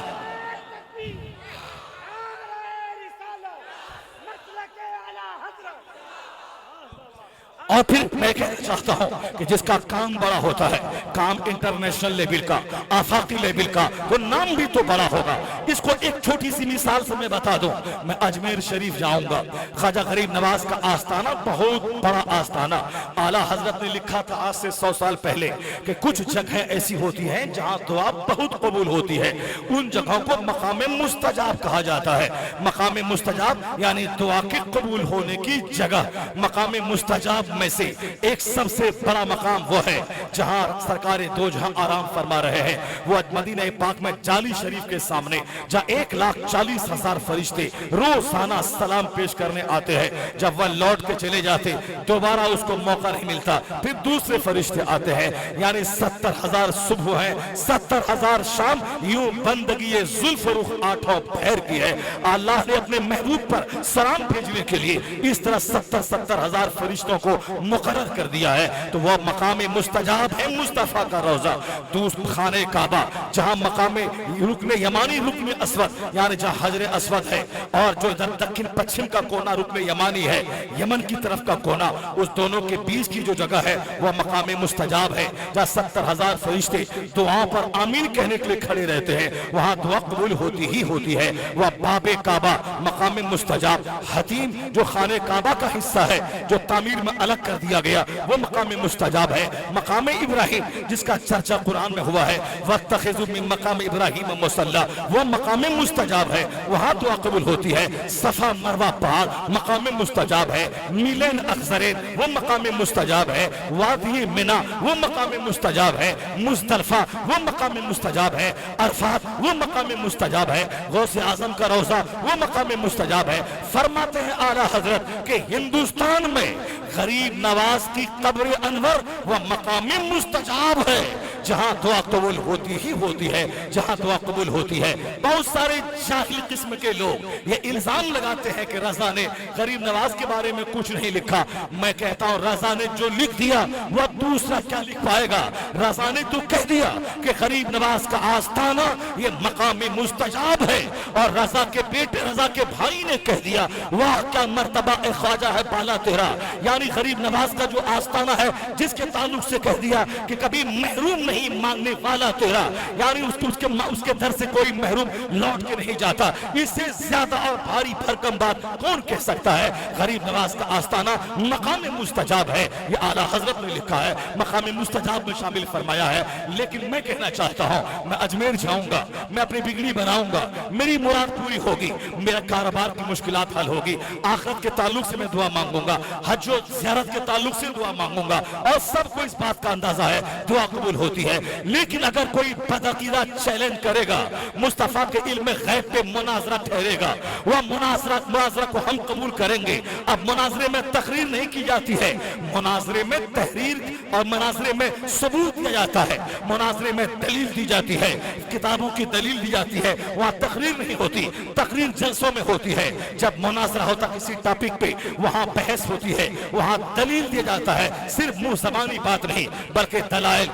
اور پھر میں کہنا چاہتا ہوں کہ جس کا کام بڑا ہوتا ہے، کام انٹرنیشنل لیول کا، آفاقی لیول کا، وہ نام بھی تو بڑا ہوگا۔ اس کو ایک چھوٹی سی مثال سے میں بتا دوں، میں اجمیر شریف جاؤں گا، خواجہ غریب نواز کا آستانہ بہت بڑا آستانہ، اعلیٰ حضرت نے لکھا تھا آج سے 100 سال پہلے کہ کچھ جگہیں ایسی ہوتی ہیں جہاں دعا بہت قبول ہوتی ہے، ان جگہوں کو مقام مستجاب کہا جاتا ہے۔ مقام مستجاب یعنی دعا کے قبول ہونے کی جگہ۔ مقام مستجاب میں سے ایک سب سے بڑا مقام وہ ہے جہاں سرکار دو جہاں آرام فرما رہے ہیں، وہ مدینہ پاک میں جالی شریف کے سامنے، جہاں 1,40,000 فرشتے روزانہ سلام پیش کرنے آتے ہیں۔ جب وہ لوٹ کے چلے جاتے دوبارہ اس کو موقع نہیں ملتا، پھر دوسرے فرشتے آتے ہیں، یعنی 70,000 صبح ہیں، 70,000 شام، یوں بندگی زلف رخ آٹھوں پہر کی ہے۔ اللہ نے اپنے محبوب پر سلام بھیجنے کے لیے اس طرح 70,000 فرشتوں کو مقرر کر دیا ہے، تو وہ مقام مستجاب ہے مصطفیٰ کا روزہ۔ دوسرا خانہ کعبہ، جہاں مقام رکن یمانی، رکن اسود یعنی جہاں حجر اسود ہے، اور جو ادھر دکن پچھم کا کونا رکن یمانی ہے، یمن کی طرف کا کونا، اس دونوں کے بیچ کی جو جگہ ہے وہ مقام مستجاب ہے، جہاں 70,000 فرشتے دعا پر آمین کہنے کے لیے کھڑے رہتے ہیں، وہاں دعا قبول ہوتی ہی ہوتی ہے۔ وہ باب کعبہ مقام مستجاب، حتیم جو خانہ کعبہ کا حصہ ہے جو تعمیر میں الگ کر دیا گیا، وہ مقام مستجاب ہے۔ مقام ابراہیم جس کا چرچا قرآن میں ہوا ہے، وَاتَّخِذُوا مِن مقام ابراہیم مصلی، وہ مقام مستجاب ہے، وہاں دعا قبول ہوتی ہے۔ صفا مروہ پہاڑ مقام مستجاب ہے۔ میلین اخزرین وہ مقام مستجاب ہے۔ وادی منا وہ مقام مستجاب ہے۔ مزدلفہ وہ مقام مستجاب ہے۔ عرفات وہ مقام مستجاب ہے۔ غوث اعظم کا روضہ وہ مقام مستجاب ہے۔ فرماتے ہیں اعلیٰ حضرت کہ ہندوستان میں غریب نواز کی قبر انور وہ مقام مستجاب ہے، جہاں دعا قبول ہوتی ہی ہوتی ہے، جہاں دعا قبول ہوتی ہے۔ بہت سارے جاہل قسم کے لوگ یہ الزام لگاتے ہیں کہ رضا نے غریب نواز کے بارے میں کچھ نہیں لکھا۔ میں کہتا ہوں رضا نے جو لکھ دیا وہ دوسرا کیا لکھ پائے گا؟ رضا نے تو کہہ دیا کہ غریب نواز کا آستانہ یہ مقام مستجاب ہے، اور رضا کے بیٹے رضا کے بھائی نے کہہ دیا واہ کیا مرتبہ اے خواجہ ہے بالا تیرا، یعنی غریب نواز کا جو آستانہ ہے جس کے تعلق سے کہہ دیا کہ کبھی محروم نہیں مانگنے والا تیرا، یعنی اس کے در سے کوئی محروم لوٹ کے نہیں جاتا۔ اس سے زیادہ اور بھاری بھرکم بات کون کہہ سکتا ہے؟ غریب نواز کا آستانہ مقام مستجاب ہے، یہ اعلیٰ حضرت نے لکھا ہے، مقام مستجاب میں شامل فرمایا ہے۔ لیکن میں کہنا چاہتا ہوں میں اجمیر جاؤں گا، میں اپنی بگڑی بناؤں گا، میری مراد پوری ہوگی، میرا کاروبار کی مشکلات حل ہوگی، آخرت کے تعلق سے میں دعا مانگوں گا، حج و زیارت کے تعلق سے دعا مانگوں گا، اور سب کو اس بات کا اندازہ ہے دعا قبول ہوتی ہے۔ لیکن اگر کوئی بدعقیدہ چیلنج کرے گا، مصطفیٰ کے علم غیب پہ مناظرہ ٹھہرے گا، وہ مناظرہ کو ہم قبول کریں گے۔ اب مناظرے میں تقریر نہیں کی جاتی ہے، مناظرے میں تحریر اور مناظرے میں ثبوت دیا جاتا ہے، مناظرے میں دلیل دی جاتی ہے، کتابوں کی دلیل دی جاتی ہے، وہاں تقریر نہیں ہوتی، تقریر جلسوں میں ہوتی ہے۔ جب مناظرہ ہوتا کسی ٹاپک پہ وہاں بحث ہوتی ہے، وہاں دلیل دیا جاتا ہے، صرف منہ زبانی بات نہیں بلکہ دلائل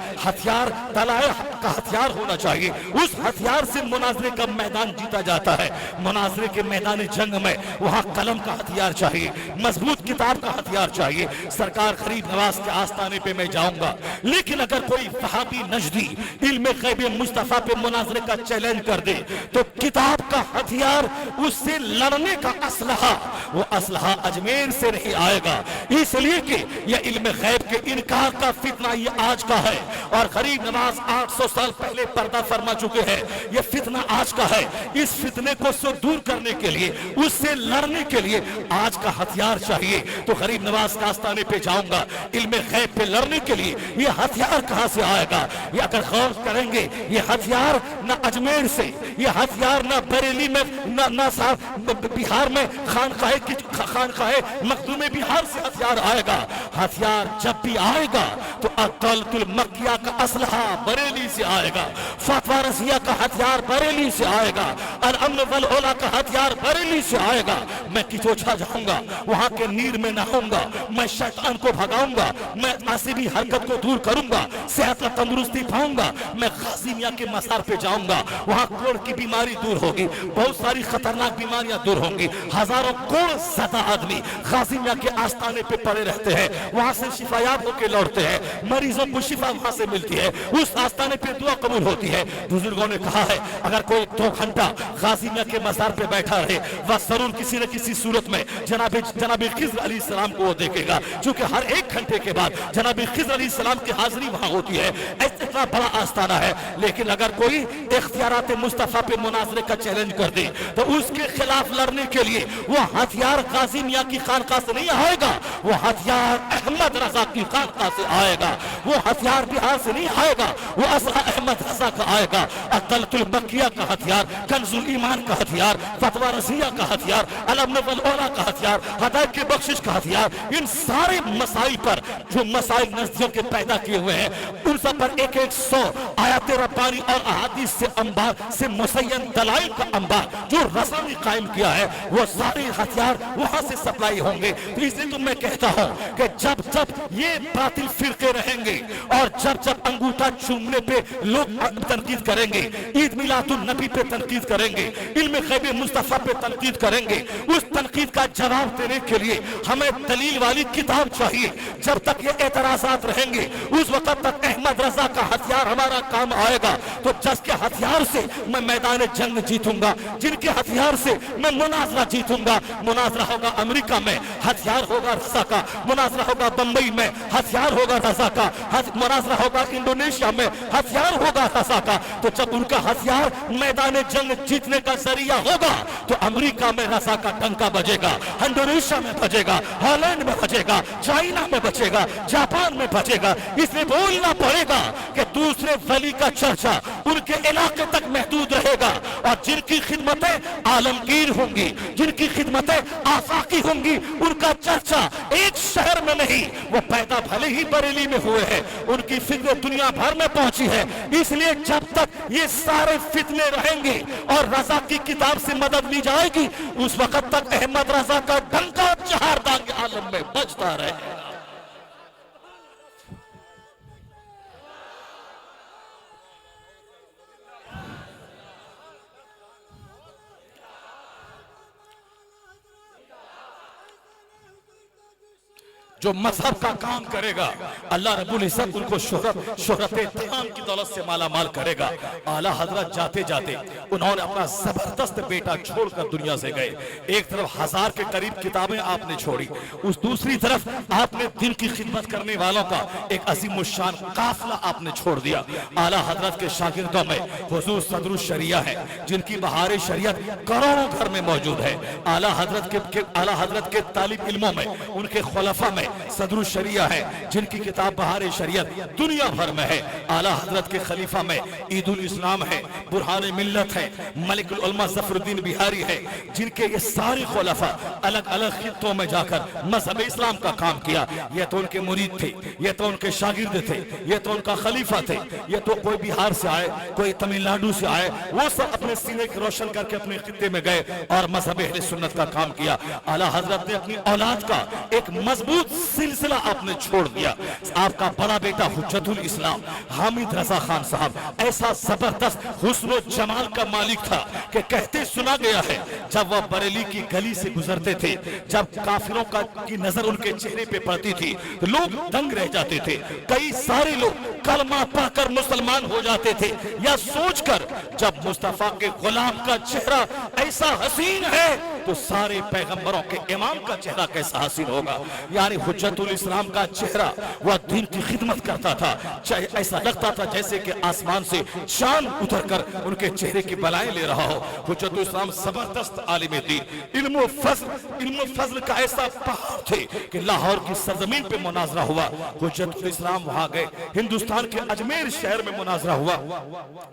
دلائل کا ہتھیار ہونا چاہیے، اس ہتھیار سے مناظرے کا میدان جیتا جاتا ہے۔ مناظرے کے میدان جنگ میں وہاں قلم کا ہتھیار چاہیے، مضبوط کتاب کا ہتھیار چاہیے۔ سرکار غریب نواز کے آستانے پہ میں جاؤں گا، لیکن اگر کوئی وہابی نجدی علم غیب مصطفیٰ پہ مناظرے کا چیلنج کر دے تو کتاب کا ہتھیار، اس سے لڑنے کا اسلحہ، وہ اسلحہ اجمیر سے نہیں آئے گا، اس لیے کہ یہ علم غیب کے انکار کا فتنہ یہ آج کا ہے، اور غریب نواز 800 سال پہلے پردہ فرما چکے ہیں۔ یہ فتنہ آج کا ہے، اس فتنے کو دور کرنے کے لیے، اس سے لڑنے کے لیے آج کا ہتھیار چاہیے۔ تو غریب نواز کا آستانے پہ جاؤں گا، علم غیب پہ لڑنے کے لیے یہ ہتھیار کہاں سے آئے گا؟ یہ اگر غور کریں گے، یہ ہتھیار نہ اجمیر سے، یہ ہتھیار نہ بریلی میں، نہ بہار میں خانقاہ مخدوم بہار سے ہتھیار हथियार आएगा। हथियार जब भी आएगा तो अक़लतुल मक्किया का असलहा बरेली से आएगा, फतवा रसिया का हथियार बरेली से आएगा, अल अम्न वल उला का हथियार बरेली से आएगा। मैं किचोछा जाऊंगा, वहां के नीर में नहाऊंगा, मैं शैतान को भगाऊंगा, मैं आसिबी हरकत को दूर करूंगा, सेहत और तंदुरुस्ती पाऊंगा। मैं गाज़ी मियां के मज़ार पे जाऊंगा, वहां कोढ़ की बीमारी दूर होगी, बहुत सारी खतरनाक बीमारियां दूर होंगी। हजारों कोढ़ ज़दा आदमी गाज़ी मियां के आस्थाने पे पड़े रहते हैं, वहां से शिफायाब होकर लौटते हैं, मरीजों को शिफा वहां से मिलती है, उस आस्थाने पे दुआ कबूल होती है। बुजुर्गों ने कहा है अगर कोई 2 घंटा गाज़ी मियां के मज़ार पे बैठा रहे, वह जरूर किसी न किसी सूरत में जनाब खिज़्र अलैहिस्सलाम को वो देखेगा, क्योंकि हर 1 घंटे के बाद जनाब खिज़्र अलैहिस्सलाम की हाजिरी वहां होती है। इतना बड़ा आस्थाना है। लेकिन अगर कोई इख्तियारात मुस्तफा पे मुनाजरे का चैलेंज कर दे तो उसके खिलाफ लड़ने के लिए वो हथियार गाज़ी मियां की खानकाह से नहीं आएगा, वो हथियार अहमद रजा की खानकाह से आएगा, वो हथियार बिहार से नहीं आएगा, वो असला अहमद रजा का आएगा। अक़लतुल मक्किया का हथियार, कंजुल ईमान का हथियार, फतवा रसिया का हथियार, अल अम्न वल उला का हथियार, हिदायत की बख्शिश का हथियार, इन सारे मसाइल पर जो मसाइल नज़दियों के पैदा किए हुए हैं उन सब पर 100 आयत रब्बानी और अहादीस से अंबार से मुसय्यन दलाइल का अंबार जो रज़ा ने कायम किया है, वो सारे हथियार वहां से सप्लाई होंगे। तो इसलिए तो मैं कहता हूं कि जब जब ये बातिल फिरके रहेंगे और जब जब अंगूठा चूमने पे लोग तनकीद करेंगे, ईद मिलादुन नबी पे तनकीद करेंगे, इल्म ग़ैब मुस्तफा पे तनकीद करेंगे, उस तनकीद का जवाब देने के लिए हमें दलील वाली किताब चाहिए। जब तक ये एतराज़ात रहेंगे उस वक्त तक अहमद रजा का हथियार हमारा काम आएगा। तो जिसके हथियार से मैं मैदान जंग जीतूंगा, जिनके हथियार से मैं मुनाजरा जीतूंगा, मुनाजरा होगा अमेरिका में, हथियार होगा रजा का, मुनाजरा होगा बंबई में, हथियार होगा रजा का, मुनाजरा होगा इंडोनेशिया में, हथियार होगा रजा का। तो जब उनका हथियार मैदान जंग जीतने का जरिया होगा तो अमेरिका में रजा का डंका बजेगा, इंडोनेशिया में बजेगा, हॉलैंड में बजेगा, चाइना में बजेगा, जापान में बजेगा। इसलिए बोलना पड़ेगा कि दूसरे वली का चर्चा उनके इलाके तक महदूद रहेगा और जिनकी खिदमतें आलमगीर होंगी, जिनकी खिदमतें आफाकी होंगी, उनका चर्चा एक शहर में नहीं, वो पैदा भले ही बरेली में हुए हैं, उनकी फिक्र दुनिया भर में पहुंची है। इसलिए जब तक ये सारे फितने रहेंगे और रजा की किताब से मदद ली जाएगी, उस वक्त तक अहमद रजा का डंका चहारदा के आलम में बजता रहेगा। जो मजहब का काम करेगा अल्लाह रब्बुल इज्जत उनको शोहरत तमाम की दौलत से माला माल करेगा। आला हजरत जाते जाते उन्होंने अपना जबरदस्त बेटा छोड़कर दुनिया से गए। एक तरफ 1000 के करीब किताबें आपने छोड़ी, उस दूसरी तरफ आपने दिन की खिदमत करने वालों का एक अजीम शान काफिला आपने छोड़ दिया। आला हजरत के शागिर्दों में हुजूर सदरुश शरिया है, जिनकी बहार शरीयत करोड़ों घर में मौजूद है। आला हजरत के तालिब इल्मों में, उनके खुलफा में सदरुश शरिया है, जिनकी किताब बहार शरीयत दुनिया भर में है। आला हजरत के खलीफा में ईदुल इस्लाम है, बुरहान मिल्लत है, मलिकुल उलमा ज़फरुद्दीन बिहारी है, जिनके ये सारे खुलफा अलग अलग खित्तों में जाकर मजहब इस्लाम का काम किया। ये तो उनके मुरीद थे, ये तो उनके शागिर्द थे, ये तो उनका खलीफा थे। ये तो कोई बिहार से आए, कोई तमिलनाडु से आए, वो सब अपने सीने को रोशन करके अपने खित्ते में गए और मजहब अहले सुन्नत का काम किया। आला हजरत ने अपनी औलाद का एक मजबूत सिलसिला आपने छोड़ दिया। आपका बड़ा बेटा हुज्जतुल इस्लाम हामिद रजा खान साहब ऐसा जबरदस्त हुस्न जमाल का मालिक था कि कहते सुना गया है जब वह बरेली की गली से गुजरते थे, जब काफिरों की नजर उनके चेहरे पे पड़ती थी तो लोग दंग रह जाते थे। कई सारे लोग कलमा पढ़कर मुसलमान हो जाते थे, या सोचकर जब मुस्तफा के गुलाम का चेहरा ऐसा हसीन है तो सारे पैगंबरों के इमाम का चेहरा कैसा हसीन होगा। यानी हुज्जतुल इस्लाम का चेहरा वह दीन की खिदमत करता था, चाहे ऐसा लगता था जैसे कि आसमान से चांद उतरकर उनके चेहरे की बलाएं ले रहा हो। हुज्जतुल इस्लाम जबरदस्त आलिम दीन, इल्म फज़्ल का ऐसा पहाड़ थे कि लाहौर की सरजमीन पे मुनाजरा हुआ, हुज्जतुल इस्लाम वहां गए। हिंदुस्तान के अजमेर शहर में मुनाजरा हुआ,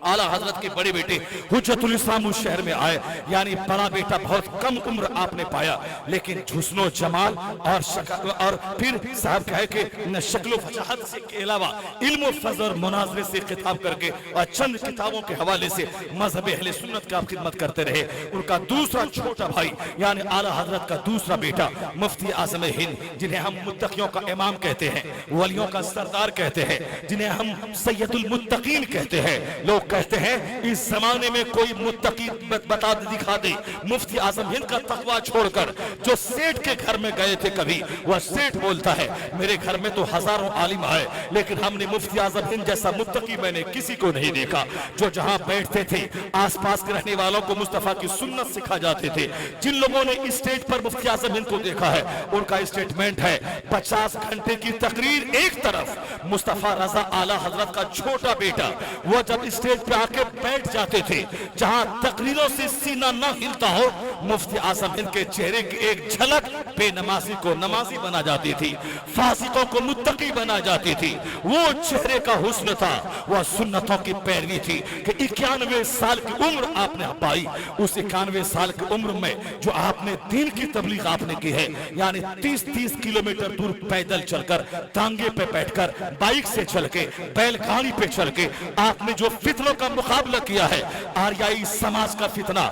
आला हजरत के बड़े बेटे हुज्जतुल इस्लाम उस शहर में आए। यानी बड़ा बेटा बहुत कम उम्र आपने पाया, लेकिन हुस्नो जमाल और शक्ल और फिर साहब कहे कि न शक्ल फजाहत से के अलावा इल्म फज़ल और मुनाज़रे से खिताब करके और चंद किताबों के हवाले से मजहब अहले सुन्नत का खिदमत करते रहे। उनका दूसरा छोटा भाई यानी आला हजरत का दूसरा बेटा मुफ्ती आज़म हिंद, जिन्हें हम मुत्तकियों का इमाम कहते हैं, वलियों का सरदार कहते हैं, जिन्हें हम सैयदुल मुत्तकीन कहते हैं। लोग कहते हैं इस जमाने में कोई मुत्तकी बता दिखा दे, मुफ्ती आज़म हिंद का तकवा छोड़कर जो सेठ के घर में गए थे कभी, वह सेठ बोलता है मेरे घर में तो हजारों आलिम आए, लेकिन हमने मुफ्ती आज़म हिंद जैसा मुत्तकी मैंने किसी को नहीं देखा। जो जहां बैठते थे आसपास के रहने वालों को मुस्तफा की सुन्नत सिखा जाते थे। जिन लोगों ने स्टेज पर मुफ्ती आज़म हिंद को देखा है उनका स्टेटमेंट है 50 घंटे की तकरीर एक तरफ, मुस्तफा रजा आला हजरत का छोटा बेटा वो जब स्टेज पे आके बैठ जाते थे, जहां तकरीरों से सीना न हिलता हो, मुफ्ती आज़म हिंद के चेहरे की एक झलक बेनमाजी को नमाजी बना जाती थी, फासिकों को मुत्तकी बना जाती थी। वो चेहरे का हुस्न था, वह सुन्नतों की पैरवी थी कि 91 साल की उम्र आपने पाई। उस 91 साल की उम्र में जो आपने दीन की तबलीग आपने की है, यानी 30-30 किलोमीटर दूर पैदल चलकर, तांगे पे बैठकर, बाइक से चल के, बैलगाड़ी पे चल के आपने जो फितनों का मुकाबला किया है, आर्याई समाज का फितना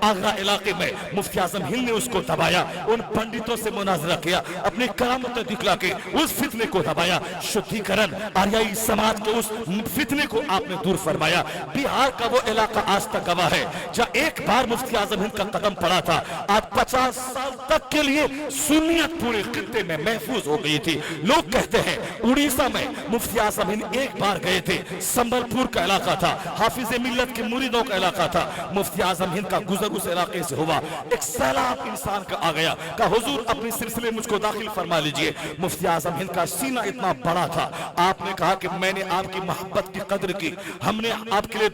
आगरा इलाके में मुफ्ती आज़म हिंद ने उसको दबाया, उन पंडितों से मुनाजरा किया, अपनी करामत दिखला के उस फितने को दबाया, शुद्धिकरण आर्याई समाज के उस फितने को आपने दूर फरमाया। बिहार का वो इलाका आज तक गवाह है जहाँ एक बार मुफ्ती आज़म हिंद का कदम पड़ा था, आज 50 साल तक के लिए सुन्नियत पूरे खित्ते में महफूज हो गई थी। लोग कहते हैं उड़ीसा में मुफ्ती आज़म हिंद एक बार गए थे, संबलपुर का इलाका था, हाफिज मिल्लत के मुरीदों का इलाका था, मुफ्ती आज़म हिंद का गुजर उस इलाके से हुआ, एक सैलाब इंसान का आ गया, कहा हुजूर अपने सिलसिले मुझको दाखिल फरमा लीजिए। मुफ्ती आज़म हिंद का सीना इतना बड़ा था, आपने कहा कि मैंने आपकी मोहब्बत की कदर की, हमने आपके लिए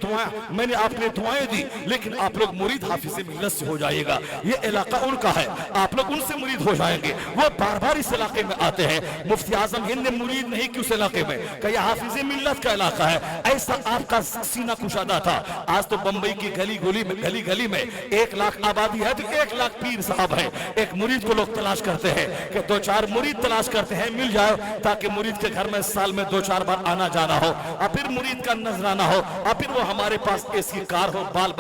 मैंने आपके लिए दुआएं दी, लेकिन आप लोग मुरीद हाफिज मिल्लत से हो जाइएगा, ये इलाका उनका है, आप लोग उनसे मुरीद हो जाएंगे। वो बार बार इस इलाके में आते हैं। मुफ्ती आज़म हिंद ने मुरीद नहीं की उस इलाके में, कहा हाफिज मिल्लत का इलाका है, ऐसा आपका सीना कुशादा था। आज तो बंबई की गली गली में 1 लाख आबादी है तो 1 लाख पीर साहब है। एक मुरीद को लोग तलाश करते हैं कि 2-4 मुरीद तलाश करते हैं, मिल जाए ताकि मुरीद के घर में साल में 2-4 बार आना जाना हो, और फिर मुरीद का नजराना हो, और फिर वो हमारे पास ऐसी कार हो, बाल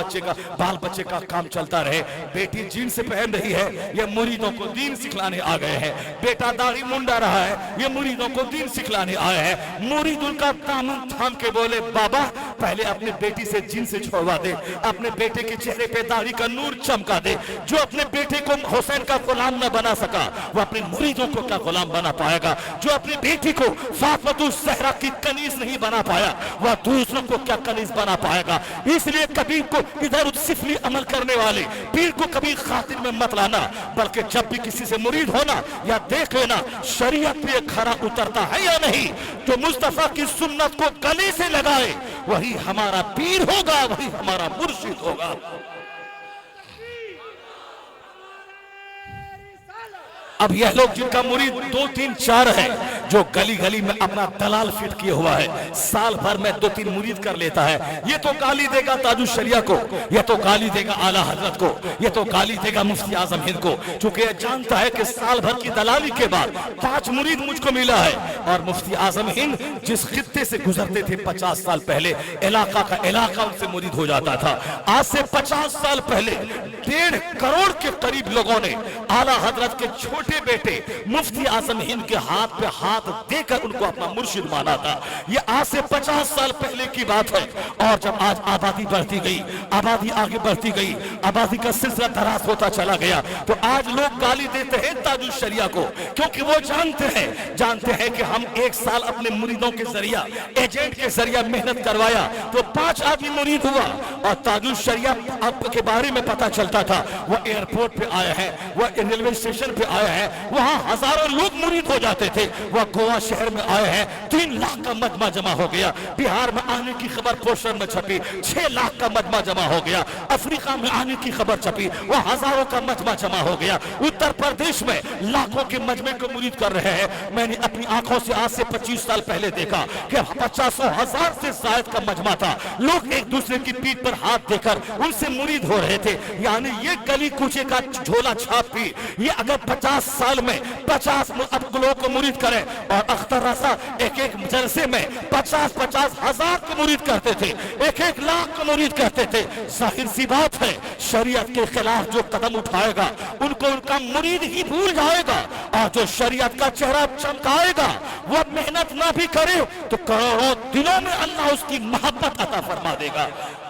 बच्चे का काम चलता रहे। बेटी जीन्स से पहन रही है, ये मुरीदों को दीन सिखलाने आ गए हैं। बेटा दाढ़ी मुंडा रहा है, ये मुरीदों को दीन सिखलाने आए हैं। मुरीद उनका दामन थाम के बोले बाबा पहले अपने बेटी से जीन्स छोड़वा दे, अपने बेटे के चेहरे पे दाढ़ी का नूर चमका दे। जो अपने बेटे को हुसैन का गुलाम न बना सका, वो अपने मुरीदों को क्या गुलाम बना पाएगा? जो अपनी बेटी को फातिमा ज़हरा की कनीज नहीं बना पाया, वह दूसरों को क्या कनीज बना पाएगा? इसलिए कभी को इधर सिफली अमल करने वाले पीर को कभी खातिर में मत लाना, बल्कि जब भी किसी से मुरीद होना या देख लेना शरीयत पे खरा उतरता है या नहीं, जो मुस्तफा की सुन्नत को गले से लगाए वही हमारा पीर होगा, वही हमारा मुर्शिद होगा। अब यह लोग जिनका मुरीद 2, 3, 4 है, जो गली गली में अपना दलाल फिट किए हुआ है, साल भर में 2-3 मुरीद कर लेता है, ये तो गाली देगा ताजुश शरिया को, ये तो गाली देगा आला हजरत को, ये तो गाली देगा मुफ्ती आज़म हिंद को, चूंकि यह जानता है कि साल भर की दलाली के बाद 5 मुरीद मुझको मिला है। और मुफ्ती आज़म हिंद जिस खित्ते से गुजरते थे 50 साल पहले, इलाका का इलाका उनसे मुरीद हो जाता था। आज से 50 साल पहले 1.5 करोड़ के करीब लोगों ने आला हजरत के छोटे बेटे मुफ्ती आज़म हिंद के हाथ पे हाथ देकर उनको अपना मुर्शिद माना था। ये आज से 50 साल पहले की बात है। और जब आज आबादी बढ़ती गई, आबादी आगे बढ़ती गई, आबादी का सिलसिला दराज होता चला गया, तो आज लोग गाली देते हैं ताजुश शरिया को, क्योंकि वो जानते हैं कि हम 1 साल अपने मुरीदों के जरिया, एजेंट के जरिया मेहनत करवाया तो 5 आदमी मुरीद हुआ। और ताजुश शरिया के बारे में पता चलता था, वह एयरपोर्ट पे आए हैं, वह रेलवे स्टेशन पे आए हैं, वहां हजारों लोग मुरीद हो जाते थे। वह गोवा शहर में आए हैं, 3 लाख का मजमा जमा हो गया। बिहार में आने की खबर पोस्टर में छपी, 6 लाख का मजमा जमा हो गया। अफ्रीका में आने की खबर छपी, वह हजारों का मजमा जमा हो गया। उत्तर प्रदेश में लाखों के मजमे को मुरीद कर रहे हैं। मैंने अपनी आंखों से आज से 25 साल पहले देखा कि 50,000 से ज्यादा का मजमा था। लोग एक दूसरे की पीठ पर हाथ देकर उनसे मुरीद हो रहे थे, यानी ने ये गली कूचे का झोला छाप भी, ये अगर 50 साल में 50 लोगों को मुरीद करें, और अख्तर रजा एक एक जलसे में 50-50 हजार को मुरीद करते थे, 1-1 लाख को मुरीद करते थे। जाहिर सी बात है शरीयत के खिलाफ जो कदम उठाएगा उनको उनका मुरीद ही भूल जाएगा, और जो शरीयत का चेहरा चमकाएगा वो मेहनत ना भी करे तो करोड़ों दिनों में अल्लाह उसकी मोहब्बत अता फरमा देगा।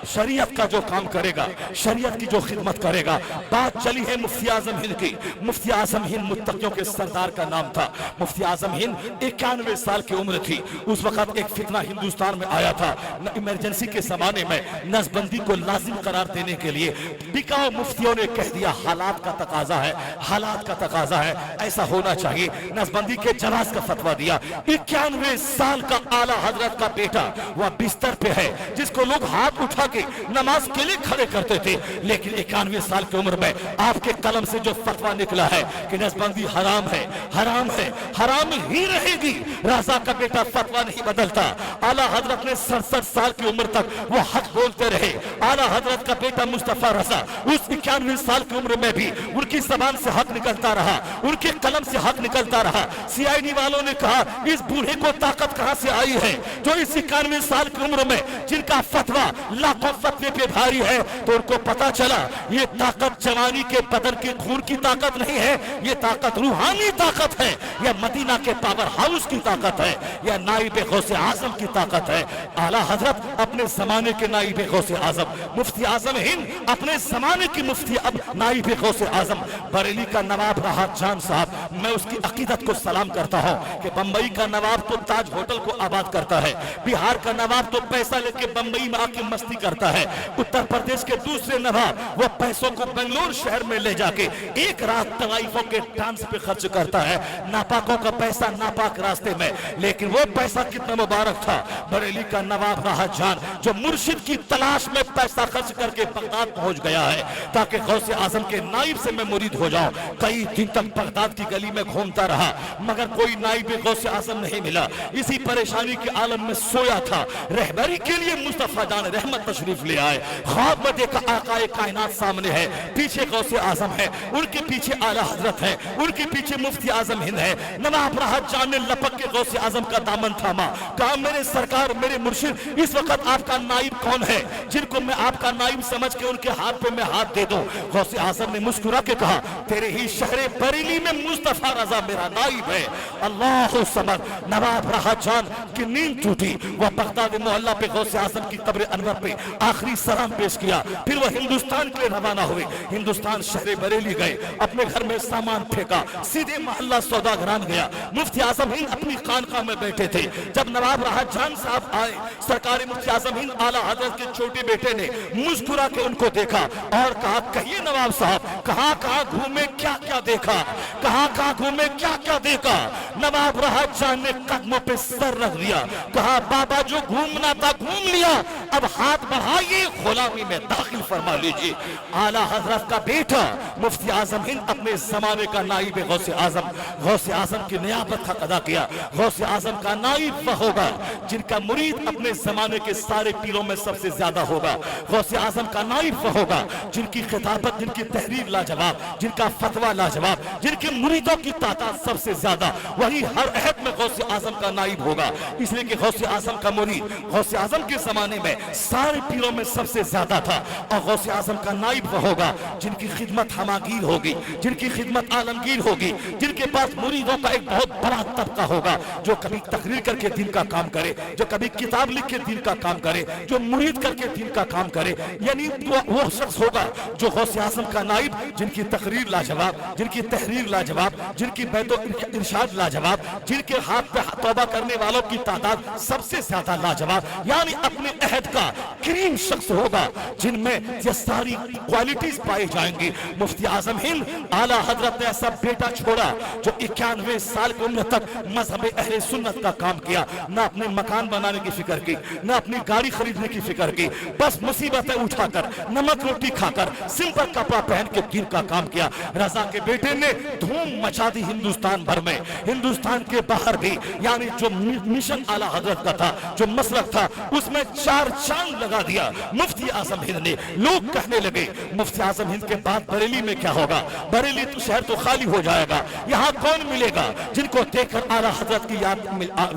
शरीयत का जो काम करेगा, शरीयत की जो खिदमत करेगा। बात चली है मुफ्ती आजम हिंद की। मुफ्ती आजम हिंद मुत्तकियों के सरदार का नाम था। मुफ्ती आजम हिंद 91 साल की उम्र थी। उस वक्त एक फितना हिंदुस्तान में आया था। इमरजेंसी के जमाने में नसबंदी को लाजिम करार देने के लिए बिकाऊ मुफ्तियों ने कह दिया हालात का तकाजा है, हालात का तकाजा है, ऐसा होना चाहिए। नसबंदी के जवाज का फतवा दिया। 91 साल का आला हजरत का बेटा वह बिस्तर पे है, जिसको लोग हाथ उठा के नमाज के लिए खड़े करते थे, लेकिन 91 साल की उम्र में आपके कलम से जो फतवा निकला है कि नसबंदी हराम है, हराम है, हराम ही रहेगी। रजा का बेटा फतवा नहीं बदलता। आला हजरत ने 67 साल की उम्र तक वो हक बोलते रहे। आला हजरत का बेटा मुस्तफा रजा उस 91 साल की उम्र में भी उनकी जबान से हक निकलता रहा, उनके कलम से हक निकलता रहा। सीआईडी वालों ने कहा इस बूढ़े को ताकत कहां से आई है, जो इस 91 साल की उम्र में जिनका फतवा लाखों फतवे पे भारी है। तो उनको पता चला ये ताकत जवानी के बदन के खून की ताकत नहीं है, ये ताकत रूहानी ताकत है, यह मदीना के पावर हाउस की ताकत है, यह नाइब गौसे आजम की ताकत है। आला हजरत अपने जमाने के नाइब गौसे आजम, मुफ्ती आजम हिंद अपने जमाने की मुफ्ती अब नाइब गौसे आजम, बरेली का नवाब राहत जान साहब, मैं उसकी अकीदत को सलाम करता हूँ कि बंबई का नवाब तो ताज होटल को आबाद करता है, बिहार का नवाब तो पैसा लेके बंबई में आके मस्ती करता है, उत्तर प्रदेश के दूसरे नवाब वो पैसों को बेंगलोर शहर में ले जाके एक रात तवाइफों के डांस पे खर्च करता है, नापाकों का पैसा नापाक रास्ते में। लेकिन वो पैसा कितना मुबारक था। बरेली का नवाब राहत जान जो मुर्शिद की तलाश में पैसा खर्च करके बगदाद पहुंच गया है ताकि गौसे आजम के नाइब से मैं मुरीद हो जाऊं। कई दिन तक बगदाद की गली में घूमता रहा मगर कोई नाइब गौसे आजम नहीं मिला। इसी परेशानी के आलम में सोया था। रहबरी के लिए मुस्तफा जान रहमत तशरीफ ले आए। ख्वाब में देखा आकाए कायनात सामने है, पीछे गौसे आजम है, उनके पीछे आला हजरत है, उनके पीछे मुफ्ती आजम हिंद है। नवाब राहत जान ने लपक के गौसे आजम का दामन थामा, कहा मेरे सरकार, मेरे मुर्शिद, इस वक्त आपका नाइब कौन है जिनको मैं आपका नाइब समझ के उनके हाथ पे मैं हाथ दे दूं। गौसे आजम ने मुस्कुरा के कहा तेरे ही शहर बरेली में मुस्तफा रजा मेरा नाइब है। अल्लाह समद। नवाब राहत जान की नींद टूटी। वह बगदाद मोहल्ला पे गौसे आजम की कब्र अनवर पे आखिरी सलाम पेश किया। फिर वह हिंदुस्तान के लिए रवाना हुए। हिंदुस्तान शहर बरेली गए, अपने घर में सामान फेंका, सीधे मोहल्ला सौदागरान गया। मुफ्ती आजम हिंद अपनी खानका में बैठे थे। जब नवाब राहत जान साहब आए, सरकारी मुफ्ती आजम हिंद आला हजरत के छोटे बेटे ने मुस्कुरा के उनको देखा और कहा कहिए नवाब साहब, कहां कहां घूमे, क्या क्या देखा, कहां कहां घूमे, क्या क्या देखा। नवाब राहत जान ने कदमों पे सर रख दिया, कहा बाबा जो घूमना था घूम लिया, अब हाथ बढ़ाइए गुलामी में दाखिल फरमा लीजिए। आला हजरत का बेटा मुफ्ती आजम हिंद अपने जमाने का नाइब गौसे आजम, गौसे आजम की नियाबत का अदा किया। गौसे आजम का नाइब वह होगा जिनका मुरीद अपने जमाने के सारे पीरों में सबसे ज्यादा होगा। गौसे आजम का नाइब वह होगा जिनकी खिताबत, जिनकी तहरीर लाजवाब, जिनका फतवा लाजवाब, जिनके मुरीदों की तादाद सबसे ज्यादा, वही हर अहद में गौसे आजम का नाइब होगा। इसलिए कि गौसे आजम का मुरीद गौसे आजम के जमाने में सारे पीरों में सबसे ज्यादा था। और गौसे आजम का नाइब वह होगा जिनकी खिदमत हमागीर होगी, जिनकी खिदमत आलमगीर होगी, जिनके पास मुरीदों का एक बहुत बड़ा तबका होगा जो कभी तकरीर करके दिन का काम करे, जो कभी किताब लिख के दिन का काम करे, जो मुरीद करके दिन का काम करे। यानी वो शख्स होगा जो गौसे आजम का नाइब, जिनकी तकरीर लाजवाब, जिनकी तहरीर लाजवाब, जिनकी बैतो इरशाद लाजवाब, जिनके हाथ पे तौबा करने वालों की तादाद सबसे ज्यादा लाजवाब, यानी अपने अहद का करीम शख्स होगा जिनमें ये सारी क्वालिटीज पाई जाएंगी। मुफ्ती आजम हिंद आला हजरत ने ऐसा बेटा छोड़ा जो 91 साल की उम्र तक मजहब अहले सुन्नत का काम किया। ना अपने मकान बनाने की फिक्र की, ना अपनी गाड़ी खरीदने की फिक्र की, बस मुसीबतें उठाकर, नमक रोटी खाकर, सिंपल कपड़ा पहन के दिन का काम किया। रजा के बेटे ने धूम मचा दी हिंदुस्तान भर में, हिंदुस्तान के बाहर भी। यानी जो मिशन आला हजरत का था, जो मसलक था, उसमें 4 चांद लगा दिया मुफ्ती आजम हिंद ने। लोग कहने लगे मुफ्ती आजम हिंद के बाद बरेली में क्या होगा, बरेली तो शहर तो खाली हो जाएगा, यहाँ कौन मिलेगा जिनको देखकर आला हजरत की याद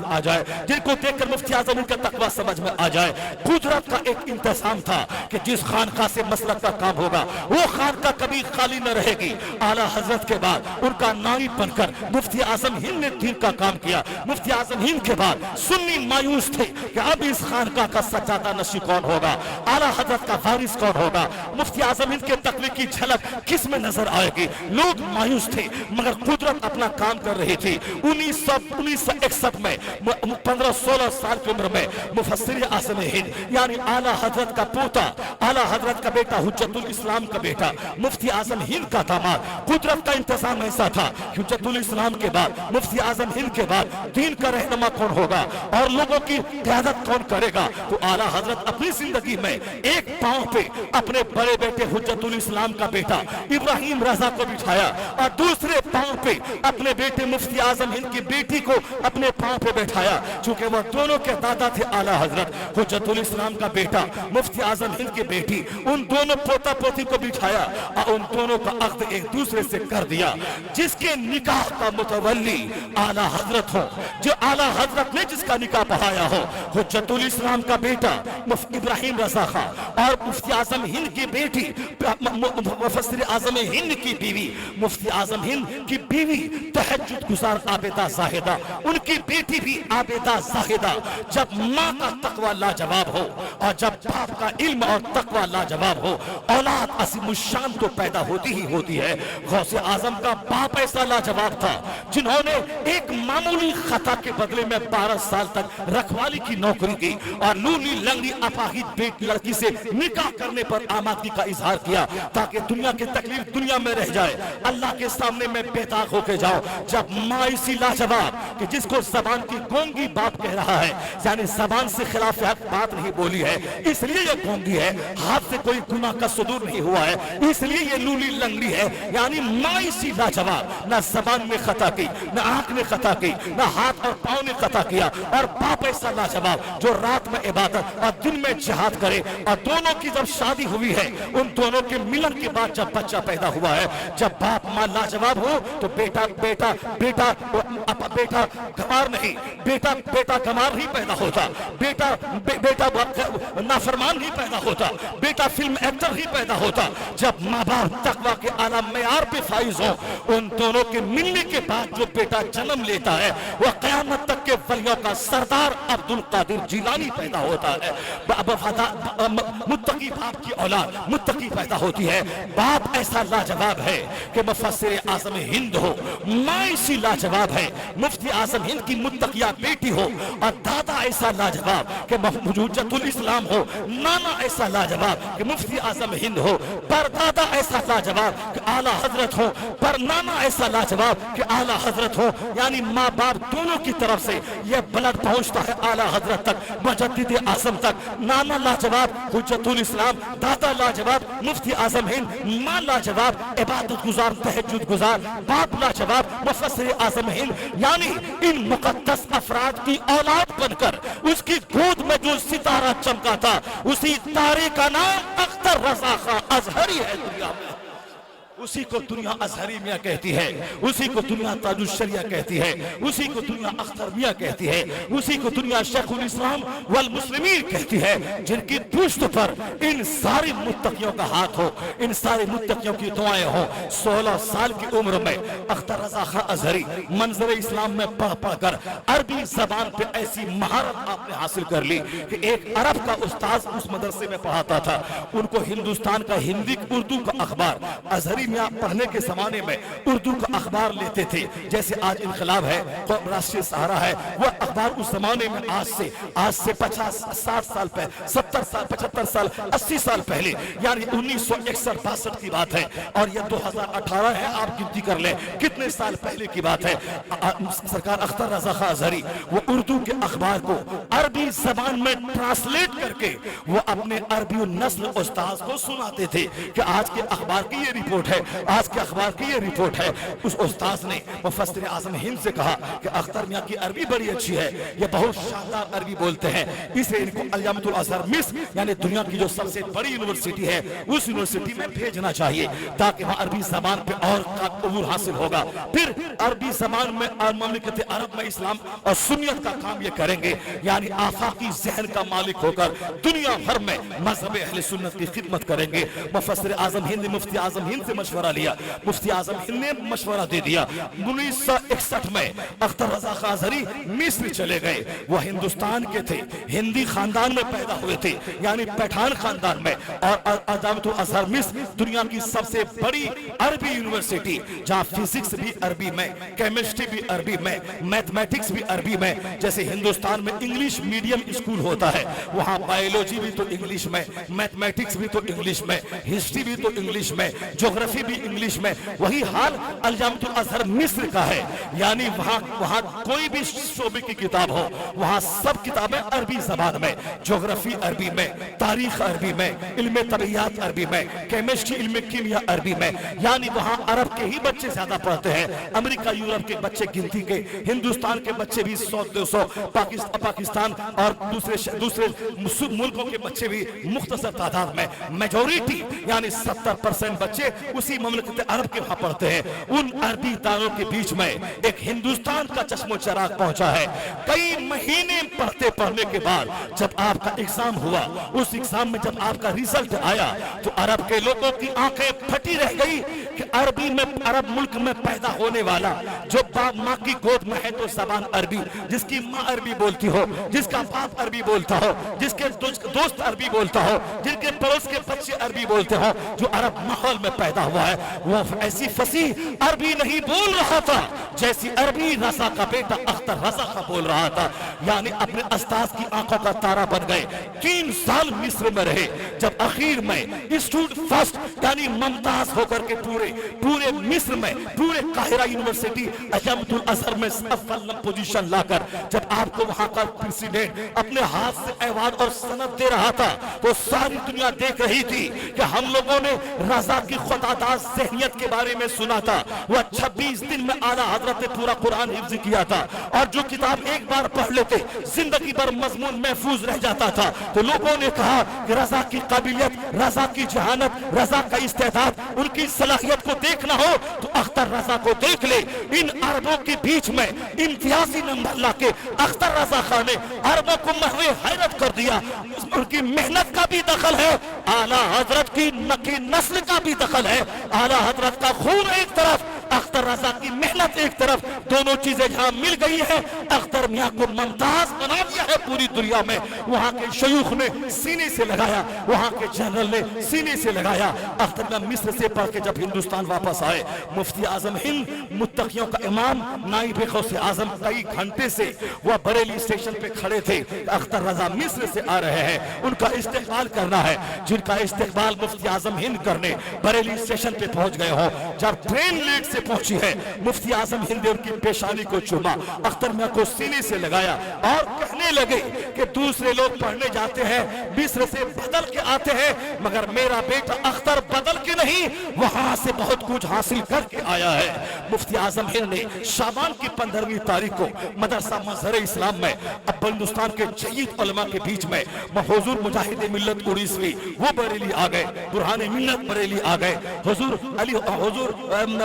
आ जाए, जिनको देखकर मुफ्ती आजम हिंद का तकवा समझ में आ जाए। कुदरत का एक इंतजाम था कि जिस खानका से मसलक का काम होगा वो खानका कभी खाली न रहेगी। आला हजरत के बाद उनका नाइब बनकर मुफ्ती आजम हिंद ने दीन का काम किया। मुफ्ती आजम हिंद के बाद सुन्नी मायूस थे कि अब इस खानका का सज्जादा नशी कौन होगा, आला हजरत का वारिस कौन होगा, मुफ्ती आजम हिंद के तकवे की झलक किस में नजर आएगी। लोग मायूस थे मगर कुदरत अपना काम कर रही थी। 1961 में 15-16 साल की उम्र में मुफस्सिर आज़म हिंद यानी आला हजरत का पोता, आला हजरत का बेटा, हुज्जतुल इस्लाम का बेटा, मुफ्ती आजम हिंद का दामाद। कुदरत का इंतजाम ऐसा था हुज्जतुल इस्लाम के बाद, मुफ्ती आजम हिंद के बाद दीन का रहनुमा कौन होगा और लोगों की क़यादत कौन करेगा। तो आला हजरत अपनी जिंदगी में एक पांव पे अपने बड़े बेटे हुज्जतुल इस्लाम का बेटा इब्राहिम रजा को बिठाया और दूसरे पांव पे अपने बेटे मुफ्ती आजम हिंद की बेटी को अपने पांव पे बैठाया। चूंकि वह दोनों के दादा थे आला हजरत, हुज्जतुल इस्लाम का बेटा, मुफ्ती आजम हिंद की बेटी, उन दोनों पोता पोती को बिठाया और उन दोनों का अक्द एक दूसरे से कर दिया। जिसके निकाह का मुतवल्ली आला हजरत हो, जो आला हजरत ने जिसका निकाह पढ़ाया हो, हुज्जतुल इस्लाम का बेटा मुफ्ती इब्राहिम रजा खां और मुफ्ती आजम हिंद की बेटी मुफस्सिर आज़म हिंद की बीवी, मुफ्ती आजम हिंद की बीवी तहज्जुद गुजार आबिदा जाहिदा, उनकी बेटी भी आबिदा जाहिदा। जब माँ का तकवा लाजवाब हो और जब बाप का इल्म और तकवा लाजवाब हो, औलाद असीमुशान तो पैदा होती ही होती है। गौसे आजम का बाप ऐसा लाजवाब था जिन्होंने एक मामूली खता के बदले में 12 साल तक रखवाली की नौकरी की और लूली लंगड़ी अपाहिज बेटी लड़की से निकाह करने पर आमादगी का इजहार किया ताकि दुनिया की तकलीफ दुनिया में रह जाए, अल्लाह के सामने मैं बेताक होके जाऊं। जब माँ इसी लाजवाब कि जिसको जबान की गोंगी बाप कह रहा है, यानी जबान से खिलाफ हक बात नहीं बोली है इसलिए ये गोंगी है, हाथ से कोई गुनाह का सुदूर नहीं हुआ है इसलिए ये लूली लंगड़ी है, यानी माँ इसी लाजवाब, ना जबान में खता की, ना आंख ने खता की, ना हाथ और पाँव ने खता किया, और बाप ऐसा लाजवाब जो रात में इबादत और दिन में जिहाद करे। और दोनों की जब शादी हुई है, उन दोनों के मिलन के बाद जब बच्चा पैदा हुआ है, जब बाप माँ लाजवाब हो तो बेटा बेटा बेटा बेटा गमार नहीं, बेटा बेटा गमार नहीं पैदा होता, बेटा बेटा नाफरमान नहीं पैदा होता, बेटा फिल्म एक्टर ही पैदा होता। जब माँ बाप तकवा के आला मेयार पे फाइज हो, उन दोनों के मिलने के बाद जो बेटा जन्म लेता है वह क़यामत तक के वलियों का सरदार अब्दुल कादिर जिलानी पैदा होता है। मुत्तकी बाप की औलाद मुत्तकी पैदा होती है। बाप ऐसा लाजवाब है कि मुफस्सिर आज़म हिंद हो, माँ इसी लाजवाब है मुफ्ती आज़म हिंद की मुत्तकिया बेटी हो, और दादा ऐसा लाजवाब कि हुज्जतुल इस्लाम हो, नाना ऐसा लाजवाब कि मुफ्ती आज़म हिंद हो, परदादा ऐसा लाजवाब कि आला हजरत हो, पर नाना ऐसा लाजवाब कि आला हजरत हो। यानी माँ बाप दोनों की तरफ से यह ब्लड पहुंचता है आला हजरत तक, मुजद्दिद आज़म तक। नाना लाजवाब हुज्जतुल इस्लाम, दादा लाजवाब मुफ्ती आज़म हिंद, माँ लाजवाब इबादत गुजार तहज्जुद गुजार, बाप लाजवाब मुफस्सिर आज़म हिंद। यानी इन मुकद्दस अफराद की औलाद बनकर उसकी गोद में जो सितारा चमका था, उसी तारे का नाम अख्तर रज़ा खां अज़हरी है दुनिया में। उसी को दुनिया अज़हरी मियाँ कहती है, उसी को दुनिया ताजुल शरिया कहती है, उसी को दुनिया अख्तर मियाँ कहती है, उसी को दुनिया शेखुल इस्लाम वल मुस्लिमीन कहती है, जिनकी पुश्त पर इन सारे मुत्तकियों का हाथ हो, इन सारे मुत्तकियों की दुआएं हो। 16 साल की उम्र में अख्तर रज़ा खां अज़हरी मंज़र इस्लाम में पढ़ पढ़ कर अरबी ज़बान पे ऐसी महारत आपने हासिल कर ली कि एक अरब का उस्ताद उस मदरसे में पढ़ाता था, उनको हिंदुस्तान का हिंदी उर्दू का अखबार अज़हरी पढ़ने के जमाने में उर्दू का अखबार लेते थे। जैसे आज इनकलाब है, राष्ट्रीय सहारा है, वह अखबार उस जमाने में आज से 50-60 साल पहले, 70 साल 75 साल 80 साल पहले, यानी 1961-62 की बात है, और यह 2018 है। आप गिनती कर लें कितने साल पहले की बात है। सरकार अख्तर रज़ा खां अज़हरी वो उर्दू के अखबार को अरबी जबान में ट्रांसलेट करके वो अपने अरबी नस्ल उस्ताद को सुनाते थे कि आज के अखबार की ये रिपोर्ट है, ہے، آج کے اخبار کی یہ رپورٹ ہے۔ اس استاذ نے مفسر اعظم ہند سے کہا کہ اختر میاں کی عربی بڑی اچھی ہے، یہ بہت شاندار عربی بولتے ہیں، اسے ان کو الجامعۃ الازہر مصر یعنی دنیا کی جو سب سے بڑی یونیورسٹی ہے اس یونیورسٹی میں بھیجنا چاہیے تاکہ وہاں عربی زبان پہ اور عبور حاصل ہوگا۔ پھر عربی زبان میں اور مملکت عرب میں اسلام اور سنیت کا کام یہ کریں گے، یعنی آفاقی ذہن کا مالک ہو کر دنیا بھر میں مذہب اہل سنت کی خدمت کریں گے۔ مفسر اعظم ہند نے مفتی اعظم ہند سے مشورہ لیا، مفتی اعظم ہند نے مشورہ دے دیا۔ 1961 میں اختر رضا خان ازہری مصر چلے گئے، وہ ہندوستان کے تھے، ہندی خاندان میں پیدا ہوئے تھے یعنی پٹھان خاندان میں، اور الجامعۃ الازہر مصر دنیا کی سب سے بڑی عربی یونیورسٹی جہاں فزکس بھی عربی میں، کیمسٹری بھی عربی میں، میتھمیٹکس بھی عربی میں، جیسے ہندوستان میں انگلش میڈیم اسکول ہوتا ہے وہاں بایولوجی بھی تو انگلش میں، میتھمیٹکس بھی تو انگلش میں، ہسٹری بھی تو انگلش میں، جغرافی بھی انگلش میں، وہی حال الجامعۃ الازہر مصر کا ہے، یعنی وہاں کوئی بھی شعبے کی کتاب ہو وہاں سب کتابیں عربی زبان میں، جغرافی عربی میں، تاریخ عربی میں، علم طبیعیات عربی میں، کیمسٹری علم کیمیا عربی میں، یعنی وہاں عرب کے ہی بچے زیادہ پڑھتے ہیں، امریکہ یورپ کے بچے گنتی کے، ہندوستان کے بچے بھی 100-200، پاکستان اور دوسرے ملکوں کے بچے بھی مختصر تعداد میں، میجورٹی یعنی 70% بچے اسی مملکت عرب کے وہاں پڑھتے ہیں۔ ان عربی دانوں کے بیچ میں ایک ہندوستان کا چشم و چراغ پہنچا ہے۔ کئی مہینے پڑھنے کے بعد جب آپ کا ایگزام ہوا، اس ایگزام میں جب آپ کا ریزلٹ آیا تو عرب کے لوگوں کی آنکھیں پھٹی رہ گئی کہ عرب ملک میں پیدا ہونے والا جو باپ ماں کی گود میں ہے تو زبان عربی، جس کی ماں عربی بولتی ہو، جس کا باپ عربی بولتا ہو، جس کے دوست عربی بولتا ہو، جن کے پڑوس کے بچے عربی بولتے ہو، جو عرب ماحول میں پیدا ہوا ہے وہ ایسی فصیح عربی نہیں بول رہا تھا جیسی عربی رضا کا بیٹا اختر رضا کا بول رہا تھا، یعنی اپنے استاذ کی آنکھوں کا تارا بن گئے۔ 3 سال مصر میں رہے، جب اخیر میں اسٹوڈ فرسٹ یعنی ممتاز ہو کر کے پورے مصر میں، پورے قاہرہ یونیورسٹی الجامعۃ الازہر میں اول پوزیشن لا کر جب آپ کو وہاں کا پریزیڈنٹ اپنے ہاتھ سے ایوارڈ اور سند دے رہا تھا تو ساری دنیا دیکھ رہی تھی کہ ہم لوگوں نے رضا کی خداداد ذہنیت کے بارے میں سنا تھا، وہ 26 دن میں اعلیٰ حضرت نے پورا قرآن حفظ کیا تھا، اور جو کتاب ایک بار پڑھ لیتے زندگی بھر مضمون محفوظ رہ جاتا تھا، تو لوگوں نے کہا کہ رضا کی قابلیت، رضا کی جہانت، رضا کا استعداد، ان کی صلاحیت کو دیکھنا ہو تو اختر رضا کو دیکھ لے۔ ان عربوں کے بیچ میں امتیازی نمبر لا کے اختر رضا خان نے عربوں کو محو حیرت کر دیا۔ ان کی محنت کا بھی دخل ہے، اعلیٰ حضرت کی نسل کا بھی دخل ہے، اعلیٰ حضرت کا خون ایک طرف، اختر رضا کی محنت ایک طرف، دونوں چیزیں جہاں مل گئی ہیں اختر میاں کو ممتاز بنا دیا ہے پوری دنیا میں۔ وہاں کے شیوخ نے سینے سے لگایا، وہاں کے جنرل نے سینے سے لگایا۔ اختر میاں مصر سے پڑھ کے جب ہندوستان واپس آئے، مفتی اعظم ہند متقیوں کا امام نائب غوث اعظم کئی گھنٹے سے وہ بریلی اسٹیشن پہ کھڑے تھے، اختر رضا مصر سے آ رہے ہیں، ان کا استقبال کرنا ہے، جن کا استقبال مفتی اعظم ہند کرنے بریلی اسٹیشن پہ پہنچ گئے ہوں۔ جب ٹرین لیٹ سے پہنچی ہے، مفتی اعظم ہند نے ان کی پیشانی کو چوما، اختر میاں کو سینے سے لگایا اور کہنے لگے کہ دوسرے لوگ پڑھنے جاتے ہیں مصر سے بدل کے آتے ہیں، مگر میرا بیٹا اختر بدل کے نہیں، وہاں سے بہت کچھ حاصل کر کے آیا ہے۔ مفتی اعظم ہند نے شعبان کی 15ویں تاریخ کو مدرسہ مظہر اسلام میں اب ہندوستان کے جید علماء کے بیچ میں حضور مجاہد ملت اڑیسوی وہ بریلی آ گئے، برہان ملت بریلی آ گئے، حضور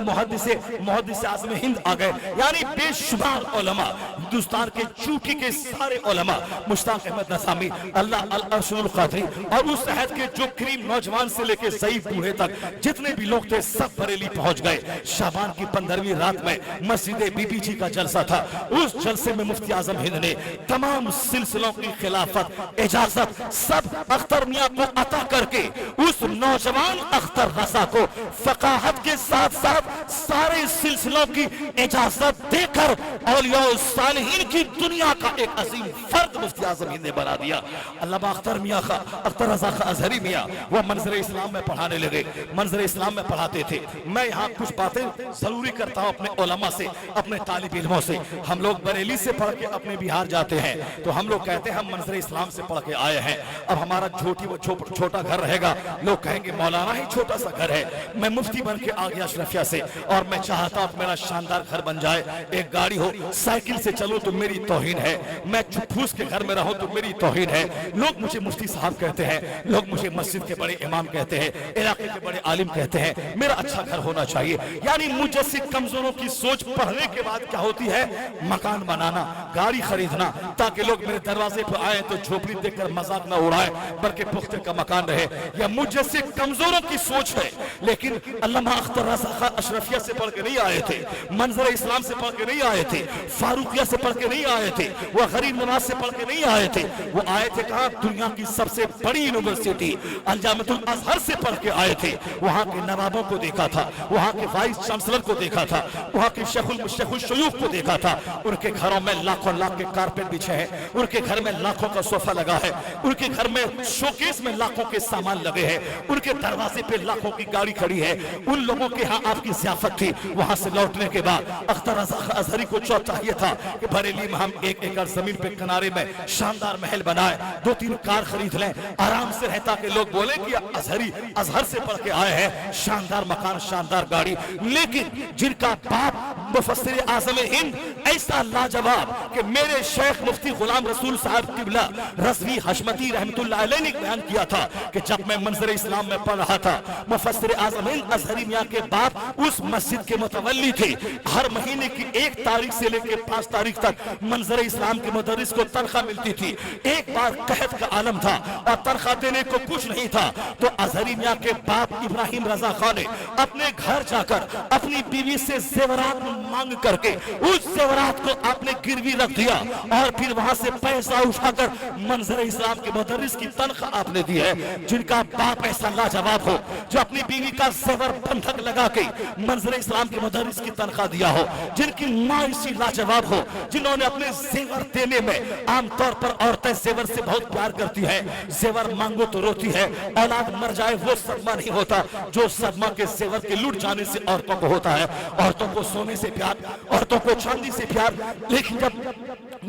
محدث اعظم ہند آ گئے، یعنی بے شمار علماء ہندوستان کے چوٹی کے سارے علماء، مشتاق احمد نظامی، اللہ الارشد القادری اور اس عہد کے جو کریم نوجوان سے لے کے ضعیف بوڑھے تک جتنے بھی لوگ تھے سب بریلی پہنچ گئے۔ شعبان کی 15ویں رات میں مسجد بی بی جی کا جلسہ تھا، اس جلسے میں مفتی اعظم ہند نے تمام سلسلوں کی خلافت اجازت سب اختر میاں کو عطا کر کے اس نوجوان اختر رضا کو فقاہت کے ساتھ ساتھ सारे सिलसिलों की इजाजत देकर औलिया सालिहीन की दुनिया का एक अजीम फर्द मुफ्ती आज़म हिंद ने बना दिया। अल्लामा अख्तर मियां का, अख्तर रज़ा का अज़हरी मियां, वो मंज़र इस्लाम में पढ़ाने लगे, मंज़र इस्लाम में पढ़ाते थे। मैं यहाँ कुछ बातें जरूरी करता हूँ अपने उलमा से, अपने तालिब इल्मों से। हम लोग बरेली से पढ़ के अपने बिहार जाते हैं तो हम लोग कहते हैं हम मंज़र इस्लाम से पढ़ के आए हैं, अब हमारा छोटा घर रहेगा, लोग कहेंगे मौलाना ही छोटा सा घर है। मैं मुफ्ती बन के आ गया अशरफिया से और मैं चाहता हूँ मेरा शानदार घर बन जाए, एक गाड़ी हो, साइकिल से चलूं तो मेरी तौहीन है, मैं फूस के घर में रहूं तो मेरी तौहीन है। लोग मुझे मुफ्ती साहब कहते हैं, लोग मुझे मस्जिद के बड़े इमाम कहते हैं, इलाके के बड़े आलिम कहते हैं, मेरा अच्छा घर होना चाहिए। यानी मुझ जैसे कमजोरों की सोच पढ़ने के बाद क्या होती है, मकान बनाना, गाड़ी खरीदना, ताकि लोग मेरे दरवाजे पर आए तो झोपड़ी देखकर मजाक न उड़ाए बल्कि पुख्ते का मकान रहे। यह मुझ जैसे कमजोरों की सोच है। लेकिन अल्लामा अख्तर रज़ा अशरफिया से पढ़ के नहीं आए थे, मंज़र इस्लाम से पढ़ के नहीं आए थे, फारूकिया से पढ़ के नहीं आए थे, वो गरीब नवाज से पढ़ के नहीं आए थे। वो आए थे कहाँ, दुनिया की सबसे बड़ी यूनिवर्सिटी अल-जामिअतुल अज़हर से पढ़ के आए थे। वहाँ के नवाबों को देखा था, वहाँ के वाइस चांसलर को देखा था, वहाँ के शेखुल शयूख को देखा था। उनके घरों में लाखों लाख के कारपेट बिछे हैं, उनके घर में लाखों का सोफा लगा है, उनके घर में शोकेस में लाखों के सामान लगे हैं, उनके दरवाजे पे लाखों की गाड़ी खड़ी है। उन लोगों के यहाँ आपकी ज़ियाफत थी। वहाँ से लौटने के बाद अख्तर रज़ा अज़हरी को चाहिए था कि बरेली में हम 1 एकड़ जमीन पे किनारे में शानदार महल बनाए, 2-3 कार खरीद लें, आराम से रहता कि लोग बोले कि अज़हरी अज़हर से पढ़ के आए हैं, शानदार मकान, शानदार गाड़ी। लेकिन जिनका बाप मुफस्सिर आज़म हिंद ऐसा लाजवाब कि मेरे शेख मुफ्ती गुलाम रसूल साहब किबला रज़वी हशमती रहमतुल्लाह अलैह ने बयान किया था कि जब मैं मंज़र इस्लाम में पढ़ रहा था, मुफस्सिर आज़म हिंद अज़हरी मियां के बाप उस मस्जिद के मुतवल्ली थे। हर महीने की 1 तारीख से लेकर 5 तारीख तक मंज़र इस्लाम के मुदर्रिस को तनख्वाह मिलती थी। एक बार कहत का आलम था और तनख्वाह देने को कुछ नहीं था, तो अज़हरी मियां के बाप इब्राहिम रज़ा खान ने अपने घर जाकर अपनी बीवी से ज़ेवरात मांग करके उस ज़ेवरात को आपने गिरवी रख दिया और फिर वहां से पैसा उठाकर मंज़र इस्लाम के मुदर्रिस की तनख्वाह आपने दी है। जिनका बाप ऐसा लाजवाब हो, जो अपनी बीवी का ज़ेवर बंधक लगा के मंज़र इस्लाम के मुदर्रिस की तनख्वाह दिया हो, जिनकी माँ इसी लाजवाब हो, जिन्होंने अपने ज़ेवर देने में, आमतौर पर औरतें ज़ेवर से बहुत प्यार करती है, ज़ेवर मांगो तो रोती है, औलाद मर जाए वो सदमा नहीं होता जो सदमा के ज़ेवर के लूट जाने से औरतों को होता है। औरतों को सोने से प्यार, औरतों को चांदी से प्यार, लेकिन जब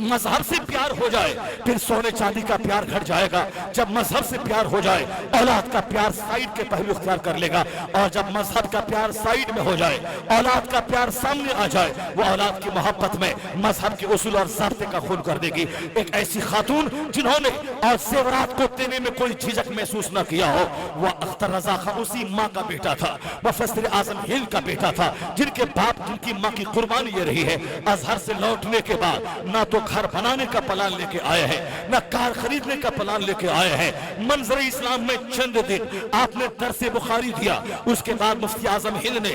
मजहब से प्यार हो जाए फिर सोने चांदी का प्यार घट जाएगा। जब मजहब से प्यार हो जाए औलाद का प्यार साइड के पहलू इख्तियार कर लेगा, और जब मजहब का प्यार साइड में हो जाए, औलाद का प्यार सामने आ जाए, वो औलाद की मोहब्बत में मजहब के उसूल और ज़ाब्ते का खून कर देगी। एक ऐसी खातून जिन्होंने और ज़ेवरात को देने में कोई झिझक महसूस न किया हो, वह अख्तर रज़ा खान उसी माँ का बेटा था, मुफस्सिर आज़म हिंद का बेटा था, जिनके बाप, जिनकी माँ की कुर्बानी ये रही है। अज़हर से लौटने के बाद ना तो घर बनाने का प्लान लेके आए हैं, ना कार खरीदने का प्लान लेके आए हैं। मंज़र इस्लाम में चंद दिन आपने दर्से बुखारी दिया, उसके बाद मुफ्ती आज़म हिंद ने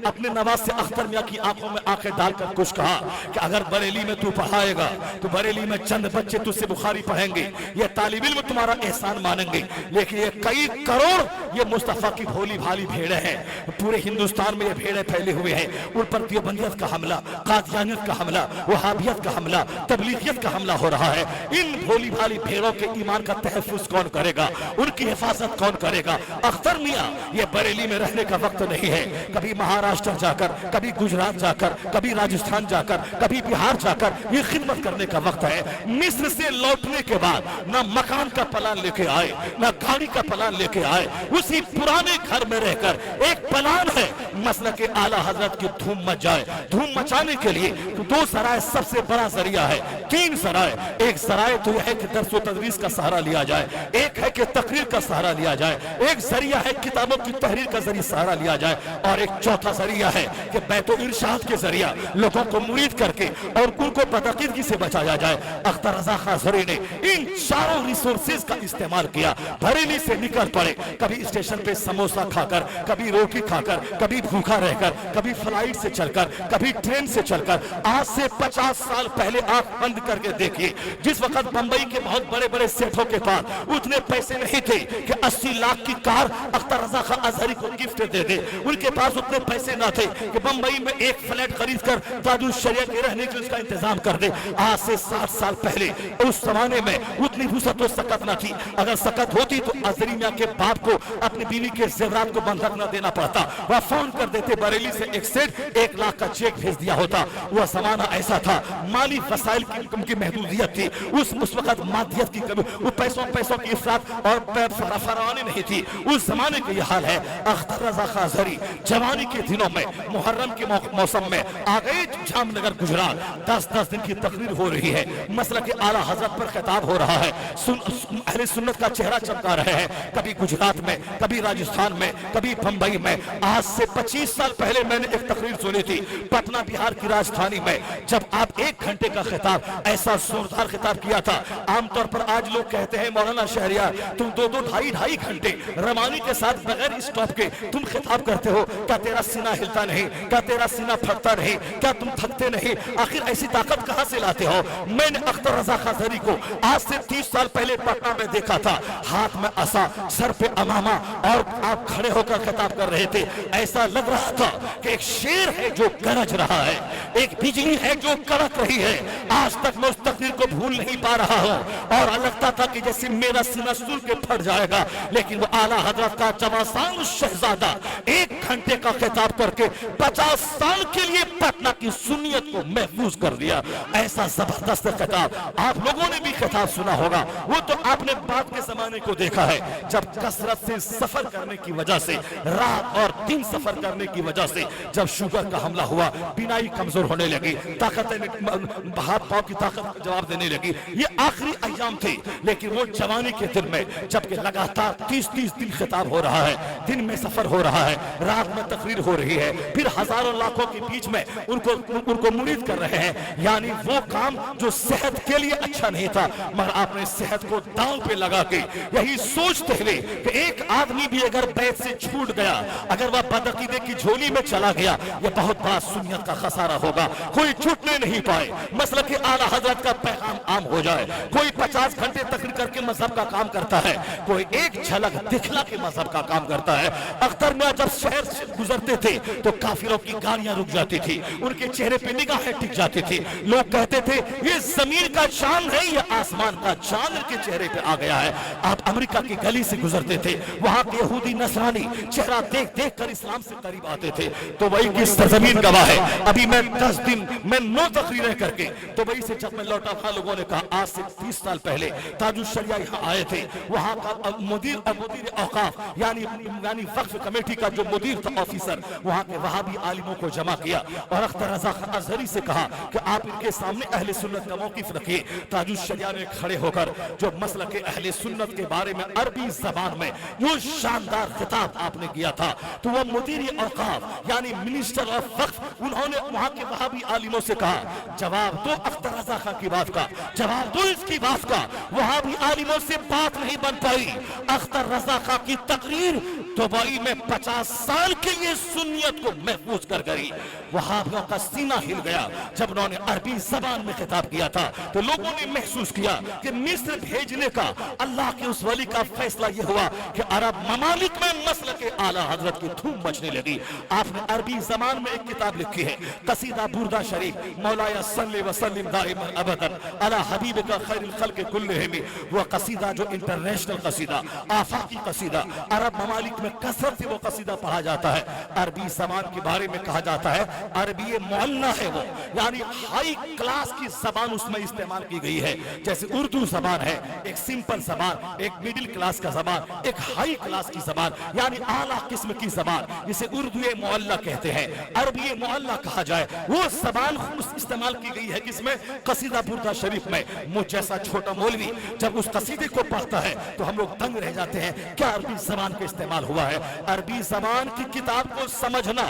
अपने नवाज से अख्तर मियां की आंखों में आंखें डालकर कुछ कहा कि अगर बरेली में तू पढ़ाएगा तो बरेली में चंद बच्चे तुझसे बुखारी पढ़ेंगे, ये तालिब इल्म तुम्हारा एहसान मानेंगे, लेकिन ये कई करोड़ ये मुस्तफा की भोली भाली भेड़े हैं, पूरे हिंदुस्तान में ये भेड़े फैले हुए हैं, उन पर देवबंदियत का हमला, कादियानियत का हमला, वहाबियत का हमला, तबलीगियत का हमला हो रहा है। इन भोली भाली भेड़ों के ईमान का तहफ़्फ़ुज़ कौन करेगा, उनकी हिफाजत कौन करेगा? अख्तर मियां, ये बरेली में रहने का वक्त नहीं है। कभी महाराष्ट्र जाकर, कभी गुजरात जाकर, कभी राजस्थान जाकर, कभी बिहार जाकर ये खिदमत करने का वक्त है। मिस्र से लौटने के बाद ना मकान का प्लान लेके आए, ना गाड़ी का प्लान लेके आए, उसी पुराने घर में रहकर एक प्लान है मसलक के आला हजरत की धूम मच जाए। धूम मचाने के लिए तो 2 ज़राए सबसे बड़ा जरिया है, 3 ज़राए। एक ज़राए तो यह है कि दर्स व तदरीस का सहारा लिया जाए, एक है कि तकरीर का सहारा लिया जाए, एक जरिया है किताबों की तहरीर का जरिया सहारा लिया जाए, और एक चौथा जरिया है कि बैतो इरशाद के जरिया लोगों को मुरीद करके और उनको बदअकीदगी से बचाया जाए। अख्तर रज़ा अज़हरी ने इन चारों रिसोर्सेज का इस्तेमाल किया। बरेली से निकल पड़े, कभी स्टेशन पे समोसा खाकर, कभी रोटी खाकर, कभी भूखा रहकर, कभी फ्लाइट से चलकर, कभी ट्रेन से चलकर। आज से 50 साल पहले आंख बंद करके देखिए, जिस वक्त बंबई के बहुत बड़े बड़े सेठों के पास उतने पैसे नहीं थे कि 80 लाख की कार अख्तर रज़ा अज़हरी को गिफ्ट दे दे, उनके पास उतने पैसे ना थे कि बंबई में एक फ्लैट खरीद कर ताजुल शरिया के रहने के उसका इंतजाम कर दे। आज से 60 साल पहले उस जमाने में उतनी वुसअत तो सकत ना थी। अगर सकत होती तो अजरी मियां के बाप को अपनी बीवी के जेवरात को बंधक न देना पड़ता। वह फोन कर देते बरेली से एक सेठ 1 लाख का चेक भेज दिया होता। वह जमाना ऐसा था, माली वसाइल की उनकी महदूदियत थी। उस वक्त मादियत की कमी, वो पैसों की इफरात और फरावानी नहीं थी। उस जमाने का यह हाल है। अख्तर रजा खां अजहरी जवानी के दिनों में मुहर्रम के मौसम में आ गए जामनगर गुजरात। 10-10 दिन की तकरीर हो रही है, मसला के आला हजरत पर खिताब हो रहा है। अहले सुन्नत का चेहरा चमका रहे हैं, कभी गुजरात में, कभी राजस्थान में, कभी बंबई में। आज से 25 साल पहले मैंने एक तकरीर सुनी थी पटना बिहार की राजधानी में, जब आप 1 घंटे का खिताब, ऐसा जोरदार खिताब किया था। आमतौर पर आज लोग कहते हैं मौलाना शहरियार तुम 2-2, 2.5 घंटे रवानी के साथ बगैर स्टॉप के तुम खिताब करते हो, क्या तेरा सीना हिलता नहीं, क्या तेरा सीना फटता नहीं, क्या तुम थकते नहीं, आखिर ऐसी ताकत कहां से लाते हो? मैंने अख्तर रजा खां अजहरी को आज से 30 साल पहले पटना में देखा था, हाथ में असा, सर पे अमामा, और आप खड़े होकर खिताब कर रहे थे। ऐसा लग रहा था कि एक शेर है जो गरज रहा है, एक बिजली है जो कड़क रही है। आज तक मैं उस तकरीर को भूल नहीं पा रहा हूं और लगता था कि जैसे मेरा सीना सूल के फट जाएगा। लेकिन वो आला हजरत का जवासान शहजादा 1 घंटे का खिताब करके 50 साल के लिए पटना की सुन्नियत को महफूज कर दिया। ऐसा जबरदस्त खिताब आप लोगों ने भी खिताब सुना होगा। वो तो आपने बाद के जमाने को देखा है, जब कसरत से सफर करने की वजह से, रात और दिन सफर करने की वजह से जब शुगर का हमला हुआ, बीनाई कमजोर होने लगी, हाथ पांव की ताकत जवाब देने लगी। ये आखिरी अय्याम थे। लेकिन वो जवानी के दिन में जबकि लगातार 30-30 दिन खिताब हो रहा है, दिन में सफर हो रहा है, रात में तकरीर हो रही है, फिर हजारों लाखों के बीच में उनको मुरीद कर रहे हैं। यानी वो काम जो सेहत के लिए अच्छा नहीं था, मगर आपने सेहत को दांव पे लगा के यही सोचते हुए कि एक आदमी भी अगर बैत से छूट गया, अगर वह बदअकीदे की झोली में चला गया, यह बहुत बड़ा सुन्नियत का खसारा होगा। कोई छूटने नहीं पाए, मसलक के आला हजरत का पैगाम आम हो जाए। कोई 50 घंटे तकरीर करके मजहब का काम करता है, कोई एक झलक दिखला के मजहब का काम करता है। अख्तर मियां जब शहर से गुजरते थे तो काफिरों की गाड़ियां रुक जाती थी, उनके चेहरे पे निगाहें टिक जाती थी। लोग कहते थे ये जमीन का चांद है, ये आसमान का चांद के चेहरे पे आ गया है। आप अमेरिका की गली से गुजरते थे, वहां के यहूदी नसरानी चेहरा देख देख कर इस्लाम से करीब आते थे। तो वही की सरजमीन गवाह है। अभी मैं 10 दिन में 9 तकरीरें करके तो वही से जब मैं लौटा था, लोगों ने कहा आज से 30 साल पहले ताजुल शरिया यहाँ आए थे। वहां का मुदीर औकाफ यानी वक्फ कमेटी का जो मुदीर था, ऑफिसर, वहां के वहाबी आलिमों को जमा किया और अख्तर रजा खां अजहरी से कहा कि आप इनके सामने अहले सुन्नत का मौकिफ रखिए। ताजुल शरिया ने खड़े होकर जो मसला के अहले सुन्नत के बारे में अरबी जबान में वो शानदार खिताब आपने किया था, तो वो मुदीर औकाफ यानी मिनिस्टर ऑफ वक्फ, उन्होंने वहां के वहाबी आलिमों से कहा जवाब दो अख्तर रजा खां की बात का, जवाब दो इसकी बात का। वहाबी आलिमों से बात नहीं बन पाई। अख्तर रजा खां की तकरीर दुबई में 50 साल के लिए सुन्नियत को महफूज कर गई। वहाबियों का सीना हिल गया जब उन्होंने अरबी जबान में खिताब किया था। तो लोगों ने महसूस किया कि मिस्र भेजने का अल्लाह के उस वली का फैसला यह हुआ कि अरब ममालिक में मसल के आला हजरत की धूम मचने लगी। आपने अरबी जबान में एक किताब लिखी है, कसीदा बुर्दा शरीफ, मौलाया सल्ली व सल्लिम दाइमन अबदन अला हबीबिका खैरुल खल्क़ कुल्लिहिम। वो कसीदा जो इंटरनेशनल कसीदा, आफाकी कसीदा, अरब ममालिक में कसरत से वो कसीदा पढ़ा जाता है। अरबी जबान के बारे में कहा जाता है अरबी मुअल्ला है वो, यानी हाई क्लास की जबान उसमें इस्तेमाल की गई है। जैसे उर्दू जबान है एक सिंपल जबान, एक मिडिल क्लास का जबान, एक हाई क्लास की जबान यानी आला किस्म की जबान, जिसे उर्दू मुअल्ला कहते हैं, अरबी मुअल्ला कहा जाए। वो जबान इस्तेमाल की गई है किसमें? कसीदा बुर्दा शरीफ में। मुझ जैसा छोटा मौलवी जब उस कसीदे को पढ़ता है तो हम लोग दंग रह जाते हैं, क्या अरबी जबान का इस्तेमाल हुआ है। अरबी जबान की किताब को समझना,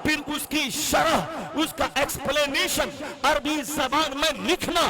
फिर उसकी शरह, उसका एक्सप्लेनेशन अरबी जबान में लिखना,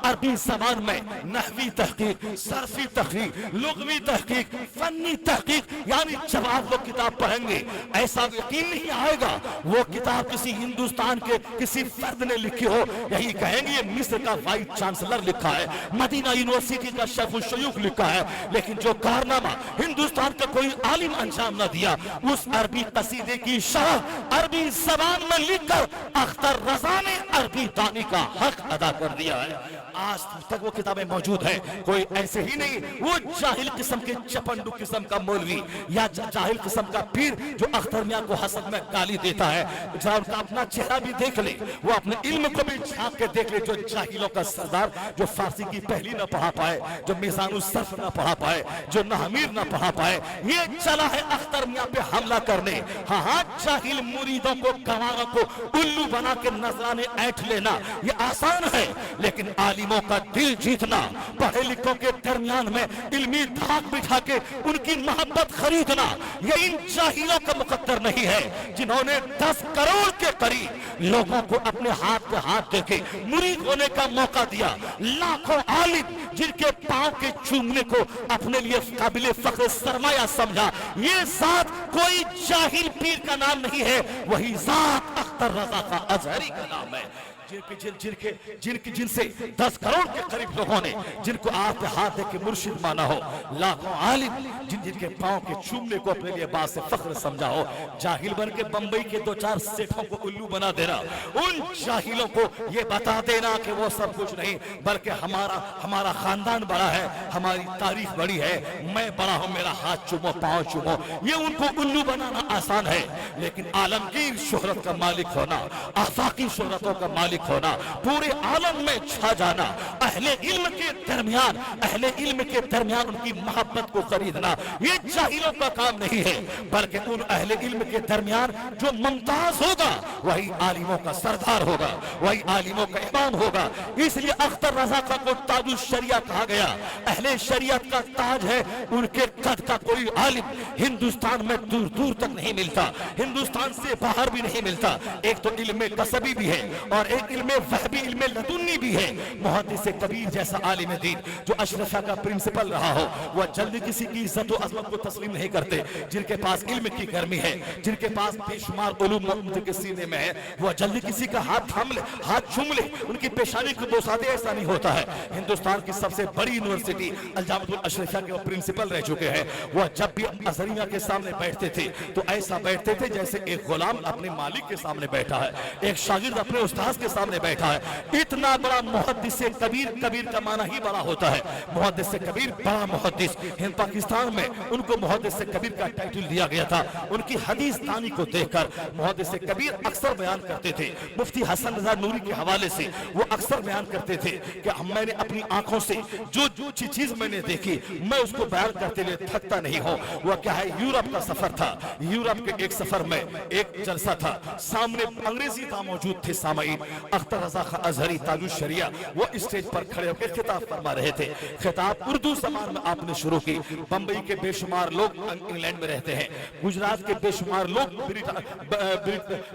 عربی زبان میں نحوی تحقیق، صرفی تحقیق، لغوی تحقیق، فنی تحقیق، یعنی جب آپ وہ کتاب پڑھیں گے ایسا یقین نہیں آئے گا وہ کتاب کسی ہندوستان کے کسی فرد نے لکھی ہو، یہی کہیں گے یہ مصر کا وائس چانسلر لکھا ہے، مدینہ یونیورسٹی کا شیخ الشیوخ لکھا ہے، لیکن جو کارنامہ ہندوستان کا کوئی عالم انجام نہ دیا اس عربی قصیدے کی شرح عربی زبان میں لکھ کر اختر رضا نے عربی دانی کا حق ادا کر دیا ہے۔ آج تک وہ کتابیں موجود ہیں، کوئی ایسے ہی نہیں وہ جاہل قسم کے چپنڈو قسم کا مولوی یا جاہل قسم کا پیر جو اختر میاں کو حسد میں گالی دیتا ہے، اپنا چہرہ بھی دیکھ لے، وہ اپنے علم کو بھی جھانک کے دیکھ لے، جو جاہلوں کا سردار جو فارسی کی پہلی نہ پڑھا پائے، جو میزان الصرف نہ پڑھا پائے، جو نحمیر نہ پڑھا پائے، یہ چلا ہے اختر میاں پہ حملہ کرنے۔ ہاں جاہل مریدوں کو گواروں کو الو بنا کے نذرانے اینٹھ لینا یہ آسان ہے، لیکن عالموں کا دل جیتنا، پڑھے لکھوں کے درمیان میں علمی دھاک بٹھا کے ان کی محبت خریدنا یہ ان جاہلوں کا مقدر نہیں ہے جنہوں نے 10 کروڑ کے قریب لوگوں کو اپنے ہاتھ پہ ہاتھ دے کے مرید ہونے کا موقع دیا، لاکھوں عالم جن کے پاؤں کے چومنے کو اپنے لیے قابل فخر سرمایہ سمجھا۔ یہ ذات کوئی جاہل پیر کا نام نہیں ہے، وہی ذات اختر رضا کا ازہری کا نام ہے، جن سے 10 کروڑ کے قریب لوگوں نے جن کو آپ ہاتھ دے کے مرشد مانا ہو، لاکھوں عالم جن کے پاؤں کے چومنے کو اپنے لیے باعث فخر سمجھا ہو، جاہل بن کے بمبئی کے 2-4 سیٹھوں کو الو بنا دینا، ان جاہلوں کو یہ بتا دینا کہ وہ سب کچھ نہیں بلکہ ہمارا خاندان بڑا ہے، ہماری تاریخ بڑی ہے، میں بڑا ہوں، میرا ہاتھ چومو پاؤں چومو، یہ ان کو الو بنانا آسان ہے، لیکن عالمگیر شہرت کا مالک ہونا، آفاقی شہرتوں کا مالک ہونا، پورے عالم میں چھا جانا، اہل علم کے درمیان ان کی محبت کو خریدنا یہ جاہلوں کا کام نہیں ہے، بلکہ ان اہل علم کے درمیان جو ممتاز ہوگا وہی عالموں کا سردار ہوگا، وہی عالموں کا امام ہوگا۔ اس لیے اختر رضا کا کو تاج الشریعہ کہا گیا، اہل شریعت کا تاج ہے، ان کے قد کا کوئی عالم ہندوستان میں دور دور تک نہیں ملتا، ہندوستان سے باہر بھی نہیں ملتا۔ ایک تو علم قصبی بھی ہے اور ایک علم وہبی، علم لدنی بھی ہے۔ محدث کبیر جیسا عالم دین جو اشرفیہ کا پرنسپل رہا ہو، وہ جلدی کسی کی عزت و عظمت کو تسلیم نہیں کرتے، جن کے پاس علم کی گرمی ہے، جن کے پاس بے شمار علوم ان کے سینے میں ہے، وہ جلدی کسی کا ہاتھ چھوم لے، ان کی پیشانی کو بوسا دے، ایسا نہیں ہوتا ہے۔ ہندوستان کی سب سے بڑی یونیورسٹی الجامعۃ الاشرفیہ کے وہ پرنسپل رہ چکے ہیں، وہ جب بھی ازہریہ کے سامنے بیٹھتے تھے تو ایسا بیٹھتے تھے جیسے ایک غلام اپنے مالک کے سامنے بیٹھا ہے، ایک شاگرد اپنے استاد کے سامنے بیٹھا ہے۔ اتنا بڑا محدث کبیر، کبیر کا معنی ہی بڑا ہوتا ہے، محدث کبیر بڑا محدث۔ ہند پاکستان میں ان کو محدث کبیر کا ٹائٹل دیا گیا تھا، ان کی حدیث دانی کو دیکھ کر محدث کبیر اکثر بیان کرتے تھے۔ مفتی حسن رضا نوری کے حوالے سے وہ اکثر بیان کرتے تھے کہ میں نے اپنی آنکھوں سے جو چیز میں نے دیکھی میں اس کو بیان کرتے ہوئے تھکتا نہیں ہوں۔ وہ کیا ہے، یورپ کا سفر تھا، یورپ کے ایک سفر میں ایک جلسہ تھا، سامنے انگریزی داں موجود تھے سامعین، اختر رضا خان ازہری تاج الشریعہ وہ اسٹیج پر کھڑے ہو کے خطاب فرما رہے تھے۔ خطاب اردو زبان میں آپ نے شروع کی۔ بمبئی کے بے شمار لوگ انگلینڈ میں رہتے ہیں، گجرات کے بے شمار لوگ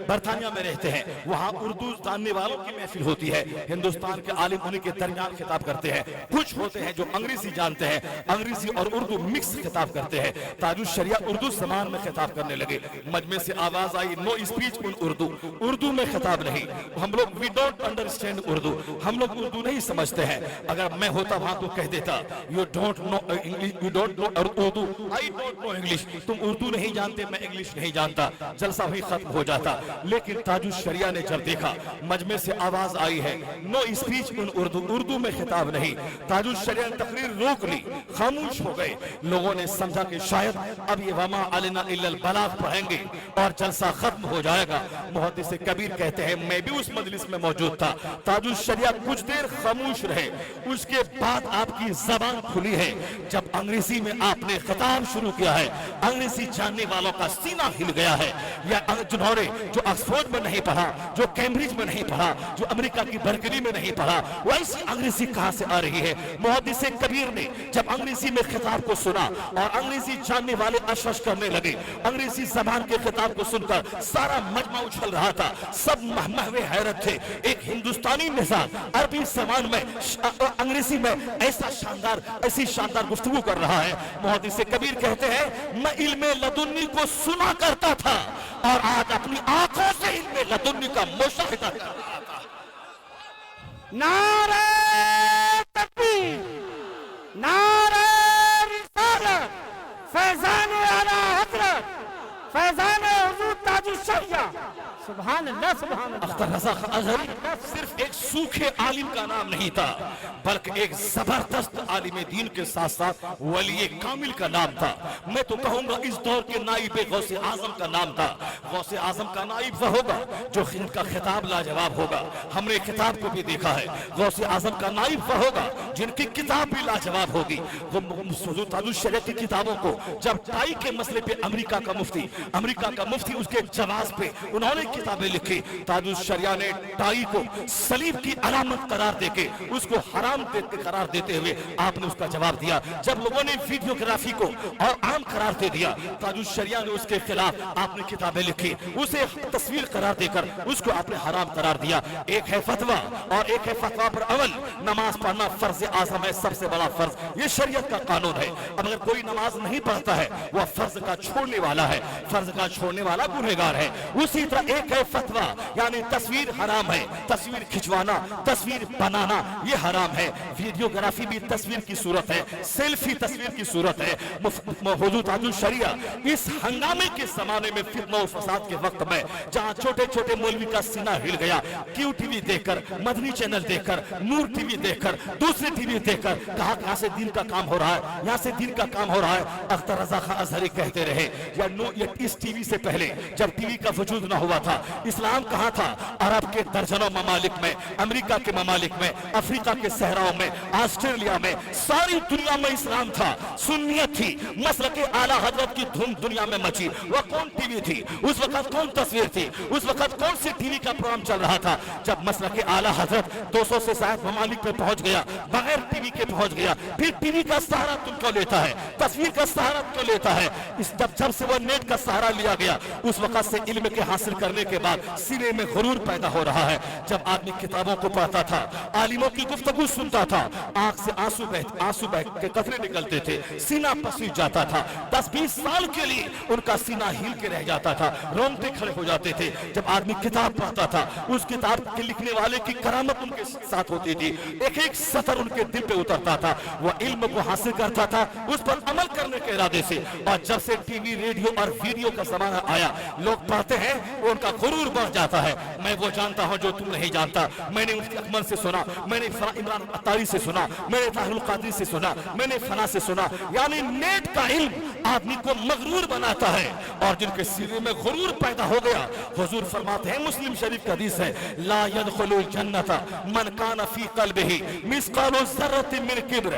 برطانیہ میں رہتے ہیں، وہاں اردو جاننے والوں کی محفل ہوتی ہے، ہندوستان کے عالم انہیں کے درمیان خطاب کرتے ہیں۔ کچھ ہوتے ہیں جو انگریزی جانتے ہیں، انگریزی اور اردو مکس خطاب کرتے ہیں۔ تاج الشریعہ اردو زبان میں خطاب کرنے لگے، مجمع سے آواز آئی، نو اسپیچ ان اردو، اردو میں خطاب نہیں، ہم لوگ وی ڈونٹ انڈرسٹینڈ اردو، ہم لوگ اردو نہیں سمجھتے ہیں۔ اگر میں ہوتا وہاں تو کہہ دیتا you don't know English, you don't know Urdu, I don't know English, تم اردو نہیں جانتے، میں انگلش نہیں جانتا، جلسہ بھی ختم ہو جاتا۔ لیکن تاج الشریعہ نے جب دیکھا مجمع سے آواز آئی ہے نو اسپیچ ان اردو، اردو میں خطاب نہیں، تاج الشریعہ نے تقریر روک لی، خاموش ہو گئے۔ لوگوں نے سمجھا کہ شاید اب یہ وما علینا الا البلاغ پڑھیں گے اور جلسہ ختم ہو جائے گا۔ محدث کبیر کہتے ہیں میں بھی اس مجلس میں موجود تھا، تاج الشریعہ کچھ دیر خاموش رہے، اس کے بعد آپ کی زبان کھلی ہے جب انگریزی میں آپ نے خطاب شروع کیا ہے۔ انگریزی جاننے والوں کا سینہ ہل گیا ہے، یا جنہوں نے جو آکسفورڈ میں نہیں پڑھا، جو کیمبرج میں نہیں پڑھا، جو امریکہ کی برکلی میں نہیں پڑھا، وہ ایسی انگریزی کہاں سے آ رہی ہے؟ محدث کبیر نے جب انگریزی میں خطاب کو سنا اور انگریزی جاننے والے اشش کرنے لگے، انگریزی زبان کے خطاب کو سن کر سارا مجمع اچھل رہا تھا، سب محو حیرت تھے تھے ایک ہندوستانی مزاج عربی زبان میں انگریزی میں ایسی شاندار گفتگو کر رہا ہے. محدث کبیر کہتے ہیں میں علم لدنی کو سنا کرتا تھا اور آج اپنی آنکھوں سے علم لدنی کا مشاہدہ کر رہا تھا. نعرہ تکبیر، نعرہ رسالت، فیضان اعلی حضرت، فیضان حضور تاج الشریعہ. سبحان اللہ سبحان اللہ. اختر رضا خان ازہری صرف ایک سوکھے عالم کا نام نہیں تھا بلکہ ایک زبردست عالم دین کے ساتھ ساتھ ولی کامل کا نام تھا. میں تو کہوں گا اس دور کے نائب غوث اعظم کا نام تھا. غوث اعظم کا نائب وہ ہوگا جو ان کا خطاب لاجواب ہوگا. ہم نے کتاب کو بھی دیکھا ہے. غوث اعظم کا نائب وہ ہوگا جن کی کتاب بھی لاجواب ہوگی. وہ حضور تاج الشریعہ کی کتابوں کو جب ٹائی کے مسئلے پہ امریکہ کا مفتی اس کے جواز پہ انہوں نے کتابیں لکھی. تاج الشریعہ نے ٹائی کو صلیب کی علامت قرار دے کے اس کو حرام قرار دیتے ہوئے آپ نے اس کا جواب دیا. جب لوگوں نے ویڈیوگرافی کو اور عام قرار دے دیا تاج الشریعہ نے اس کے خلاف آپ نے کتابیں لکھی, اسے تصویر قرار دے کر اس کو آپ نے حرام قرار دیا. ایک ہے فتویٰ اور ایک ہے فتویٰ پر عمل. نماز پڑھنا فرض اعظم ہے, سب سے بڑا فرض. یہ شریعت کا قانون ہے. اب اگر کوئی نماز نہیں پڑھتا ہے وہ فرض کا چھوڑنے والا ہے, فرض کا چھوڑنے والا گنہگار ہے. اسی طرح ایک ہے فتویٰ, یعنی تصویر حرام ہے, تصویر کھچوانا, تصویر بنانا یہ حرام ہے. ویڈیوگرافی بھی تصویر کی صورت ہے, سیلفی تصویر کی صورت ہے. حضور تاج الشریعہ اس ہنگامے کے زمانے میں فتنہ و فساد کے وقت میں جہاں چھوٹے چھوٹے مولوی کا سینہ ہل گیا, کیو ٹی وی دیکھ کر, مدنی چینل دیکھ کر, نور ٹی وی دیکھ کر, دوسرے ٹی وی دیکھ کر کہا کہ یہاں سے دین کا کام ہو رہا ہے, یہاں سے دین کا کام ہو رہا ہے. اختر رضا خان ازہری کہتے رہے اس ٹی وی سے پہلے جب ٹی وی کا وجود نہ ہوا تھا اسلام کہاں تھا؟ عرب کے درجنوں ممالک میں, امریکہ کے ممالک میں, افریقہ کے صحراؤں میں, آسٹریلیا میں, ساری دنیا میں اسلام تھا, سنیت تھی. مسلک اعلیٰ حضرت کی دھوم دنیا میں مچی. وہ کون ٹی وی تھی اس وقت, کون تصویر تھی اس وقت, کون سی ٹی وی کا پروگرام چل رہا تھا؟ جب مسلک اعلیٰ حضرت 200 سے زائد ممالک پہ پہنچ گیا, بغیر ٹی وی کے پہنچ گیا, پھر ٹی وی کا سہارا تم کو لیتا ہے, تصویر کا سہارا تو لیتا ہے. جب سے وہ نیٹ کا سہارا لیا گیا اس وقت سے علم کے حاصل کرنے کے بعد سینے میں غرور پیدا ہو رہا ہے. جب آدمی کتابوں کو پڑھتا تھا, عالموں کی گفتگو سنتا تھا, آنکھ سے آنسو بہ کے قطرے نکلتے تھے, سینہ پسیج جاتا تھا. 10-20 سال کے لیے ان کا سینہ ہل کے رہ جاتا تھا, رونگٹے کھڑے ہو جاتے تھے. جب آدمی کتاب پڑھتا تھا اس کتاب کے لکھنے والے کی کرامت ان کے ساتھ ہوتی تھی, ایک ایک سطر ان کے دل پہ اترتا تھا. وہ علم کو حاصل کرتا تھا اس پر عمل کرنے کے ارادے سے. اور جب سے ٹی وی, ریڈیو اور ویڈیو کا زمانہ آیا, لوگ پڑھتے ہیں ان کا غرور بڑھ جاتا ہے. میں وہ جانتا ہوں جو تم نہیں جانتا, میں نے مفتی اکمل سے سنا, میں نے عمران عطاری سے سنا, میں نے طاہر القادری سے سنا, میں نے فلاں سے سنا. یعنی نیٹ کا علم آدمی کو مغرور بناتا ہے, اور جن کے سینے میں غرور پیدا ہو گیا, حضور فرماتے ہیں, مسلم شریف کا حدیث ہے, لا يدخل الجنت من کان فی قلبہ مثقال ذرۃ من کبر.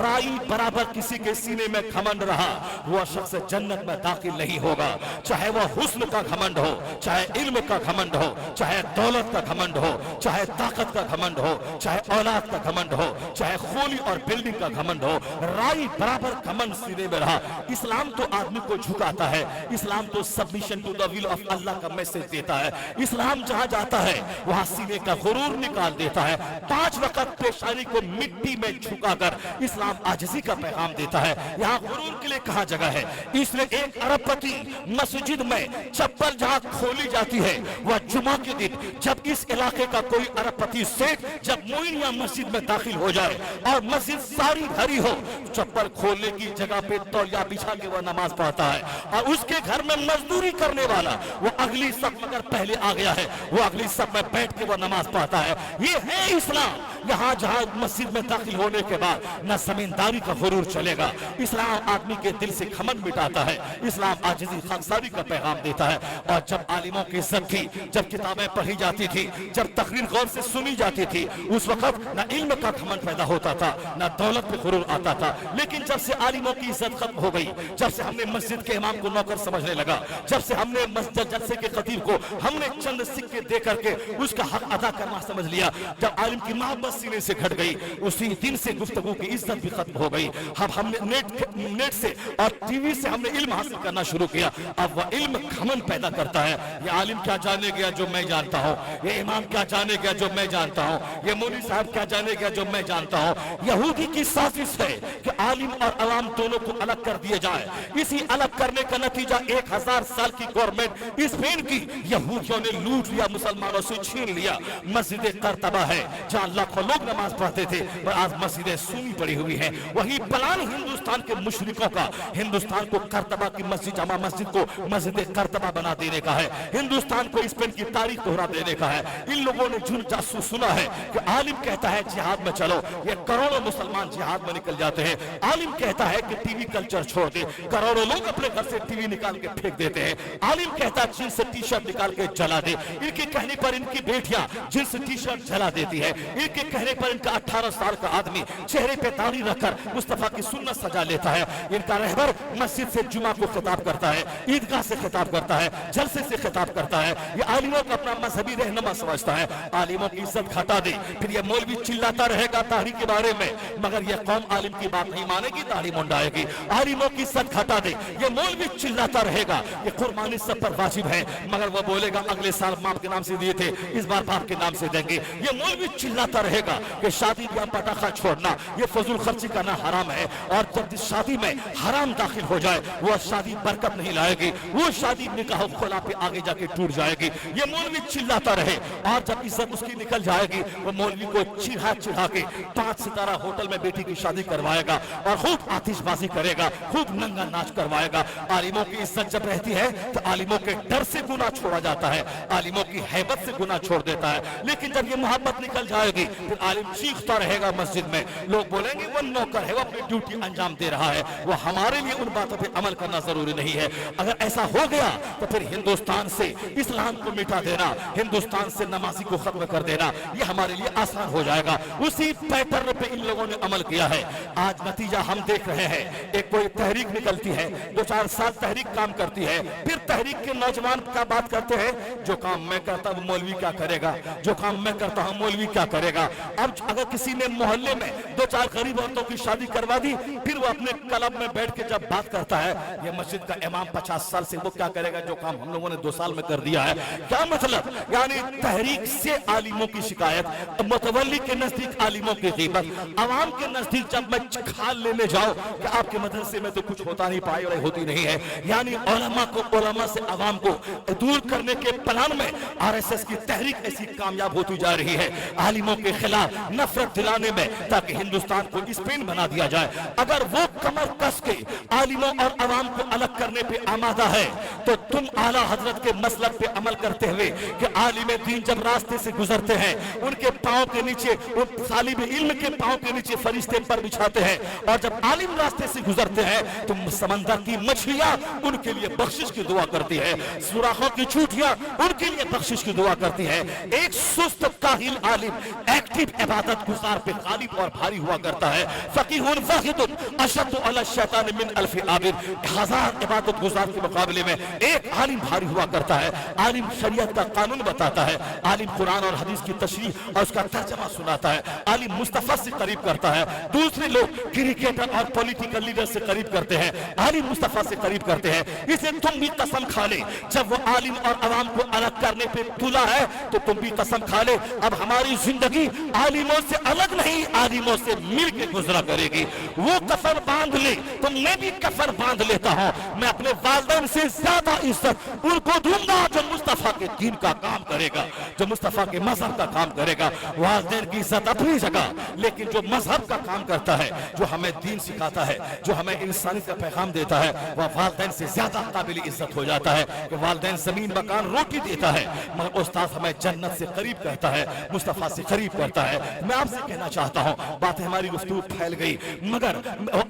رائی برابر کسی کے سینے میں گھمنڈ رہا وہ شخص جنت میں داخل نہیں ہوگا. چاہے وہ حسن کا گھمنڈ ہو, چاہے علم کا گھمنڈ ہو, چاہے دولت کا گھمنڈ ہو, چاہے طاقت کا گھمنڈ ہو, چاہے اولاد کا گھمنڈ ہو, چاہے خولی اور بلڈنگ کا گھمنڈ ہو, رائی برابر گھمنڈ سینے میں رہا. اسلام تو آدمی کو جھکاتا ہے, اسلام تو submission to the will of Allah کا میسج دیتا ہے. اسلام جہاں جاتا ہے وہاں سینے کا غرور نکال دیتا ہے. 5 وقت پیشانی کو مٹی میں جھکا کر اسلام عاجزی کا پیغام دیتا ہے. یہاں غرور کے لیے کہاں جگہ ہے؟ اس لیے ایک ارب پتی مسجد میں چپل جہاں کھولی جاتی ہے وہ جمعہ کے دن جب اس علاقے کا کوئی ارب پتی سیٹ جب موئنیا مسجد میں داخل ہو جائے اور مسجد ساری بھری ہو, چپل کھولنے کی جگہ پہ تولیہ بچھا کے وہ نماز پڑھتا ہے. اور اس کے گھر میں مزدوری کرنے والا وہ اگلی صف اگر پہلے آ گیا ہے وہ اگلی صف میں بیٹھ کے وہ نماز پڑھتا ہے. یہ ہے اسلام. یہاں جہاں مسجد میں داخل ہونے کے بعد نہ زمینداری کا غرور چلے گا. اسلام آدمی کے دل سے گھمنڈ مٹاتا ہے. اسلام عاجزی خاکساری کا پیغام دیتا ہے. اور جب عالموں کی عزت تھی, جب کتابیں پڑھی جاتی تھی, جب تقریر غور سے سنی جاتی تھی, اس وقت نہ علم کا گھمنڈ پیدا ہوتا تھا نہ دولت پہ غرور آتا تھا. لیکن جب سے عالموں کی عزت ختم ہو گئی, جب سے ہم نے مسجد کے امام کو نوکر سمجھنے لگا, جب سے ہم نے مسجد جلسے کے خطیب کو ہم نے چند سکے دے کر کے اس کا حق ادا کرنا سمجھ لیا, جب عالم کی محبت मोहब्बत सीने से घट गई, उसी दिन से गुफ्तगू की इज्जत भी खत्म हो गई। अब हमने नेट से और टीवी से हमने इल्म हासिल करना शुरू किया। अब वह इल्म घमंड पैदा करता है, ये आलिम क्या जाने गया जो मैं जानता हूँ, ये इमाम क्या जाने गया जो मैं जानता हूँ, ये मौलवी साहब क्या जाने गया जो मैं जानता हूँ। यहूदी की साजिश है कि आलिम और अवाम दोनों को अलग कर दिए जाए। इसी अलग करने का नतीजा 1000 साल की गवर्नमेंट स्पेन की यहूदियों ने लूट लिया, मुसलमानों से छीन लिया। मस्जिद करतबा है जहाँ लाखों लोग नमाज पढ़ते थे, पर आज मस्जिदें सूनी पड़ी हुई हैं। वही प्लान हिंदुस्तान के मुशरिकों का हिंदुस्तान को करतबा की मस्जिद, जामा मस्जिद को मस्जिद करतबा बना देने का है, हिंदुस्तान को स्पेन की तारीख दोहरा देने का है। इन लोगों ने झूठ जासूस सुना है कि आलिम कहता है जिहाद में चलो, ये करोड़ों मुसलमान जिहाद में निकल जाते हैं। आलिम कहता है कि टीवी कल्चर छोड़ दे, करोड़ों लोग अपने घर से टीवी निकाल के फेंक देते हैं। आलिम कहता है जींस से टी शर्ट निकाल के जला दे, इनके कहने पर इनकी बेटियां जींस टी शर्ट जला देती है। इनके कहने पर इनका 18 साल का आदमी चेहरे पे दाढ़ी रखकर मुस्तफा की सुन्नत सजा लेता है। इनका रहबर मस्जिद से जुमा को खिताब करता है, ईदगाह से खिताब करता है, जलसे से खिताब करता है। ये आलिमों को अपना मजहबी रहनुमा समझता है। आलिमों की इज्जत घटा दे, फिर ये मौलवी चिल्लाता रहेगा दाढ़ी के बारे में, मगर ये कौम आलिम की बात नहीं मानेगी, दाढ़ी मुंडाएगी। आलिमों की इज्जत घटा दे, ये मौलवी चिल्लाता रहेगा ये कुर्बानी सब पर वाजिब है, मगर वो बोलेगा अगले साल बाप के नाम से दिए थे, इस बार बाप के नाम से देंगे। ये मौलवी चिल्लाता रहेगा कि शादी ब्याह पटाखा छोड़ना ये फजूल खर्ची करना हराम है, और जब शादी में हराम दाखिल हो जाए वो शादी बरकत नहीं लाएगी, वो शादी निकाह खुला पे आगे जाके टूट जाएगी। ये मौलवी चिल्लाता रहे, और जब इज्जत उसकी निकल जाएगी वो मौलवी को चिढ़ा चिढ़ा के 5 सितारा होटल में बेटी की शादी करवाएगा और खूब आतिशबाजी करेगा, खूब नंगा नाच करवाएगा। आलिमों की इज्जत जब रहती है तो आलिमों के डर से गुनाह छोड़ा जाता है, आलिमों की हैबत से गुनाह छोड़ देता है। लेकिन जब ये मोहब्बत निकल जाएगी फिर आलिम चीखता रहेगा मस्जिद में, लोग बोलेंगे वो नौकर है, वो अपनी ड्यूटी अंजाम दे रहा है, वो हमारे लिए उन बातों पे अमल करना जरूरी नहीं है। अगर ऐसा हो गया तो फिर हिंदुस्तान से इस्लाम को मिटा देना, हिंदुस्तान से नमाजी को खत्म कर देना, ये हमारे लिए आसान हो जाएगा। उसी पैटर्न पे इन लोगों ने अमल किया है। आज नतीजा हम देख रहे हैं, एक कोई तहरीक निकलती है, 2-4 साल तहरीक काम करती है, फिर तहरीक के नौजवान क्या बात करते हैं, जो काम मैं करता हूं मौलवी क्या करेगा, जो काम मैं करता हूं मौलवी क्या करेगा। अब अगर किसी ने मोहल्ले में 2-4 गरीब औरतों की शादी करवा दी, फिर वो अपने क्लब में बैठ के जब बात करता है, ये मस्जिद का इमाम 50 साल से वो क्या करेगा जो काम हम लोगों ने 2 साल में कर दिया है। क्या मतलब, यानी तहरीक से आलिमों की शिकायत, मुतवल्ली के नजदीक आलिमों की ग़ीबत, अवाम के नजदीक जब मैं खाल लेने जाऊं कि आपके मदरसे में तो कुछ होता नहीं, पाई होती नहीं है, यानी उलमा को उलमा से अवाम को दूर करने के प्लान में आरएसएस की तहरीक ऐसी कामयाब होती जा रही है, आलिमों के खिलाफ नफरत दिलाने में, ताकि हिंदुस्तान को स्पेन बना दिया जाए। अगर वो कमर कस के आलिमों और अवाम को अलग करने पे आमादा है तो तुम आला हजरत के मसलक पे अमल करते हुए कि आलिम दीन जब रास्ते से गुजरते हैं उनके पांव के नीचे, उन तालिब इल्म के पांव के नीचे फरिश्ते पर बिछाते हैं, और जब आलिम रास्ते से गुजरते हैं तो समंदर की मछलियां उनके लिए बख्शिश की दुआ करती है, सुराखों की चूटियां उनके लिए बख्शिश की दुआ करती है। एक सुस्त काहिल आलिम एक्टिव इबादत गुजार पे गालिब और भारी हुआ करता है। फकीहुन वाहिदुन अशद्दु अला शैतान मिन अल्फि आबिद, 1000 इबादत गुजार के मुकाबले में एक आलिम भारी हुआ करता है। आलिम शरीयत का कानून बताता है, आलिम कुरान और हदीस की तशरीह और उसका तर्जमा सुनाता है, आलिम मुस्तफा से करीब करता है। दूसरे लोग क्रिकेटर और पॉलिटिकल लीडर से करीब करते हैं, आलिम मुस्तफा से करीब करते हैं। इसे तुम भी कसम खा ले, जब वो आलिम और अवाम को अलग करने पे तुला है तो तुम भी कसम खा ले, अब हमारी जिंदगी आलिमों से अलग नहीं, आलिमों से मिल के गुजरा करेगी। वो कफन बांध ले तो मैं भी कफन बांध लेता हूँ। मैं अपने वालिदैन से ज्यादा इज्जत उनको दूंगा जो मुस्तफा के दीन का काम करेगा, जो मुस्तफा के मजहब का काम करेगा। वालिदैन की इज्जत अपनी जगह, लेकिन जो मजहब का काम करता है, जो हमें दीन सिखाता है, जो हमें इंसानियत का पैगाम देता है, वह वालिदैन से ज्यादा काबिल इज्जत हो जाता है। कि वालिदैन जमीन मकान रोटी देता है, मगर उस्ताद हमें जन्नत से करीब करता है, मुस्तफा से करीब करता है। मैं आपसे कहना चाहता हूँ, बातें हमारी गुफ्तगू फैल गई, मगर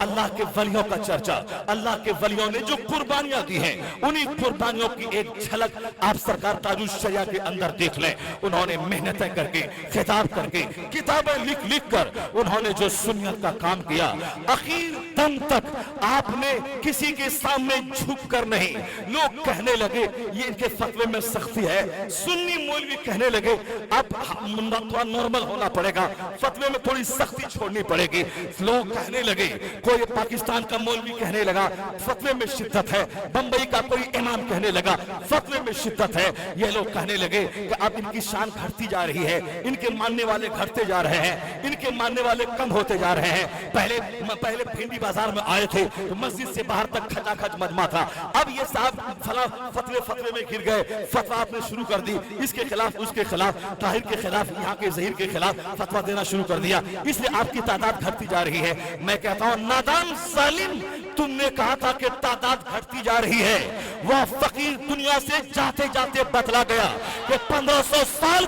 अल्लाह के वलियों का चर्चा, अल्लाह के वलियों ने जो कुर्बानियां दी हैं, उन्हीं कुर्बानियों की एक झलक आप सरकार ताजुश शरिया के अंदर देख लें। उन्होंने मेहनतें करके, खिताब करके, किताबें लिख लिख कर उन्होंने जो सुन्नत का काम किया, आखिर दम तक आपने किसी के सामने झुक कर नहीं। लोग कहने लगे ये इनके फतवे में सख्ती है, सुन्नी मौलवी कहने लगे अब नॉर्मल होना होना पड़ेगा, फतवे में थोड़ी सख्ती छोड़नी पड़ेगी। लोग कहने लगे, कोई पाकिस्तान का मौलवी कहने लगा फतवे में शिद्दत है, बंबई का कोई इमाम कहने लगा फतवे में शिद्दत है। ये लोग कहने लगे कि अब इनकी शान घटती जा रही है, इनके मानने वाले घटते जा रहे हैं, इनके मानने वाले कम होते जा रहे हैं। पहले भिंडी बाजार में आए थे तो मस्जिद से बाहर तक खचाखच मजमा था, अब ये साहब फला फतवे में गिर गए, फतवा आपने शुरू कर दी, इसके खिलाफ उसके खिलाफ, ताहिर के खिलाफ, यहाँ के ज़हीर के खिलाफ फतवा देना शुरू कर दिया, इसलिए आपकी तादाद घटती जा रही है। मैं कहता हूँ नादान जालिम, तुमने कहा था कि तादाद घटती जा रही है, वह फकीर दुनिया से जाते जाते बतला गया कि 1500 साल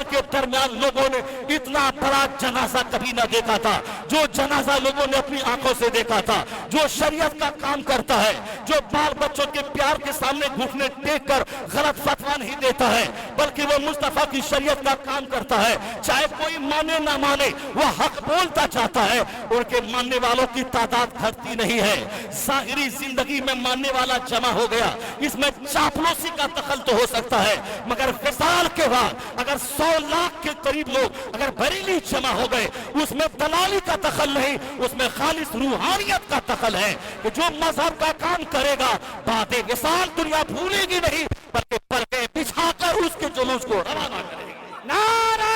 के दरमियान लोगों ने इतना बड़ा जनाजा कभी ना देखा था। जो जनाजा लोगों ने अपनी आंखों से देखा था, जो शरीयत का काम करता है, जो बाल बच्चों के प्यार के सामने घुटने टेक कर गलत फतवा नहीं देता है, बल्कि वो मुस्तफा की शरीयत का काम करता है, चाहे कोई माने ना माने वो हक बोलता चाहता है, उनके मानने वालों की तादाद घटती नहीं है। ज़ाहिरी जिंदगी में मानने वाला जमा हो गया, इसमें चापलूसी का दखल तो हो सकता है, मगर विसाल के बाद अगर 100 लाख के करीब लोग अगर बरेली जमा हो गए, उसमें दलाली का दखल नहीं, उसमें खालिस रूहानियत का दखल है कि जो मजहब का काम करेगा बातें विसाल दुनिया भूलेगी नहीं, बल्कि पलके बिछाकर उसके जुलूस को रवाना करेगी। नारे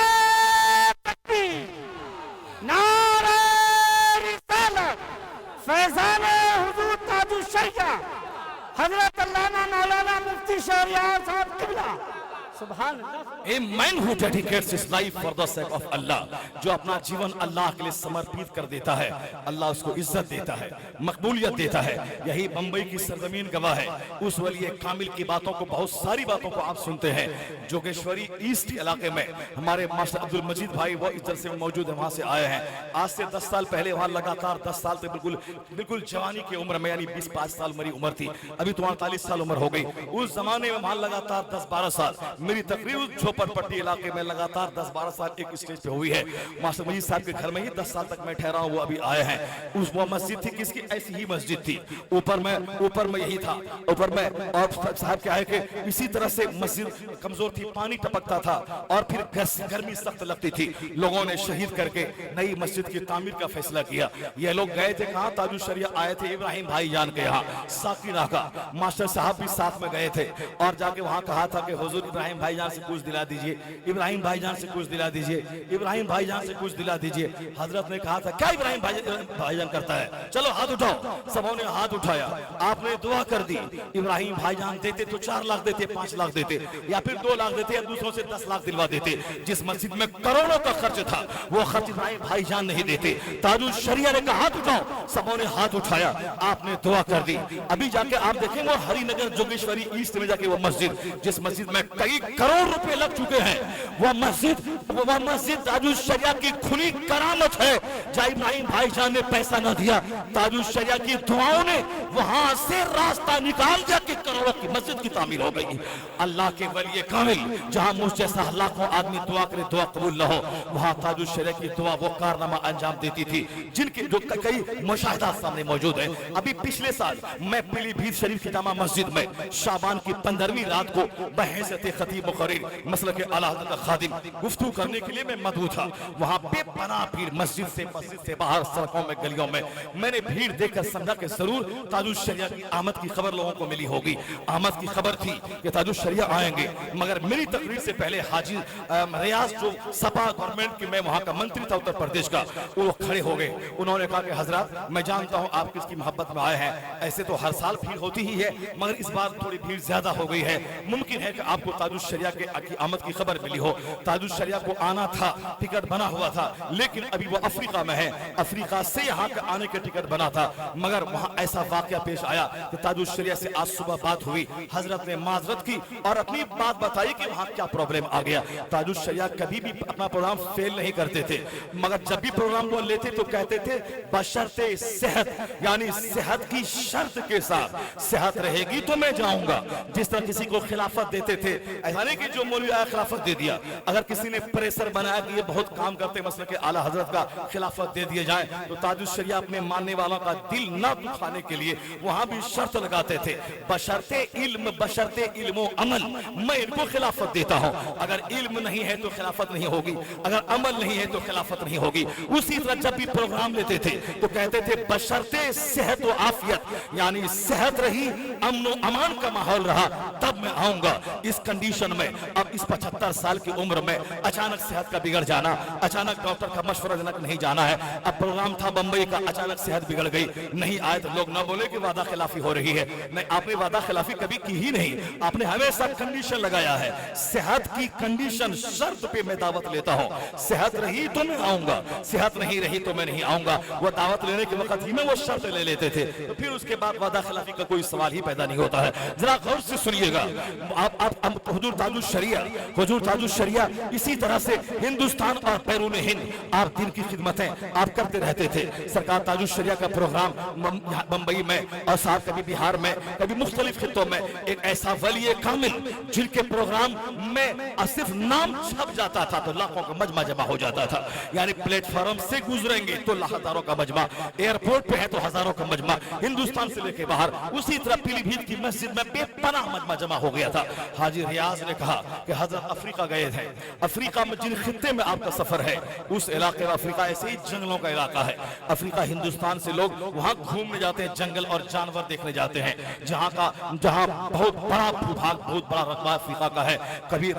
तकबीर, नारे रिसालत, फैजान हुजूर ताजुश्शरिया हजरत अल्लामा मौलाना मुफ्ती शहरियार साहब किबला। सुभान अल्लाह। A man who dedicates his life for the sake of Allah, जो अपना जीवन अल्लाह के लिए समर्पित कर देता है, अल्लाह उसको इज्जत देता है, मकबूलियत देता है। यही बंबई की सरजमीन गवाह है। उस वली कामिल की बातों को, बहुत सारी बातों को आप सुनते हैं। जोगेश्वरी ईस्ट इलाके में हमारे मास्टर अब्दुल मजीद भाई वो इस तरह से मौजूद है, वहाँ से आए हैं। आज से 10 साल पहले वहाँ लगातार 10 साल से बिल्कुल जवानी की उम्र में, यानी 20-5 साल मेरी उम्र थी, अभी तो 48 साल उम्र हो गई। उस जमाने में वहाँ लगातार 10-12 साल मेरी तकरीर झोपड़पट्टी इलाके में लगातार 10-12 साल एक स्टेज पे हुई है। मास्टर मजीद साहब के घर में ही 10 साल तक मैं ठहरा हूँ, वो अभी आए हैं। उस वो मस्जिद थी किसकी, ऐसी ही मस्जिद थी, ऊपर में यही था, ऊपर में। और साहब क्या है कि इसी तरह से मस्जिद कमजोर थी, पानी टपकता था और फिर गर्मी सख्त लगती थी। लोगों ने शहीद करके नई मस्जिद की तामीर का फैसला किया। ये लोग गए थे कहाँ, ताजुश्शरिया आए थे इब्राहिम भाईजान के यहाँ, साकिरा का। मास्टर साहब भी साथ में गए थे और जाके वहाँ कहा था कि हुजूर इब्राहिम भाईजान से कुछ दिला दीजिए, इब्राहिम भाईजान से कुछ दिला दीजिए, इब्राहिम भाईजान से कुछ दिला दीजिए। हजरत ने कहा था क्या इब्राहिम भाईजान करता है, चलो हाथ उठाओ। सबों ने हाथ उठाया, आपने दुआ कर दी। इब्राहिम भाईजान देते तो 4 लाख देते, 5 लाख देते, या फिर 2 लाख देते, या दूसरों से 10 लाख दिलवा देते। जिस मस्जिद में करोड़ों का खर्च था वो खर्च इब्राहिम भाईजान नहीं देते। ताजुश्शरिया ने कहा हाथ उठाओ, सबों ने हाथ उठाया, आपने दुआ कर दी। अभी जाके आप देखेंगे वो हरिनगर जोगेश्वरी ईस्ट में जाके वो मस्जिद, जिस मस्जिद में कई करोड़ रुपए लग चुके हैं, वह मस्जिद ताजुश्शरिया की खुली करामत है। जहाँ इब्राहिम भाईजान ने पैसा न दिया, ताजुश्शरिया की दुआओं ने वहां से रास्ता निकाल दिया कि करोड़ों की मस्जिद की तामीर हो गई। अल्लाह के वली कामिल, जहां मुझ जैसा लाखों आदमी दुआ करे दुआ कबूल न हो, वहां ताजुश्शरिया की दुआ वो कारनामा अंजाम देती थी जिनके जो कई मुशाहिदात सामने मौजूद है। अभी पिछले साल मैं पीलीभीत शरीफ की जामा मस्जिद में शाबान की 15वीं रात को बहैसियत खतीब मुकर्रिर मसलक आला हज़रत का खादिम गुफ्तगू करने के लिए मैं मदऊ था। वहां बेपनाह भीड़, मस्जिद से बाहर, सड़कों में, गलियों में, मैंने भीड़ देखकर समझा कि जरूर ताजुश्शरिया की आमद की खबर लोगों को मिली होगी। आमद की खबर थी कि ताजुश्शरिया आएंगे, मगर मेरी तकरीर से पहले हाजी रियाज जो सपा गवर्नमेंट की, मैं वहां का मंत्री था उत्तर प्रदेश का, वो खड़े हो गए। उन्होंने कहा कि हजरत मैं जानता हूं आप किसकी मोहब्बत में आए हैं, ऐसे तो हर साल भीड़ होती ही है, मगर इस बार थोड़ी भीड़ ज्यादा हो गई है। मुमकिन है कि आपको ताजुश्शरिया की आमद की खबर मिली हो। ताजुश्शरिया को आना था, टिकट बना हुआ था, लेकिन अभी वो अफ्रीका में है, अफ्रीका से यहाँ के आने के टिकट बना था, मगर वहाँ ऐसा वाकया पेश आया कि ताजुश्शरिया से आज सुबह बात हुई, हजरत ने माजरत की और अपनी बात बताई कि वहाँ क्या प्रॉब्लम आ गया। ताजुश्शरिया कभी भी अपना प्रोग्राम फेल नहीं करते थे, मगर जब भी प्रोग्राम वो लेते तो कहते थे बशर्ते सेहत, यानी सेहत की शर्त के साथ, सेहत रहेगी तो मैं जाऊंगा। जिस तरह किसी को खिलाफत देते थे ऐसा नहीं कि जो मौलवी आया खिलाफत दे दिया। अगर किसी ने प्रेशर बनाया कि ये बहुत काम करते मसले के आला हजरत का खिलाफत दे दिए जाए, तो ताजुल शरिया अपने मानने वालों का दिल ना दुखाने के लिए वहां भी शर्त लगाते थे, बशर्ते इल्म अमल, मैं इनको खिलाफत देता हूं। अगर इल्म नहीं है तो खिलाफत नहीं होगी, अगर अमल नहीं है तो खिलाफत नहीं होगी। उसी तरह जब भी प्रोग्राम लेते थे तो कहते थे बशर्ते सेहत व आफियत, यानी सेहत रही, अमन व अमान का माहौल रहा, तब मैं आऊंगा। इस कंडीशन में अब इस 75 साल की उम्र में अचानक सेहत का बिगड़ जाना, अचानक डॉक्टर का मशवरा जनक नहीं जाना है। अब प्रोग्राम था बंबई का, अचानक सेहत बिगड़ गई, नहीं आए तो लोग ना बोले कि वादा खिलाफी हो रही है। नहीं, आपने वादा खिलाफी कभी की ही नहीं, आपने हमेशा कंडीशन लगाया है। सेहत की कंडीशन शर्त पे मैं दावत लेता हूं, सेहत रही तो मैं आऊंगा, सेहत नहीं रही तो मैं नहीं आऊंगा। वो दावत लेने के वक्त ही में वो शर्त ले लेते थे, तो फिर उसके बाद वादा खिलाफी का कोई सवाल ही पैदा नहीं होता है। जरा गौर से सुनिएगा, आप हुजूर ताजुल शरिया इसी तरह से हिंदुस्तान और बैरून हिंद आप दिन की खिदमतें आप करते रहते थे। सरकार ताजुल शरिया का प्रोग्राम बंबई में और साथ कभी बिहार में, कभी मुख्तलिफ खित्तों में, एक ऐसा वली कामिल जिनके प्रोग्राम में सिर्फ नाम छप जाता था तो लाखों का मजमा जमा हो जाता था। यानी प्लेटफॉर्म से गुजरेंगे तो हजारों का मजमा, एयरपोर्ट पे है तो हजारों का मजमा, हिंदुस्तान से लेके बाहर। उसी तरह पीलीभीत की मस्जिद में बेपनाह मजमा जमा हो गया था। हाजी रियाज ने कहा कि हजरत अफ्रीका गए थे, अफ्रीका में जिन खित्ते में आपका सफर है उस इलाके में, अफ्रीका ऐसे ही जंगलों का इलाका है। अफ्रीका हिंदुस्तान से लोग वहां घूमने जाते हैं, जंगल और जानवर देखने जाते हैं। जहां बहुत बड़ा भूभाग, बहुत बड़ा रकबा अफ्रीका का है। कभी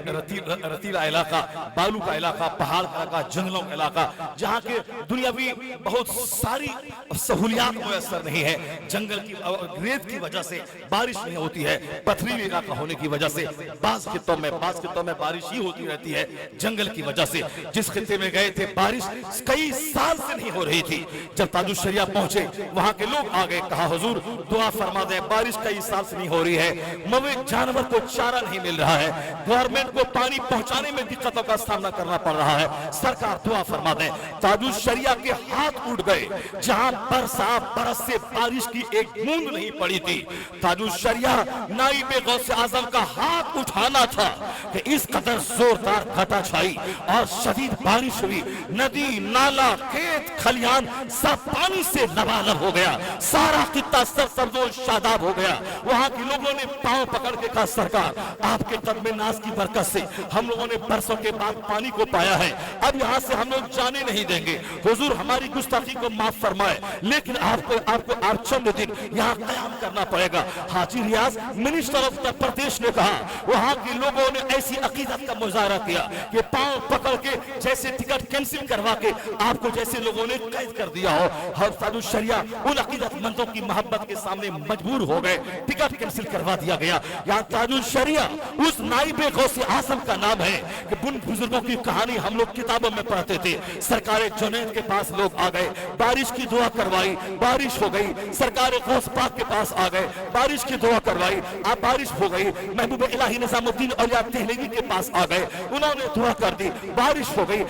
रतीला इलाका, बालू का इलाका, पहाड़ का इलाका, जंगलों का इलाका, जहां के दुनियावी बहुत सारी सहूलियात मुयस्सर नहीं है। जंगल की रेत की वजह से बारिश नहीं होती है, पथरीली इलाका होने की वजह से बाज़ खित्तों में बारिश ही होती रहती है। जंगल की वजह से जिस खित्ते में गए थे बारिश कई साल से नहीं हो रही थी। जब ताजुल शरिया पहुंचे वहां के लोग आ गए, कहा हुजूर दुआ फरमा दे, बारिश कई साल से नहीं हो रही है, मवेशी जानवर को चारा नहीं मिल रहा है, गवर्नमेंट को पानी पहुंचाने में दिक्कतों का सामना करना पड़ रहा है, सरकार दुआ फरमा दे। ताजुल शरिया के हाथ उठ गए, जहां बरस से बारिश की एक बूंद नहीं पड़ी थी। ताजुल शरिया नाइबे गौसे आजम का हाथ उठाना था कि इस कदर जोरदार घटा छाई और शदीद बारिश हुई, नदी नाला खेत खलियान सब पानी से लबालब हो गया, सारा खित्ता सरसब्ज़ शादाब हो गया। वहां के लोगों ने पांव पकड़ के कहा सरकार आपके कदम नाज की बरकत से हम लोगों ने बरसों के बाद पानी को पाया है, अब यहाँ से हम लोग जाने नहीं देंगे, हुजूर हमारी गुस्ताखी को माफ फरमाए, लेकिन आपको आप चंद दिन यहाँ कयाम करना पड़ेगा। हाजी रियाज मिनिस्टर ऑफ उत्तर प्रदेश ने कहा, वहां के लोगों ने ऐसी अकीदत का मुजाहरा किया कि पांव पकड़ के जैसे टिकट कैंसिल करवा के आपको जैसे लोगों ने कैद कर दिया हो। हर ताजुल शरिया उन अकीदतमंदों की मोहब्बत के सामने मजबूर हो गए, टिकट कैंसिल करवा दिया गया। यहाँ ताजुल शरिया उस नाइबे गौसे आजम का नाम है कि उन बुजुर्गों की कहानी हम लोग किताबों में पढ़ते थे। सरकार जुनैद के पास लोग आ गए, बारिश की दुआ करवाई, बारिश हो गई। सरकार गौस पाक के पास आ गए, बारिश की दुआ करवाई, अब बारिश हो गई। महबूब इलाही निजामुद्दीन औलिया देहलवी के पास आ गए, उन्होंने दुआ कर दी, बारिश हो गई।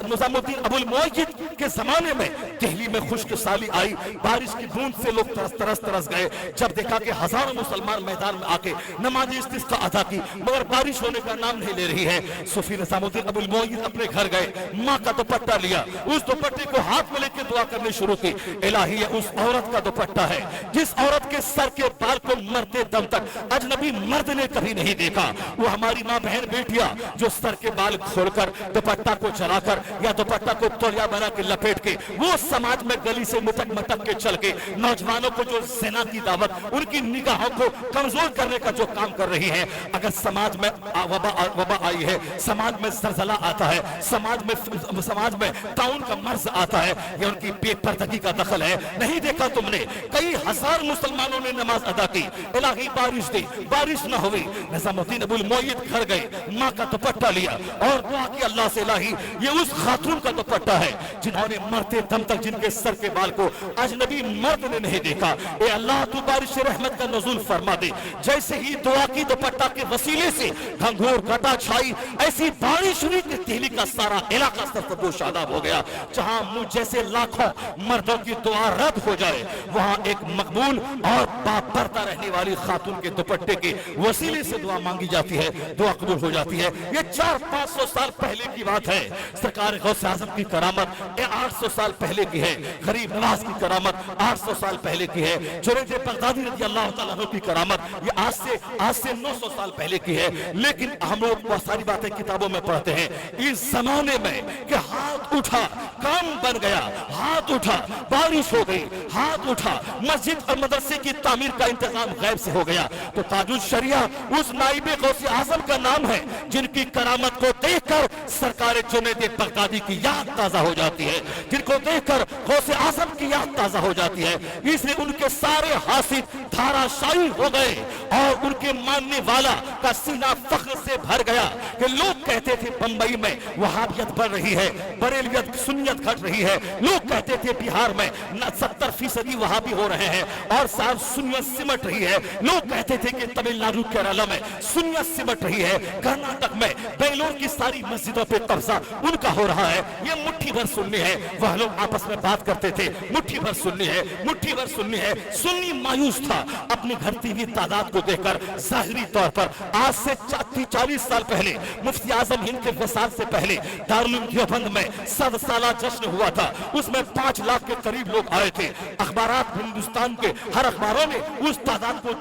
निजामुद्दीन अबुल मुअय्यिद के जमाने में दिल्ली में खुश्क साली आई, बारिश की बूंद से लोग तरस गए। जब देखा कि हजारों मुसलमान मैदान में आके नमाज इस्तिस्का अदा की, मगर बारिश होने का नाम नहीं ले रही है। सूफी निजामुद्दीन अबुल मुअय्यिद अपने घर गए, माँ का दुपट्टा लिया, उस दुपट्टे को हाथ में लेकर दुआ करनी शुरू की। इलाही ये उस औरत का दुपट्टा है जिस औरत के सर के बाल को मरते दम तक अजनबी मर्द ने कभी नहीं देखा। वो हमारी माँ बहन बेटियां जो सर के बाल खोलकर दुपट्टा को चलाकर या दुपट्टा को तौलिया बना के लपेट के वो समाज में गली से मटक के चल के नौजवानों को जो सेना की दावत, उनकी निगाहों को कमजोर करने का जो काम कर रही है। अगर समाज में वबा आई है, समाज में जलजला आता है, समाज में ताउन का मर्ज आता है, ये उनकी बेपर्दगी का दखल है। नहीं देखा तुमने कई हजार मुसलमानों ने नमाज अदा की, इलाही बारिश दी, बारिश न हुई। निजामुद्दीन अबुल मुअय्यिद घर गए, माँ का दुपट्टा लिया और दुआ की अल्लाह से, इलाही ये उस खातून का दुपट्टा है जिन्होंने मरते दम तक जिनके सर के बाल को अजनबी मर्द ने नहीं देखा। ए अल्लाह तू बारिश रहमत का नज़ुल फरमा दे। जैसे ही दुआ की दुपट्टा के वसीले से घंघोर घटा छाई, ऐसी बारिश हुई कि दिल्ली का सारा इलाका सरसब्ज़ शादाब हो गया। जहां मुझ जैसे लाखों मर्दों की दुआ रद्द हो जाए, वहां एक मकबूल और बापर्दा रहने वाली खातून के दुपट्टे के वसीले से दुआ मांगी जाती جاتی ہے، دعا قبول ہو جاتی ہے۔ یہ 400-500 سال پہلے کی بات ہے۔ سرکار غوث اعظم کی کرامت 800 سال پہلے کی ہے۔ غریب نواز کی کرامت 800 سال پہلے کی ہے۔ جنید بغدادی رضی اللہ تعالیٰ عنہ کی کرامت یہ آج سے 900 سال پہلے کی ہے۔ لیکن ہم لوگ وہ ساری باتیں کتابوں میں پڑھتے ہیں۔ اس زمانے میں کہ ہاتھ اٹھا کام بن گیا، ہاتھ اٹھا بارش ہو گئی، ہاتھ اٹھا مسجد اور مدرسے کی تعمیر کا انتظام غیب سے ہو گیا، تو تاج الشریعہ اس نائب غوث اعظم کا نام ہے جن کی کرامت کو دیکھ کر سرکار جنید بغدادی کی یاد تازہ ہو جاتی ہے، جن کو دیکھ کر غوث اعظم کی یاد تازہ ہو جاتی ہے۔ اس لیے ان کے سارے حاسد دھارا شاہی ہو گئے اور ان کے ماننے والا کا سینہ فخر سے بھر گیا کہ لوگ کہتے تھے بمبئی میں وہابیت بڑھ رہی ہے، بریلویت سنیت گھٹ رہی ہے، لوگ کہتے تھے بہار میں 70% وہابی ہو رہے ہیں اور صاحب سنیت سمٹ رہی ہے، لوگ کہتے تھے کہ تمل ناڈو کیرالہ میں سنیت سمٹ رہی ہے، کرناٹک میں بنگلور کی ساری مسجدوں پہ قبضہ ان کا ہو رہا ہے، یہ مٹھی بھر سنی ہے۔ وہ لوگ آپس میں بات کرتے تھے مٹھی بھر سنی ہے، مٹھی بھر سنی ہے۔ سنی مایوس تھا اپنی گھٹتی ہوئی تعداد کو دیکھ کر۔ ظاہری طور پر آج سے 40 سال پہلے مفتی اعظم ہند کے وصال سے پہلے دارالعلوم دیوبند میں 100 سالہ جشن ہوا تھا، اس میں 5 لاکھ کے قریب لوگ آئے تھے۔ اخبارات ہندوستان کے ہر اخباروں نے اس تعداد کو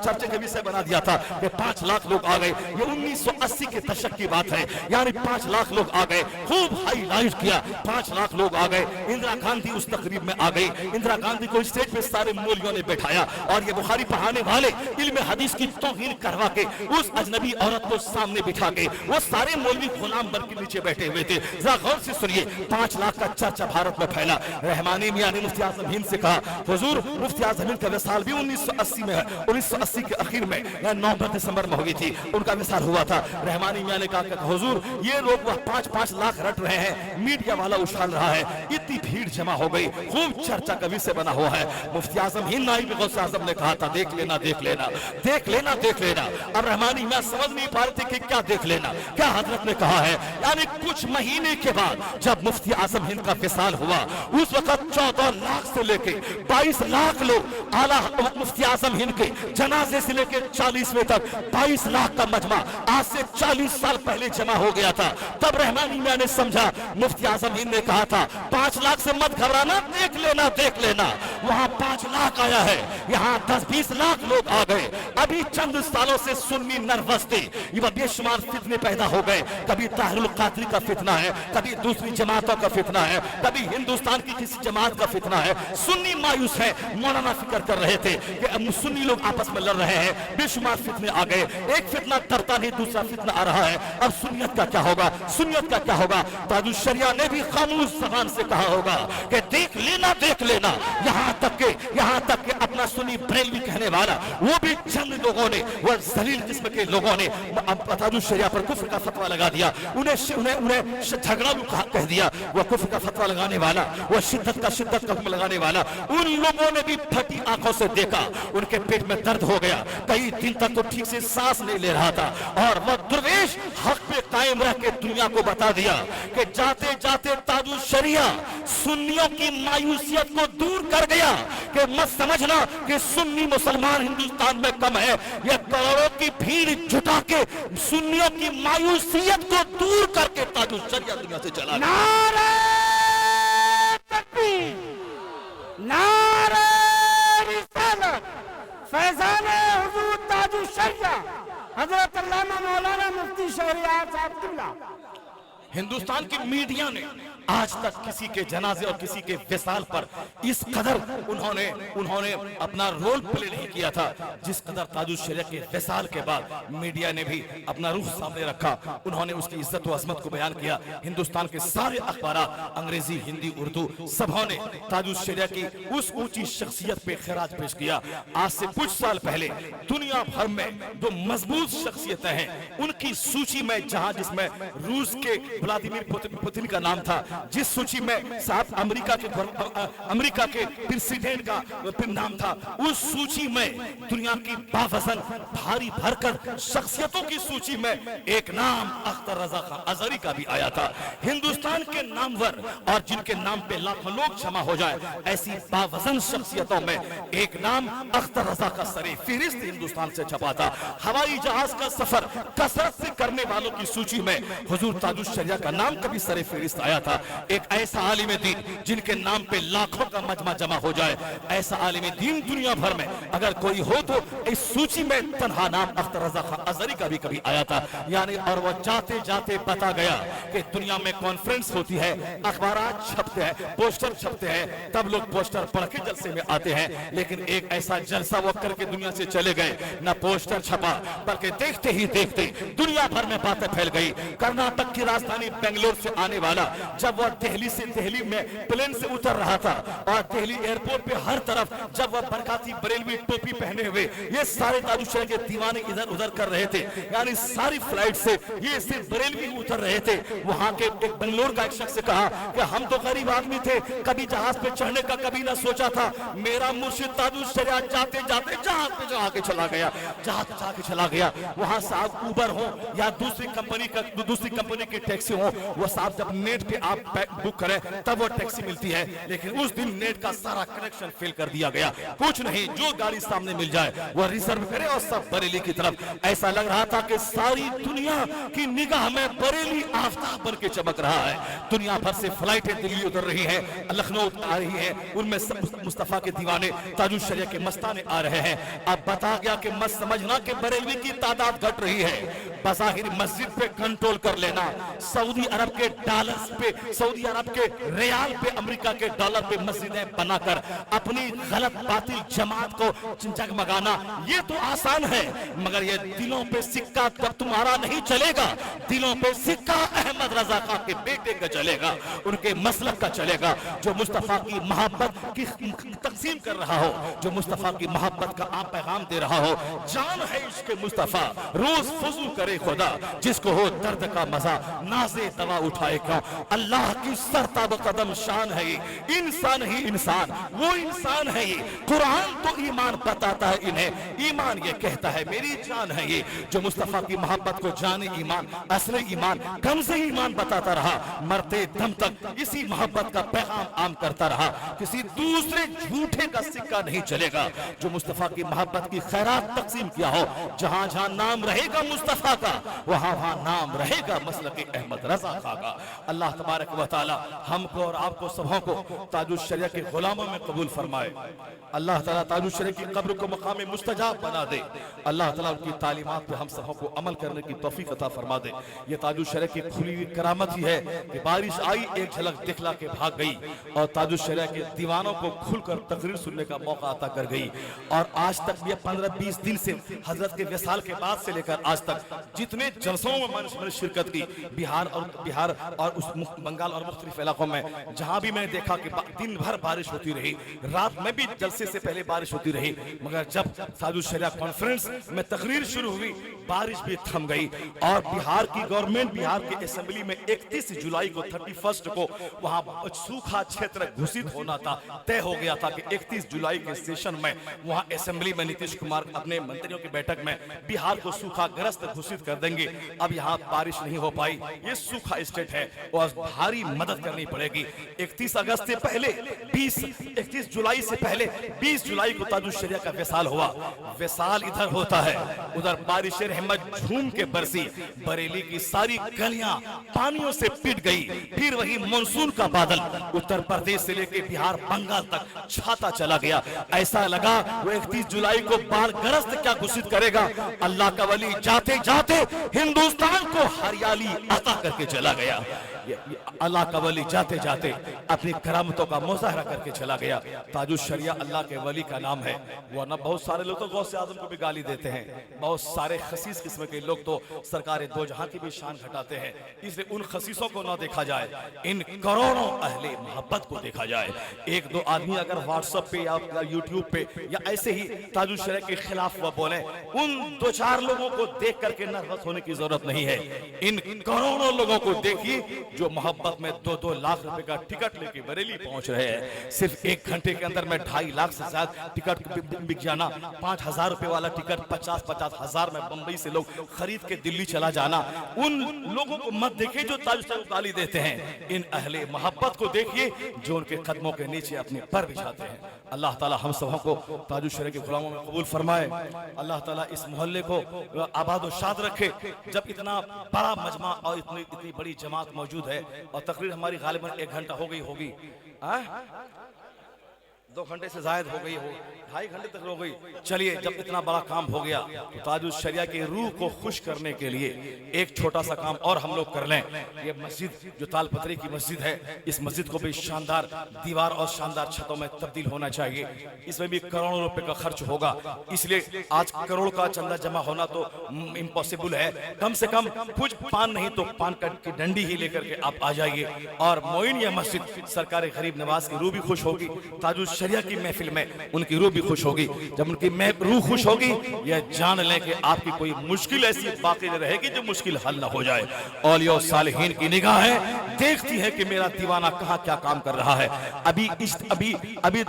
چرچے کے وشے بنا دیا تھا کہ 5 لاکھ لوگ آ گئے۔ یہ 1980 کے دشک کی بات ہے، یعنی 5 لاکھ لوگ آ گئے، خوب ہائی لائٹ کیا، 5 لاکھ لوگ آ گئے۔ اندرا گاندھی اس تقریب میں آ گئی، اندرا گاندھی کو اسٹیج پہ سارے مولویوں نے بٹھایا اور یہ بخاری پڑھانے والے علم حدیث کی توہین کروا کے اس اجنبی عورت کو سامنے بٹھا کے وہ سارے مولوی غلام بن کے نیچے بیٹھے ہوئے تھے۔ ذرا غور سے سنیے، 5 لاکھ کا چرچا بھارت میں پھیلا۔ رحمانی میاں نے مفتی اعظم ہند سے کہا حضور مفتی اعظم ہند کا وصال بھی 1980 میں ہے، 1980 کے اخیر میں یا نومبر دسمبر میں ہوئی تھی، ان کا وصال ہوا تھا۔ رحمانی میاں نے کہا کہ حضور یہ لوگ 5 لاکھ رٹ رہے ہیں، میڈیا والا اچھال رہا ہے، اتنی بھیڑ جمع ہو گئی، خوب چرچا کبھی سے بنا ہوا ہے۔ مفتی اعظم ہند نائب غوث اعظم نے کہا تھا دیکھ لینا دیکھ لینا دیکھ لینا دیکھ لینا۔ اب رحمانی میں سمجھ نہیں پا رہے تھے کہ کیا دیکھ لینا، کیا حضرت نے کہا ہے۔ یعنی کچھ مہینے کے بعد جب مفتی اعظم ہند کا وصال ہوا اس وقت 14 لاکھ سے لے کے 22 لاکھ لوگ اعلیٰ مفتی اعظم ہند کے جنازے سے لے کے 40ویں تک 22 لاکھ کا مجمع آج سے 40 سال پہلے جمع ہو گیا تھا۔ تب رحمانی میں نے سمجھا مفتی اعظم ہند نے کہا تھا 5 لاکھ سے مت گھبرانا، دیکھ لینا دیکھ لینا۔ وہاں 5 لاکھ آیا ہے، یہاں 10-20 لاکھ لوگ آ گئے۔ ابھی چند سالوں سے سنی نروس تھے، یہ بے شمار فتنے پیدا ہو گئے، کبھی طاہر القادری کا فتنہ ہے، کبھی دوسری جماعتوں کا فتنہ ہے، کبھی ہندوستان کی کسی جماعت کا فتنہ ہے۔ سنی مایوس ہے، مولانا فکر کر رہے تھے کہ سنی لوگ آپس میں لڑ رہے ہیں، بے شمار فتنے آ گئے، ایک فتنہ ڈرتا نہیں دوسرا فتنہ آ رہا ہے، اب سنیت کا کیا ہوگا، سنیت کا کیا ہوگا۔ تاج الشریعہ نے بھی خاموش زبان سے کہا ہوگا کہ دیکھ لینا دیکھ لینا، یہاں تک کہ اپنا سنی بریلوی کہنے والا وہ بھی چند لوگوں نے، وہ ذلیل قسم کے لوگوں نے تاج الشریعہ پر کفر کا فتویٰ لگا دیا، انہیں جھگڑالو کہہ دیا، وہ کفر کا فتویٰ لگانے والا، وہ شدت کا حکم لگانے والا۔ ان لوگوں نے بھی پھٹی آنکھوں سے دیکھا، ان کے پیٹ میں درد ہو گیا، کئی دن تک تو ٹھیک سے سانس نہیں لے رہا تھا، اور وہ درویش حق پہ قائم رہ کے دنیا کو بتا دیا کہ جاتے جاتے تاج الشریعہ سنیوں کی مایوسیت کو دور کر گیا کہ مت سمجھنا کہ سنی مسلمان ہندوستان میں کم ہے، یہ کروڑوں کی بھیڑ جٹا کے سنیوں کی مایوسیت کو دور کر کے تاج الشریعہ دنیا سے چلا گیا۔ نعرہ تکبیر، نعرہ رسالت، فیضان حضور تاج الشریعہ حضرت علامہ مولانا مفتی شہریار صاحب قبلہ۔ ہندوستان کی میڈیا نے آج تک کسی کے جنازے اور کسی کے وصال پر اس قدر انہوں نے اپنا رول پلے نہیں کیا تھا جس قدر تاج الشریعہ کے وصال کے بعد میڈیا نے بھی اپنا روح سامنے رکھا، انہوں نے اس کی عزت و عظمت کو بیان کیا۔ ہندوستان کے سارے اخبارات انگریزی، ہندی، اردو سبھوں نے تاج الشریعہ کی اس اونچی شخصیت پہ خراج پیش کیا۔ آج سے کچھ سال پہلے دنیا بھر میں جو مضبوط شخصیتیں ہیں ان کی سوچی میں جس میں روس کے व्लादिमीर पुतिन का नाम था, जिस सूची में साहब अमेरिका के प्रेसिडेंट का फिर नाम था, उस सूची में दुनिया की बावजन भारी भरकम शख्सियतों की सूची में एक नाम अख्तर रजा खान अजहरी का भी आया था। हिंदुस्तान के नामवर और जिनके नाम पे लाखों लोग जमा हो जाए, ऐसी बावजन शख्सियतों में एक नाम अख्तर रजा का सरे फहरिस्त हिंदुस्तान से छपा था। हवाई जहाज का सफर कसरत से करने वालों की सूची में हुजूर ताजुश शरिया का नाम कभी सरे फहरिस्त आया था। एक ऐसा आलिम दीन जिनके नाम पे लाखों का मजमा जमा हो जाए, ऐसा आलिम दीन दुनिया भर में अगर कोई हो तो इस सूची में तन्हा नाम अख्तर रजा खान अजहरी का भी कभी आया था। यानी और वो जाते जाते बता गया कि दुनिया में कॉन्फ्रेंस होती है, अखबारात छपते हैं, पोस्टर छपते हैं, तब लोग पोस्टर पढ़ के जलसे में आते हैं, लेकिन एक ऐसा जलसा वो करके दुनिया से चले गए, ना पोस्टर छपा, बल्कि देखते ही देखते दुनिया भर में बातें फैल गई। कर्नाटक की राजधानी बेंगलोर से आने वाला जब वह दिल्ली में प्लेन से उतर रहा था और दिल्ली एयरपोर्ट पे हर तरफ जब वह बरकाती बरेलवी टोपी पहने हुए ये सारे ताजुश शरिया के दीवाने इधर उधर कर रहे थे, यानी सारी फ्लाइट से ये सिर्फ बरेलवी उतर रहे थे। वहां के एक बेंगलोर का एक शख्स कहा कि हम तो गरीब आदमी थे, कभी जहाज पे चढ़ने का कभी ना सोचा था, मेरा मुर्शिद ताजुश शरिया जाते जाते जहाज पे जाके चला गया, जहाज पे जाके चला गया। वहां साहब उबर हो या दूसरी कंपनी की टैक्सी हो, वो साहब जब नेट पे आप बुक करें तब वो टैक्सी मिलती है, लेकिन उस दिन नेट का सारा कनेक्शन फेल कर दिया गया। कुछ नहीं, जो गाड़ी सामने मिल जाए वो रिजर्व करे और सब बरेली की तरफ। ऐसा लग रहा था कि सारी दुनिया की निगाह में बरेली आफ्ताब बन के चमक रहा है। दुनिया भर से फ्लाइटें दिल्ली उतर रही है, लखनऊ आ रही है, उनमें मुस्तफा के दीवाने ताजुश शरिया के मस्ताने आ रहे हैं। अब बता गया कि मत समझना कि बरेलवी की तादाद घट रही है, बज़ाहिर मस्जिद पे कंट्रोल कर लेना, सऊदी अरब के डॉलर्स पे, सऊदी अरब के रियाल पे, अमेरिका के डॉलर पे मस्जिदें बनाकर अपनी गलत बातिल जमात को जगमगाना, ये तो आसान है, मगर ये दिलों पे सिक्का तब तुम्हारा नहीं चलेगा। दिलों पे सिक्का अहमद रजा खान के बेटे का चलेगा, उनके मसलक का चलेगा, जो मुस्तफा की मोहब्बत की तकसीम कर रहा हो, जो मुस्तफा की मोहब्बत का आप पैगाम दे रहा हो। जान है इश्क मुस्तफा रोज फजू करे खुदा, जिसको हो दर्द का मजा नाज़े दवा उठाए क्यों। अल्लाह की सरताब कदम शान है ये, इंसान ही इंसान, वो इंसान है ये। कुरान तो ईमान बताता है इन्हें, ईमान ये कहता है मेरी जान है ये। जो मुस्तफा की मोहब्बत को जाने ईमान, असली ईमान, कमज़े ईमान बताता रहा, मरते दम तक इसी मोहब्बत का पैगाम आम करता रहा। किसी दूसरे झूठे का सिक्का नहीं चलेगा। जो मुस्तफा की मोहब्बत की खैरात तकसीम किया हो, जहां जहां नाम रहेगा मुस्तफा का, वहां वहां नाम रहेगा मसलक अहमद रजा खां का। अल्लाह तबारक व तआला हमको और आपको सबों को ताजुश शरिया के गुलामों में कबूल फरमाए। अल्लाह ताला ताजुश शरिया की कब्र को मकाम मुस्तजाब बना दे। अल्लाह ताला उनकी तालीमात पे हम सबों को अमल करने की तौफीक अता फरमा दे। ये ताजुश शरिया की खुली हुई करामत ही है कि बारिश आई, एक झलक दिखला के भाग गई और ताजुश शरिया के दीवानों को खुलकर तकरीर सुनने का मौका अता कर गई। और आज तक ये 15-20 दिन से हजरत के विसाल के बाद से लेकर आज तक जितने जलसों में मैंने शिरकत की, बिहार और उस बंगाल और मुख्तलिफ इलाकों में, जहां भी मैंने देखा कि दिन भर बारिश होती रही, रात में भी जलसे से पहले बारिश होती रही, मगर जब ताजुश शरिया कॉन्फ्रेंस में तकरीर शुरू हुई बारिश भी थम गई। और बिहार की गवर्नमेंट, बिहार की असेंबली में 31 जुलाई को 31 को वहां सूखा क्षेत्र घोषित होना था, तय हो गया था कि 31 जुलाई के सेशन में वहां असेंबली में नीतीश कुमार अपने मंत्रियों की बैठक में बिहार को सूखाग्रस्त घोषित कर देंगे। अब यहाँ बारिश नहीं हो पाई, ये सूखा स्टेट है और भारी मदद करनी पड़ेगी। 31 अगस्त से पहले 31 जुलाई से पहले 20 जुलाई को ताजुश शरिया का विसाल हुआ। विसाल इधर होता है, उधर बारिश रहमत झूम के बरसी, बरेली की सारी गलियां पानियों से पिट गई। फिर वही मानसून का बादल उत्तर प्रदेश से लेकर बिहार बंगाल तक छाता चला गया। ऐसा लगा वो 31 जुलाई को बाढ़ग्रस्त क्या घोषित करेगा। अल्लाह का वली जाते जाते हिंदुस्तान को हरियाली अता करके चला गया। अल्लाह का वली जाते जाते अपनी करामतों का मुजाहरा करके चला गया। ताजुश शरिया अल्लाह के वली का नाम है, वरना बहुत सारे लोग तो गौसे आजम को भी गाली देते हैं, बहुत सारे खसीस किस्म के लोग तो सरकार दो जहां की भी शान घटाते हैं। इसलिए उन खसीसों को ना देखा जाए, इन करोड़ों अहले मोहब्बत को देखा जाए। एक दो आदमी अगर व्हाट्सएप पे या यूट्यूब पे या ऐसे ही ताजुश शरिया के खिलाफ वो बोले, उन दो चार लोगों को देख करके नर्वस होने की जरूरत नहीं है। इन करोड़ों लोगों को देखिए जो मोहब्बत में 2-2 लाख रुपए का टिकट लेके बरेली पहुंच रहे हैं। सिर्फ 1 घंटे के अंदर में 2.5 लाख से ज्यादा टिकट बिक जाना, 5,000 रुपए वाला टिकट 50-50 हजार में बंबई से लोग खरीद के दिल्ली चला जाना। उन लोगों को मत देखिए जो ताजुश शरिया को गाली देते हैं, इन अहले मोहब्बत को देखिए जो उनके कदमों के नीचे अपने पर बिछाते हैं। अल्लाह ताला हम सबों को ताजुश शरिया के गुलामों में कबूल फरमाए। अल्लाह ताला इस मोहल्ले को आबाद और शाद रखे। जब इतना बड़ा मजमा और इतनी बड़ी जमात मौजूद है और तकरीर हमारी गालिबन 1 घंटा हो गई होगी, 2 घंटे से जायद हो गई हो, 2.5 घंटे तक हो गई। चलिए जब इतना बड़ा काम हो गया तो ताजुश शरिया की रूह को खुश करने के लिए एक छोटा सा काम और हम लोग कर लें। ये मस्जिद जो तालपत्री की मस्जिद है, इस मस्जिद को भी शानदार दीवार और शानदार छतों में तब्दील होना चाहिए। इसमें भी करोड़ों रुपए का खर्च होगा, इसलिए आज करोड़ का चंदा जमा होना तो इम्पॉसिबल है। कम से कम कुछ पान नहीं तो पान की डंडी ही लेकर के आप आ जाइए और मोइन ये मस्जिद सरकार गरीब नवाज की रूह भी खुश होगी, ताजुश शरिया की महफिल में उनकी रूह भी खुश होगी। जब उनकी रूह खुश होगी, यह जान लें कि आपकी कोई मुश्किल ऐसी बाकी नहीं रहेगी जो मुश्किल हल ना हो जाए। औलिया और सालिहीन की निगाहें देखती है कि मेरा दीवाना कहाँ क्या काम कर रहा है। अभी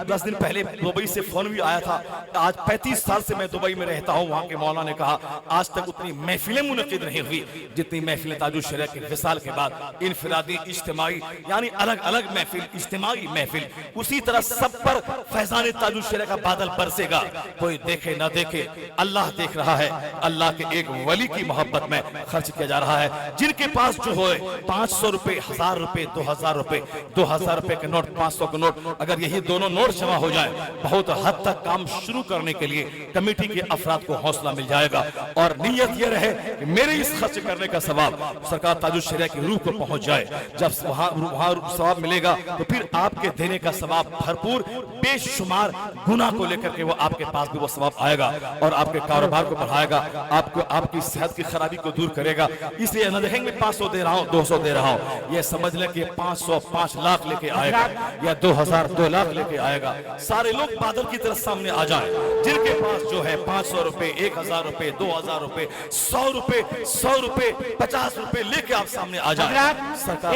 10 दिन पहले दुबई से फोन भी आया था। आज 35 साल से मैं दुबई में रहता हूँ। वहां के मौलाना ने कहा आज तक उतनी महफिलें मुनक़िद नहीं हुई जितनी महफिलें ताजुश शरिया के विसाल के बाद। इनफिरादी इज्तिमाई यानी अलग अलग महफिल, इज्तिमाई महफिल, उसी तरह सब पर फैज़ान ताजुश शरिया का बादल बरसेगा। कोई देखे ना देखे, अल्लाह देख रहा है। अल्लाह के एक वली की मोहब्बत में खर्च किया जा रहा है। जिनके पास जो हो 500 रुपए, 1000 रुपए, 2000 रुपए, 2000 रुपए के नोट, 500 के नोट, अगर यही दोनों नोट जमा हो जाए बहुत हद तक काम शुरू करने के लिए कमेटी के अफराद को हौसला मिल जाएगा। और नीयत यह रहे कि मेरे इस खर्च करने का सवाब सरकार ताजुश शरिया की रूह को पहुंच जाए। जब वहां सवाब मिलेगा तो फिर आपके देने का सवाब भरपूर बेशुमार गुनाह को लेकर के वो आपके पास भी वो सवाब आएगा और आपके कारोबार को बढ़ाएगा, आपको आपकी सेहत की खराबी को दूर करेगा। इसलिए न देखेंगे 500 दे रहा हूँ, 200 दे रहा हूँ, ये समझ लें कि 500 5 लाख लेके आएगा या 2000 2 लाख लेके आएगा। सारे लोग बादल की तरफ सामने आ जाए। जिनके पास जो है 500 रुपए, 1000 रुपए, 2000 रुपए, 100 रुपए, 100 रुपए, 50 रुपए लेके आप सामने आ जाए।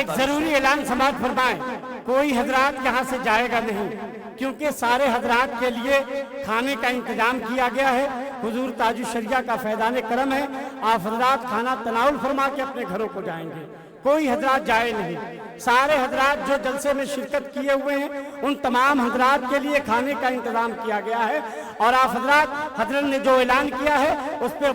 एक जरूरी ऐलान समाज फरमाए, कोई हजरात यहाँ से जाएगा नहीं, क्योंकि सारे हजरात के लिए खाने का इंतजाम किया गया है। हुजूर ताजुश शरिया का फैज़ान करम है, आप हजरात खाना तनाउल फरमा के अपने घरों को जाएंगे, कोई हजरात जाए नहीं। सारे हजरात जो जलसे में शिरकत किए हुए हैं उन तमाम हजरात के लिए खाने का इंतजाम किया गया है। और आप हजरत ने जो ऐलान किया है उस पर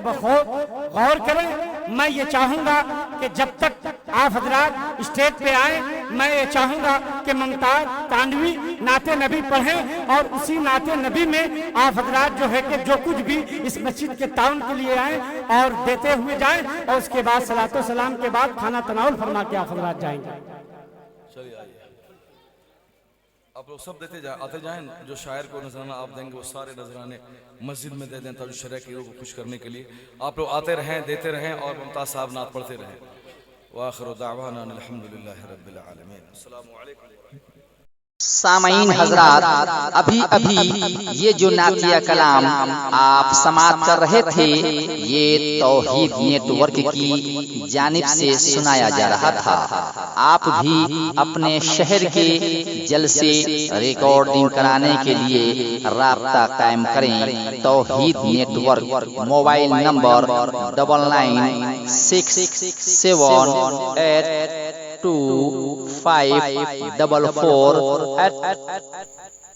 गौर करें। मैं ये चाहूंगा कि जब तक आप हजरात स्टेज पे आए, मैं ये चाहूंगा कि मुमताज तांडवी नाते नबी पढ़ें और उसी नाते नबी में आप हजरात जो है कि जो कुछ भी इस मस्जिद के ताउन के लिए आए और देते हुए जाएं और उसके बाद सलातो सलाम के बाद खाना तनाउल फरमा के आप हजरात जाएंगे। चलिए आइए, आप लोग सब देते जाए, आते जाएं। जो शायर को नजराना आप देंगे वो सारे नजराने मस्जिद में दे दें ताजुश शरिया की रूह को खुश करने के लिए। आप लोग आते रहें, देते रहें और मुमताज साहब नात पढ़ते रहें। वाखिरु दावाना अल्हम्दुलिल्लाहि रब्बिल आलमीन। अस्सलामु अलैकुम। सामईन हजरात, अभी अभी ये जो नातिया कलाम आप समाअत कर रहे थे ये तौहीद नेटवर्क की जानिब से सुनाया जा रहा था। आप भी अपने शहर के जलसे रिकॉर्डिंग कराने के लिए राब्ता कायम करें। तौहीद नेटवर्क, मोबाइल नंबर 9967825444